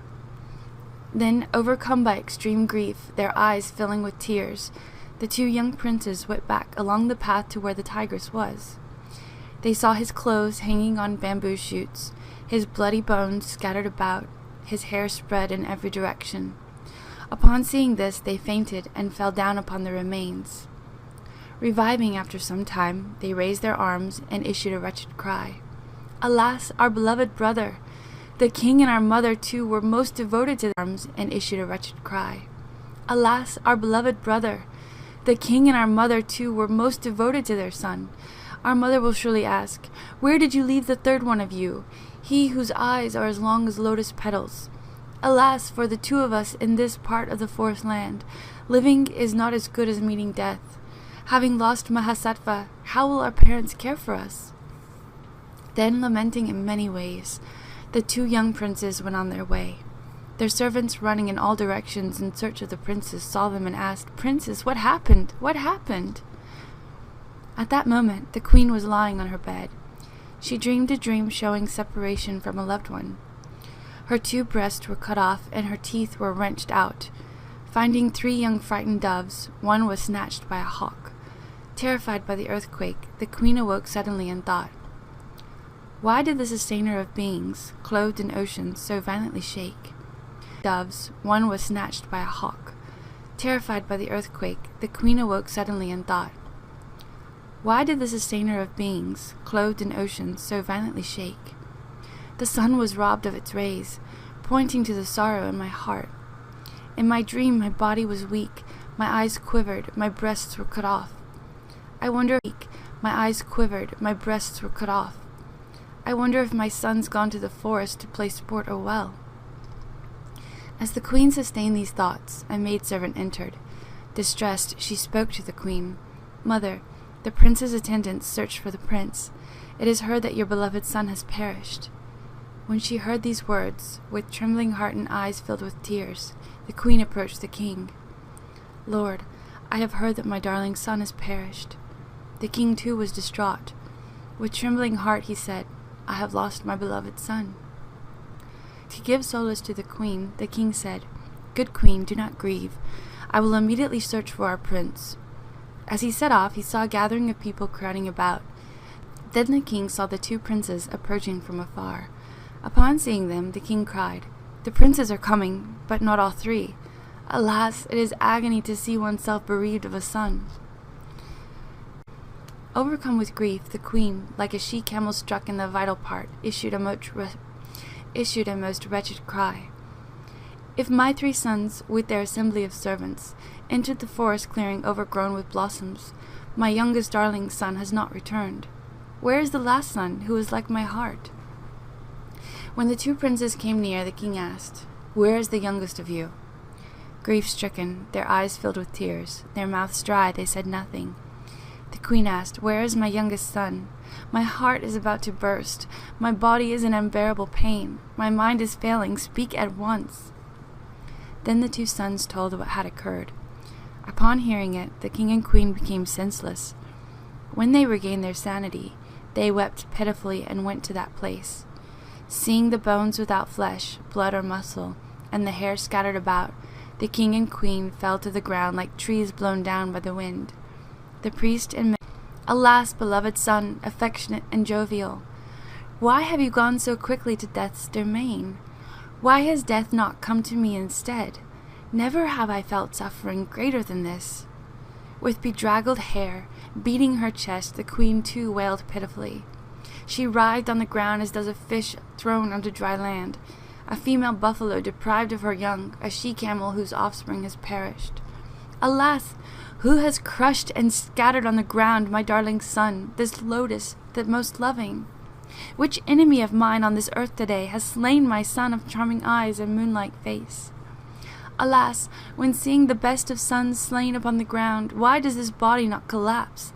Then, overcome by extreme grief, their eyes filling with tears, the 2 young princes went back along the path to where the tigress was. They saw his clothes hanging on bamboo shoots, his bloody bones scattered about, his hair spread in every direction. Upon seeing this, they fainted and fell down upon the remains. Reviving after some time, they raised their arms and issued a wretched cry. Alas, our beloved brother! The king and our mother too were most devoted to their arms and issued a wretched cry. Alas, our beloved brother! The king and our mother too were most devoted to their son. Our mother will surely ask, where did you leave the third one of you, he whose eyes are as long as lotus petals? Alas, for the two of us in this part of the forest land, living is not as good as meeting death. Having lost Mahasattva, how will our parents care for us? Then, lamenting in many ways, the two young princes went on their way. Their servants, running in all directions in search of the princes, saw them and asked, Princess, what happened? What happened? At that moment, the queen was lying on her bed. She dreamed a dream showing separation from a loved one. Her two breasts were cut off, and her teeth were wrenched out. Finding three young frightened doves, one was snatched by a hawk. Terrified by the earthquake, the queen awoke suddenly and thought, why did the sustainer of beings, clothed in oceans, so violently shake? Doves, one was snatched by a hawk. Terrified by the earthquake, the queen awoke suddenly and thought, why did the sustainer of beings, clothed in oceans, so violently shake? The sun was robbed of its rays, pointing to the sorrow in my heart. In my dream my body was weak, my eyes quivered, my breasts were cut off. I wonder if my son's gone to the forest to play sport or well. As the queen sustained these thoughts, a maidservant entered. Distressed, she spoke to the queen. Mother, the prince's attendants search for the prince. It is heard that your beloved son has perished. When she heard these words, with trembling heart and eyes filled with tears, the queen approached the king. Lord, I have heard that my darling son has perished. The king too was distraught. With trembling heart he said, I have lost my beloved son. To give solace to the king said, Good queen, do not grieve. I will immediately search for our prince. As he set off, he saw a gathering of people crowding about. Then the king saw the two princes approaching from afar. Upon seeing them, the king cried, The princes are coming, but not all three. Alas, it is agony to see oneself bereaved of a son. Overcome with grief, the queen, like a she-camel struck in the vital part, issued a most wretched cry. If my three sons, with their assembly of servants, entered the forest clearing overgrown with blossoms, my youngest darling son has not returned. Where is the last son, who is like my heart? When the two princes came near, the king asked, Where is the youngest of you? Grief-stricken, their eyes filled with tears, their mouths dry, they said nothing. The queen asked, Where is my youngest son? My heart is about to burst. My body is in unbearable pain. My mind is failing. Speak at once. Then the two sons told what had occurred. Upon hearing it, the king and queen became senseless. When they regained their sanity, they wept pitifully and went to that place. Seeing the bones without flesh, blood or muscle, and the hair scattered about, the king and queen fell to the ground like trees blown down by the wind. The priest and Alas, beloved son, affectionate and jovial, why have you gone so quickly to death's domain? Why has death not come to me instead? Never have I felt suffering greater than this. With bedraggled hair, beating her chest, the queen too wailed pitifully. She writhed on the ground as does a fish thrown onto dry land, a female buffalo deprived of her young, a she-camel whose offspring has perished. Alas! Who has crushed and scattered on the ground my darling son, this lotus, the most loving? Which enemy of mine on this earth today has slain my son of charming eyes and moonlight face? Alas, when seeing the best of sons slain upon the ground, why does this body not collapse?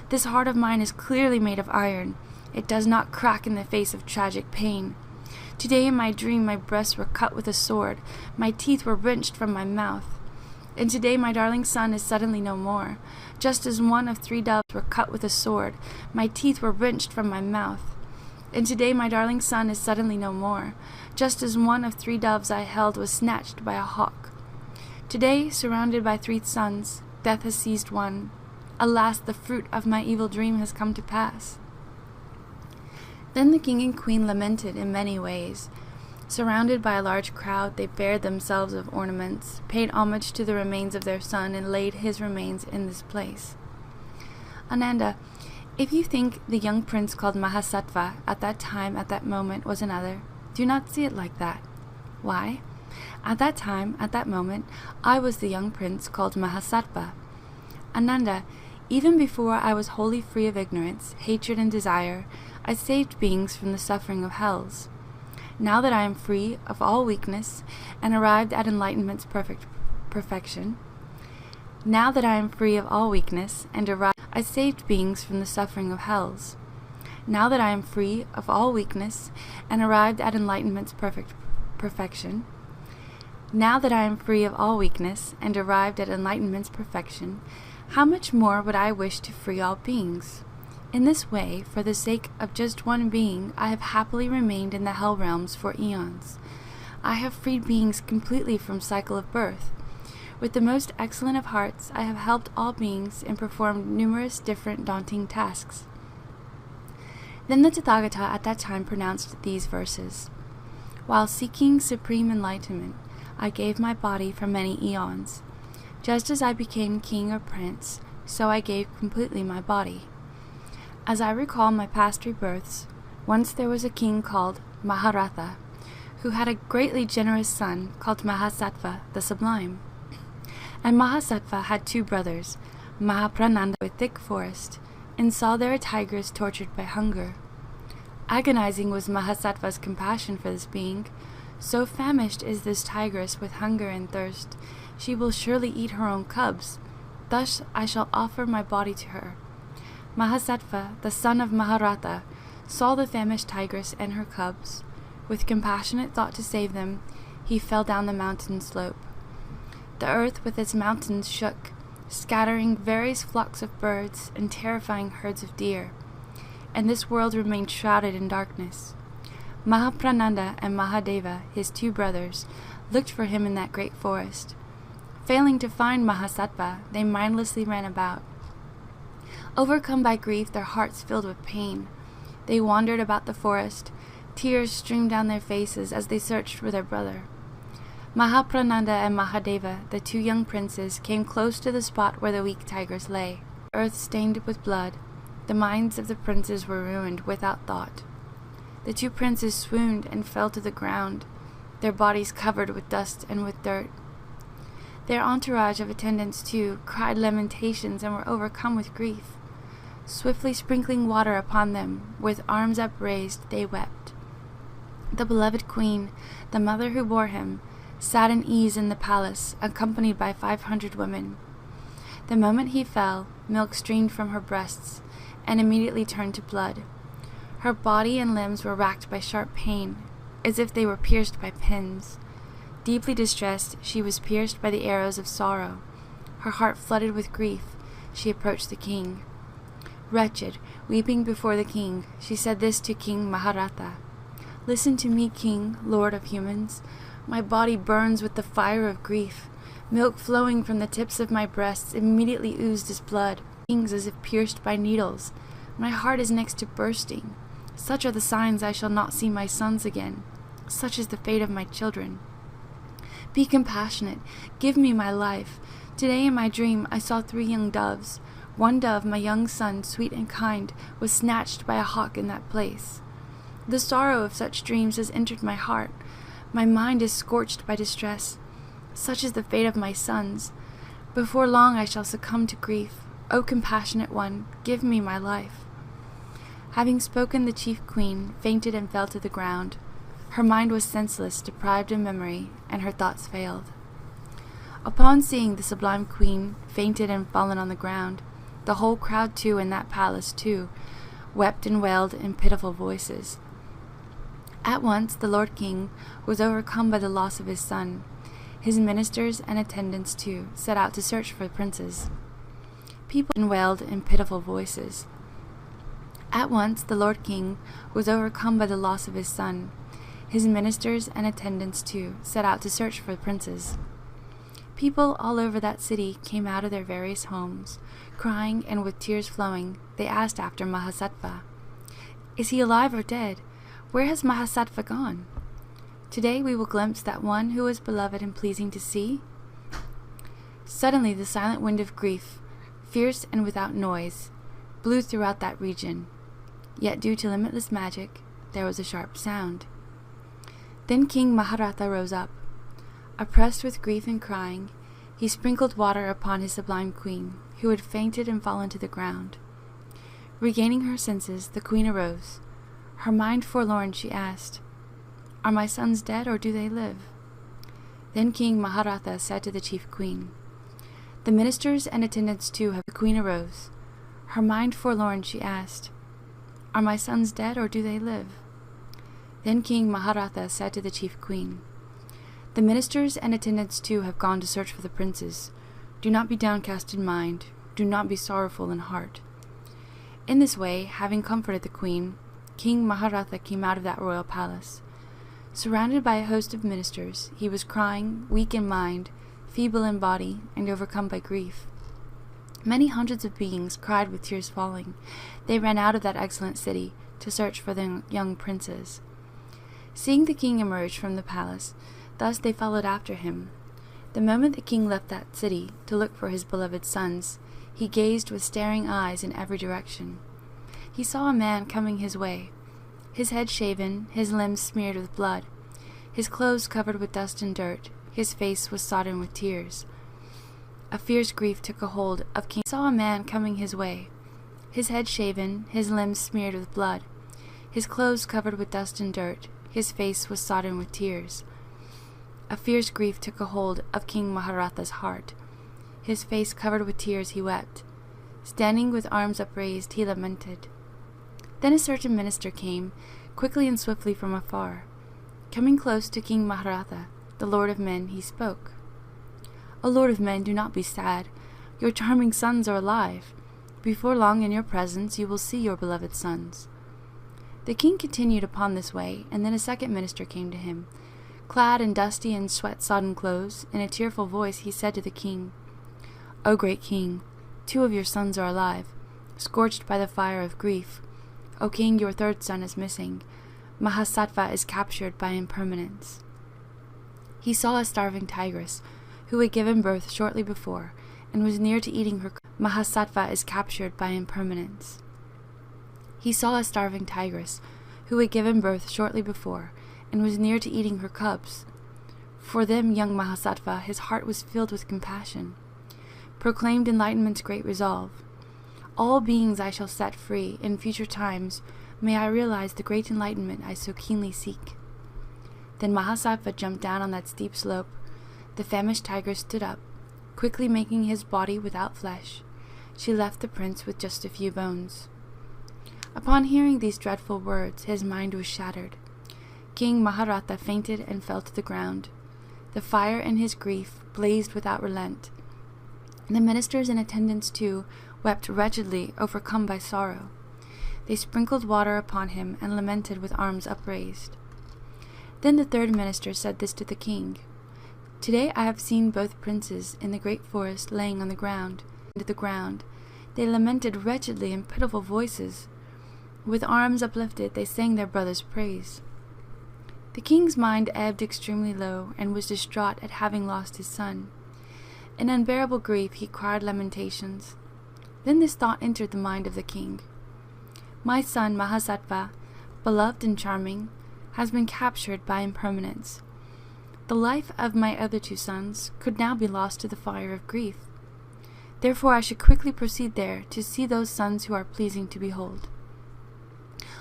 This heart of mine is clearly made of iron. It does not crack in the face of tragic pain. Today in my dream my breasts were cut with a sword, my teeth were wrenched from my mouth. And today my darling son is suddenly no more. Just as one of three doves were cut with a sword, my teeth were wrenched from my mouth. And today my darling son is suddenly no more. Just as one of three doves I held was snatched by a hawk. Today, surrounded by three sons, death has seized one. Alas, the fruit of my evil dream has come to pass. Then the king and queen lamented in many ways. Surrounded by a large crowd, they bared themselves of ornaments, paid homage to the remains of their son, and laid his remains in this place. Ananda, if you think the young prince called Mahasattva at that time, at that moment, was another, do not see it like that. Why? At that time, at that moment, I was the young prince called Mahasattva. Ananda, even before I was wholly free of ignorance, hatred, and desire, I saved beings from the suffering of hells. Now that I am free of all weakness and arrived at enlightenment's perfection, now that I am free of all weakness and I saved beings from the suffering of hells. Now that I am free of all weakness and arrived at enlightenment's perfection, now that I am free of all weakness and arrived at enlightenment's perfection, how much more would I wish to free all beings? In this way, for the sake of just one being, I have happily remained in the hell realms for eons. I have freed beings completely from cycle of birth. With the most excellent of hearts, I have helped all beings and performed numerous different daunting tasks. Then the Tathagata at that time pronounced these verses. While seeking supreme enlightenment, I gave my body for many eons. Just as I became king or prince, so I gave completely my body. As I recall my past rebirths, once there was a king called Maharatha, who had a greatly generous son called Mahasattva the Sublime. And Mahasattva had two brothers, Mahaprananda with thick forest, and saw there a tigress tortured by hunger. Agonizing was Mahasattva's compassion for this being. So famished is this tigress with hunger and thirst, she will surely eat her own cubs. Thus I shall offer my body to her. Mahasattva, the son of Maharatha, saw the famished tigress and her cubs. With compassionate thought to save them, he fell down the mountain slope. The earth with its mountains shook, scattering various flocks of birds and terrifying herds of deer, and this world remained shrouded in darkness. Mahaprananda and Mahadeva, his two brothers, looked for him in that great forest. Failing to find Mahasattva, they mindlessly ran about. Overcome by grief, their hearts filled with pain, they wandered about the forest. Tears streamed down their faces as they searched for their brother. Mahaprananda and Mahadeva, the two young princes, came close to the spot where the weak tigress lay. Earth stained with blood, the minds of the princes were ruined without thought. The two princes swooned and fell to the ground, their bodies covered with dust and with dirt. Their entourage of attendants, too, cried lamentations and were overcome with grief. Swiftly sprinkling water upon them, with arms upraised, they wept. The beloved queen, the mother who bore him, sat in ease in the palace, accompanied by 500 women. The moment he fell, milk streamed from her breasts, and immediately turned to blood. Her body and limbs were racked by sharp pain, as if they were pierced by pins. Deeply distressed, she was pierced by the arrows of sorrow. Her heart flooded with grief, she approached the king. Wretched, weeping before the king, she said this to King Maharatha. Listen to me, king, lord of humans. My body burns with the fire of grief. Milk flowing from the tips of my breasts immediately oozed as blood, stings as if pierced by needles. My heart is next to bursting. Such are the signs I shall not see my sons again. Such is the fate of my children. Be compassionate. Give me my life. Today in my dream I saw 3 young doves. One dove, my young son, sweet and kind, was snatched by a hawk in that place. The sorrow of such dreams has entered my heart. My mind is scorched by distress. Such is the fate of my sons. Before long I shall succumb to grief. O compassionate one, give me my life. Having spoken, the chief queen fainted and fell to the ground. Her mind was senseless, deprived of memory, and her thoughts failed. Upon seeing the sublime queen fainted and fallen on the ground, the whole crowd too in that palace too wept and wailed in pitiful voices. At once the Lord King was overcome by the loss of his son. His ministers and attendants too set out to search for the princes. People wailed in pitiful voices. At once the Lord King was overcome by the loss of his son. His ministers and attendants too set out to search for the princes. People all over that city came out of their various homes, crying and with tears flowing. They asked after Mahasattva. Is he alive or dead? Where has Mahasattva gone? Today we will glimpse that one who was beloved and pleasing to see. Suddenly the silent wind of grief, fierce and without noise, blew throughout that region. Yet due to limitless magic, there was a sharp sound. Then King Maharatha rose up. Oppressed with grief and crying, he sprinkled water upon his sublime queen, who had fainted and fallen to the ground. Regaining her senses, the queen arose. Her mind forlorn, she asked, "Are my sons dead, or do they live?" Then King Maharatha said to the chief queen, "The ministers and attendants too have..." The queen arose. Her mind forlorn, she asked, "Are my sons dead, or do they live?" Then King Maharatha said to the chief queen, "The ministers and attendants too have gone to search for the princes. Do not be downcast in mind. Do not be sorrowful in heart." In this way, having comforted the queen, King Maharatha came out of that royal palace. Surrounded by a host of ministers, he was crying, weak in mind, feeble in body, and overcome by grief. Many hundreds of beings cried with tears falling. They ran out of that excellent city to search for the young princes. Seeing the king emerge from the palace, thus they followed after him. The moment the king left that city to look for his beloved sons, he gazed with staring eyes in every direction. He saw a man coming his way, his head shaven, his limbs smeared with blood, his clothes covered with dust and dirt, his face was sodden with tears. A fierce grief took a hold of King. He saw a man coming his way, his head shaven, his limbs smeared with blood, his clothes covered with dust and dirt, his face was sodden with tears. A fierce grief took a hold of King Maharatha's heart. His face covered with tears, he wept. Standing with arms upraised, he lamented. Then a certain minister came, quickly and swiftly from afar. Coming close to King Maharatha, the Lord of Men, he spoke. "O Lord of Men, do not be sad. Your charming sons are alive. Before long in your presence you will see your beloved sons." The king continued upon this way, and then a second minister came to him. Clad in dusty and sweat-sodden clothes, in a tearful voice he said to the king, "O great king, 2 of your sons are alive, scorched by the fire of grief. O king, your 3rd son is missing. Mahasattva is captured by impermanence." He saw a starving tigress, who had given birth shortly before, and was near to eating her. Mahasattva is captured by impermanence. He saw a starving tigress, who had given birth shortly before, and was near to eating her cubs. For them, young Mahasattva, his heart was filled with compassion. Proclaimed enlightenment's great resolve. "All beings I shall set free. In future times may I realize the great enlightenment I so keenly seek." Then Mahasattva jumped down on that steep slope. The famished tigress stood up, quickly making his body without flesh. She left the prince with just a few bones. Upon hearing these dreadful words, his mind was shattered. King Maharatha fainted and fell to the ground. The fire in his grief blazed without relent. The ministers and attendants, too, wept wretchedly, overcome by sorrow. They sprinkled water upon him and lamented with arms upraised. Then the 3rd minister said this to the king, "Today I have seen both princes in the great forest laying on the ground. They lamented wretchedly in pitiful voices. With arms uplifted, they sang their brother's praise." The king's mind ebbed extremely low, and was distraught at having lost his son. In unbearable grief he cried lamentations. Then this thought entered the mind of the king. "My son Mahasattva, beloved and charming, has been captured by impermanence. The life of my other 2 sons could now be lost to the fire of grief. Therefore I should quickly proceed there to see those sons who are pleasing to behold.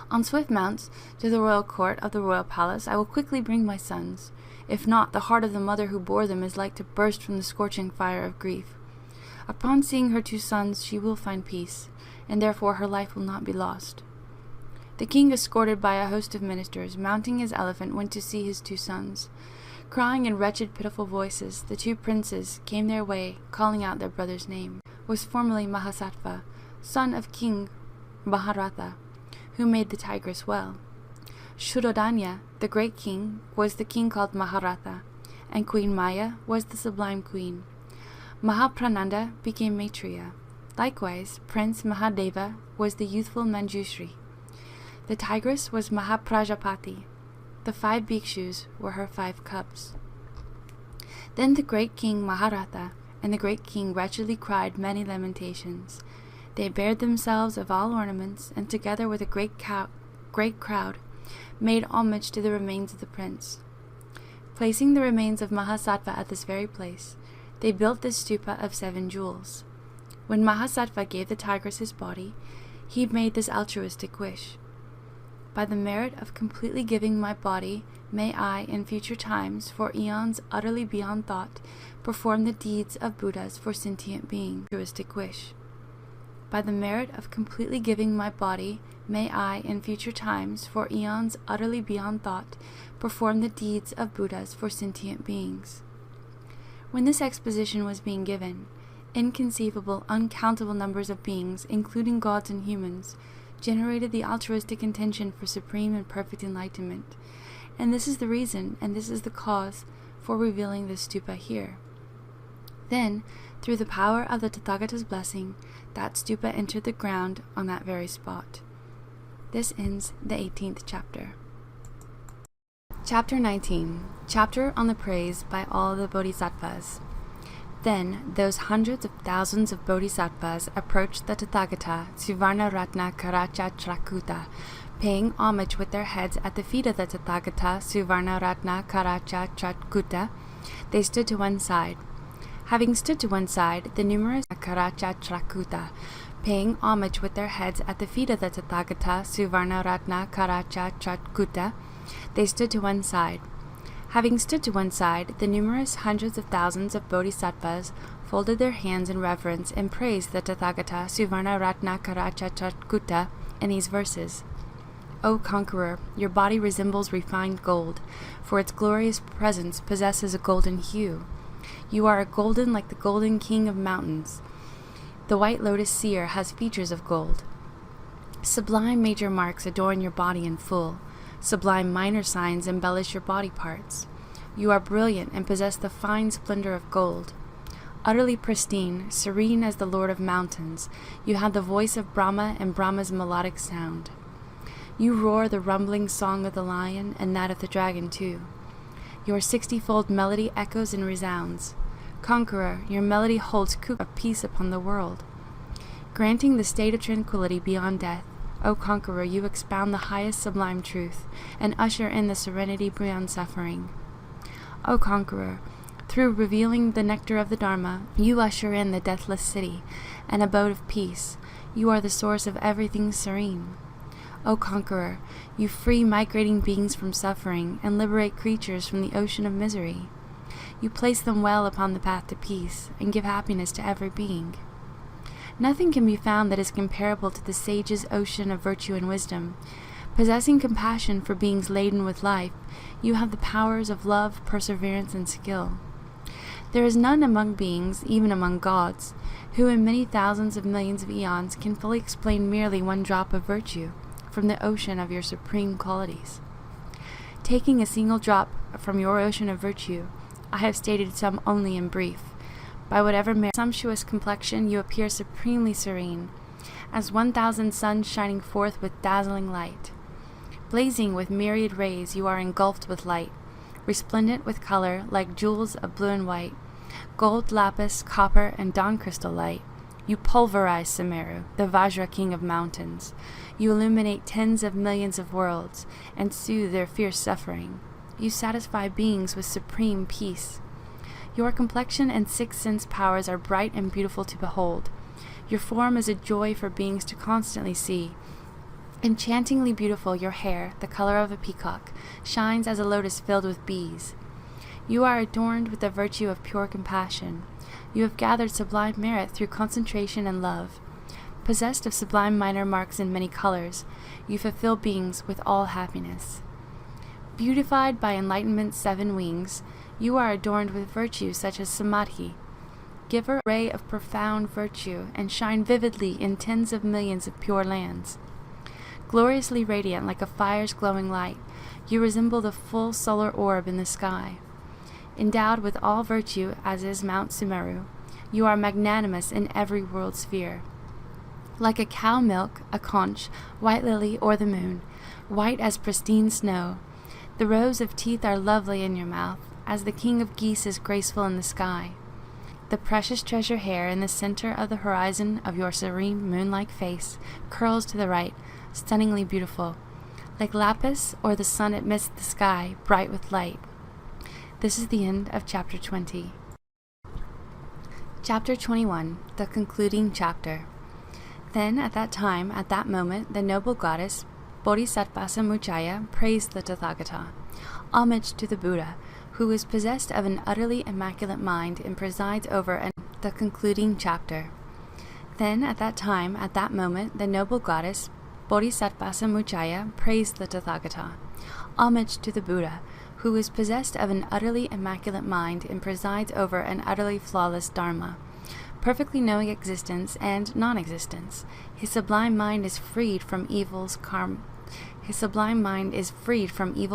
On swift mounts to the royal court of the royal palace I will quickly bring my sons. If not, the heart of the mother who bore them is like to burst from the scorching fire of grief. Upon seeing her 2 sons she will find peace, and therefore her life will not be lost." The king, escorted by a host of ministers, mounting his elephant, went to see his 2 sons. Crying in wretched, pitiful voices, the 2 princes came their way, calling out their brother's name. Was formerly Mahasattva, son of King Maharatha, who made the tigress well. Shuddhodanya, the great king, was the king called Maharatha, and Queen Maya was the sublime queen. Mahaprananda became Maitreya. Likewise, Prince Mahadeva was the youthful Manjushri. The tigress was Mahaprajapati. The 5 bhikshus were her 5 cups. Then the great king Maharatha and the great king wretchedly cried many lamentations. They bared themselves of all ornaments, and together with a great crowd made homage to the remains of the prince. Placing the remains of Mahasattva at this very place, they built this stupa of 7 jewels. When Mahasattva gave the tigress his body, he made this altruistic wish. By the merit of completely giving my body, may I, in future times, for eons utterly beyond thought, perform the deeds of Buddhas for sentient beings. Altruistic wish. By the merit of completely giving my body, may I, in future times, for eons utterly beyond thought, perform the deeds of Buddhas for sentient beings. When this exposition was being given, inconceivable, uncountable numbers of beings, including gods and humans, generated the altruistic intention for supreme and perfect enlightenment. And this is the reason, and this is the cause, for revealing this stupa here. Then, through the power of the Tathagata's blessing, that stupa entered the ground on that very spot. This ends the 18th chapter. Chapter 19. Chapter on the praise by all the Bodhisattvas. Then those hundreds of thousands of Bodhisattvas approached the Tathagata, Suvarnaratna Karacha Trakuta, paying homage with their heads at the feet of the Tathagata, Suvarnaratna Karacha Trakuta. They stood to one side. Having stood to one side, the numerous Karacha Trakuta, paying homage with their heads at the feet of the Tathagata, Suvarnaratna Karacha Trakuta, they stood to one side. Having stood to one side, the numerous hundreds of thousands of Bodhisattvas folded their hands in reverence and praised the Tathagata, Suvarnaratna Karacha Trakuta, in these verses. O conqueror, your body resembles refined gold, for its glorious presence possesses a golden hue. You are a golden like the golden king of mountains. The white lotus seer has features of gold. Sublime major marks adorn your body in full. Sublime minor signs embellish your body parts. You are brilliant and possess the fine splendor of gold. Utterly pristine, serene as the Lord of Mountains, you have the voice of Brahma and Brahma's melodic sound. You roar the rumbling song of the lion and that of the dragon too. Your 60-fold melody echoes and resounds. Conqueror, your melody holds coup of peace upon the world. Granting the state of tranquility beyond death, O conqueror, you expound the highest sublime truth, and usher in the serenity beyond suffering. O conqueror, through revealing the nectar of the Dharma, you usher in the deathless city, an abode of peace. You are the source of everything serene. O conqueror, you free migrating beings from suffering, and liberate creatures from the ocean of misery. You place them well upon the path to peace, and give happiness to every being. Nothing can be found that is comparable to the sage's ocean of virtue and wisdom. Possessing compassion for beings laden with life, you have the powers of love, perseverance, and skill. There is none among beings, even among gods, who in many thousands of millions of eons can fully explain merely one drop of virtue from the ocean of your supreme qualities. Taking a single drop from your ocean of virtue, I have stated some only in brief. By whatever sumptuous complexion you appear supremely serene, as 1,000 suns shining forth with dazzling light. Blazing with myriad rays, you are engulfed with light, resplendent with color like jewels of blue and white, gold, lapis, copper, and dawn crystal light. You pulverize Sumeru, the Vajra king of mountains. You illuminate tens of millions of worlds, and soothe their fierce suffering. You satisfy beings with supreme peace. Your complexion and 6 sense powers are bright and beautiful to behold. Your form is a joy for beings to constantly see. Enchantingly beautiful, your hair, the color of a peacock, shines as a lotus filled with bees. You are adorned with the virtue of pure compassion. You have gathered sublime merit through concentration and love. Possessed of sublime minor marks in many colors, you fulfill beings with all happiness. Beautified by enlightenment's 7 wings, you are adorned with virtues such as samadhi. Give her a ray of profound virtue and shine vividly in tens of millions of pure lands. Gloriously radiant like a fire's glowing light, you resemble the full solar orb in the sky. Endowed with all virtue as is Mount Sumeru, you are magnanimous in every world sphere. Like a cow milk, a conch, white lily, or the moon, white as pristine snow, The rows of teeth are lovely in your mouth, as the king of geese is graceful in the sky. The precious treasure hair in the center of the horizon of your serene moon-like face curls to the right, stunningly beautiful, like lapis or the sun amidst the sky, bright with light. This is the end of Chapter 20. Chapter 21, the concluding chapter. Then, at that time, at that moment, the noble goddess, Bodhisattvas Muchaya, praised the Tathagata. Homage to the Buddha, who is possessed of an utterly immaculate mind and presides over the concluding chapter. Then, at that time, at that moment, the noble goddess, Bodhisattvas Muchaya, praised the Tathagata. Homage to the Buddha, who is possessed of an utterly immaculate mind and presides over an utterly flawless Dharma, perfectly knowing existence and non-existence. His sublime mind is freed from evil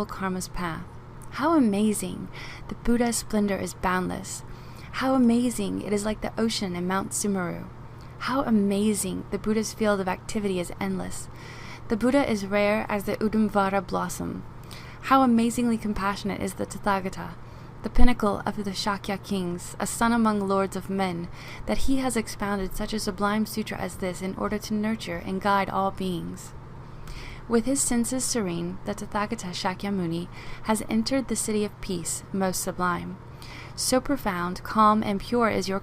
karma's path. How amazing! The Buddha's splendor is boundless. How amazing! It is like the ocean in Mount Sumeru. How amazing! The Buddha's field of activity is endless. The Buddha is rare as the Udamvara blossom. How amazingly compassionate is the Tathagata, the pinnacle of the Shakya kings, a son among lords of men, that he has expounded such a sublime sutra as this in order to nurture and guide all beings. With his senses serene, the Tathagata Shakyamuni has entered the city of peace, most sublime. So profound, calm and pure is your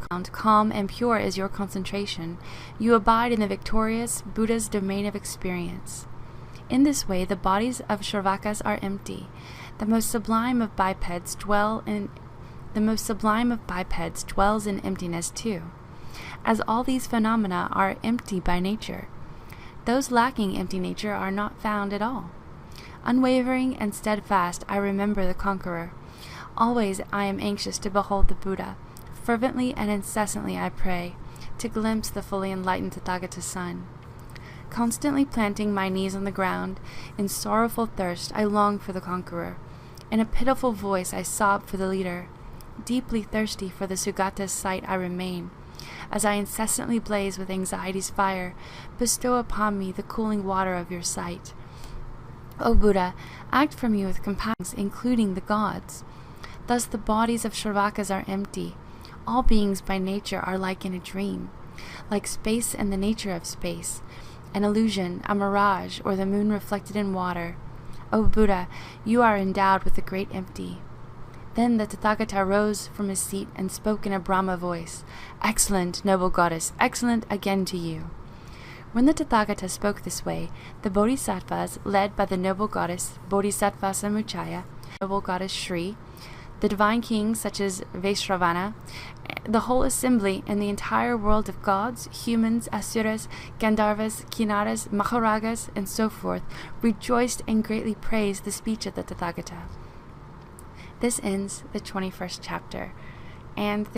concentration. You abide in the victorious Buddha's domain of experience. In this way, the bodies of Shravakas are empty. The most sublime of bipeds dwells in emptiness too, as all these phenomena are empty by nature. Those lacking empty nature are not found at all. Unwavering and steadfast, I remember the conqueror. Always I am anxious to behold the Buddha. Fervently and incessantly I pray to glimpse the fully enlightened Tathagata Son. Constantly planting my knees on the ground, in sorrowful thirst I long for the conqueror. In a pitiful voice I sob for the leader. Deeply thirsty for the Sugata's sight I remain. As I incessantly blaze with anxiety's fire, bestow upon me the cooling water of your sight. O Buddha, act for me with compassion, including the gods. Thus the bodies of Shravakas are empty. All beings by nature are like in a dream, like space and the nature of space, an illusion, a mirage, or the moon reflected in water. O Buddha, you are endowed with the great empty. Then the Tathagata rose from his seat and spoke in a Brahma voice. Excellent, noble goddess, excellent again to you. When the Tathagata spoke this way, the Bodhisattvas, led by the noble goddess Bodhisattvas Muchaya, noble goddess Shri, the divine kings such as Vaishravana, the whole assembly and the entire world of gods, humans, asuras, Gandharvas, Kinnaras, Maharagas, and so forth, rejoiced and greatly praised the speech of the Tathagata. This ends the 21st chapter, and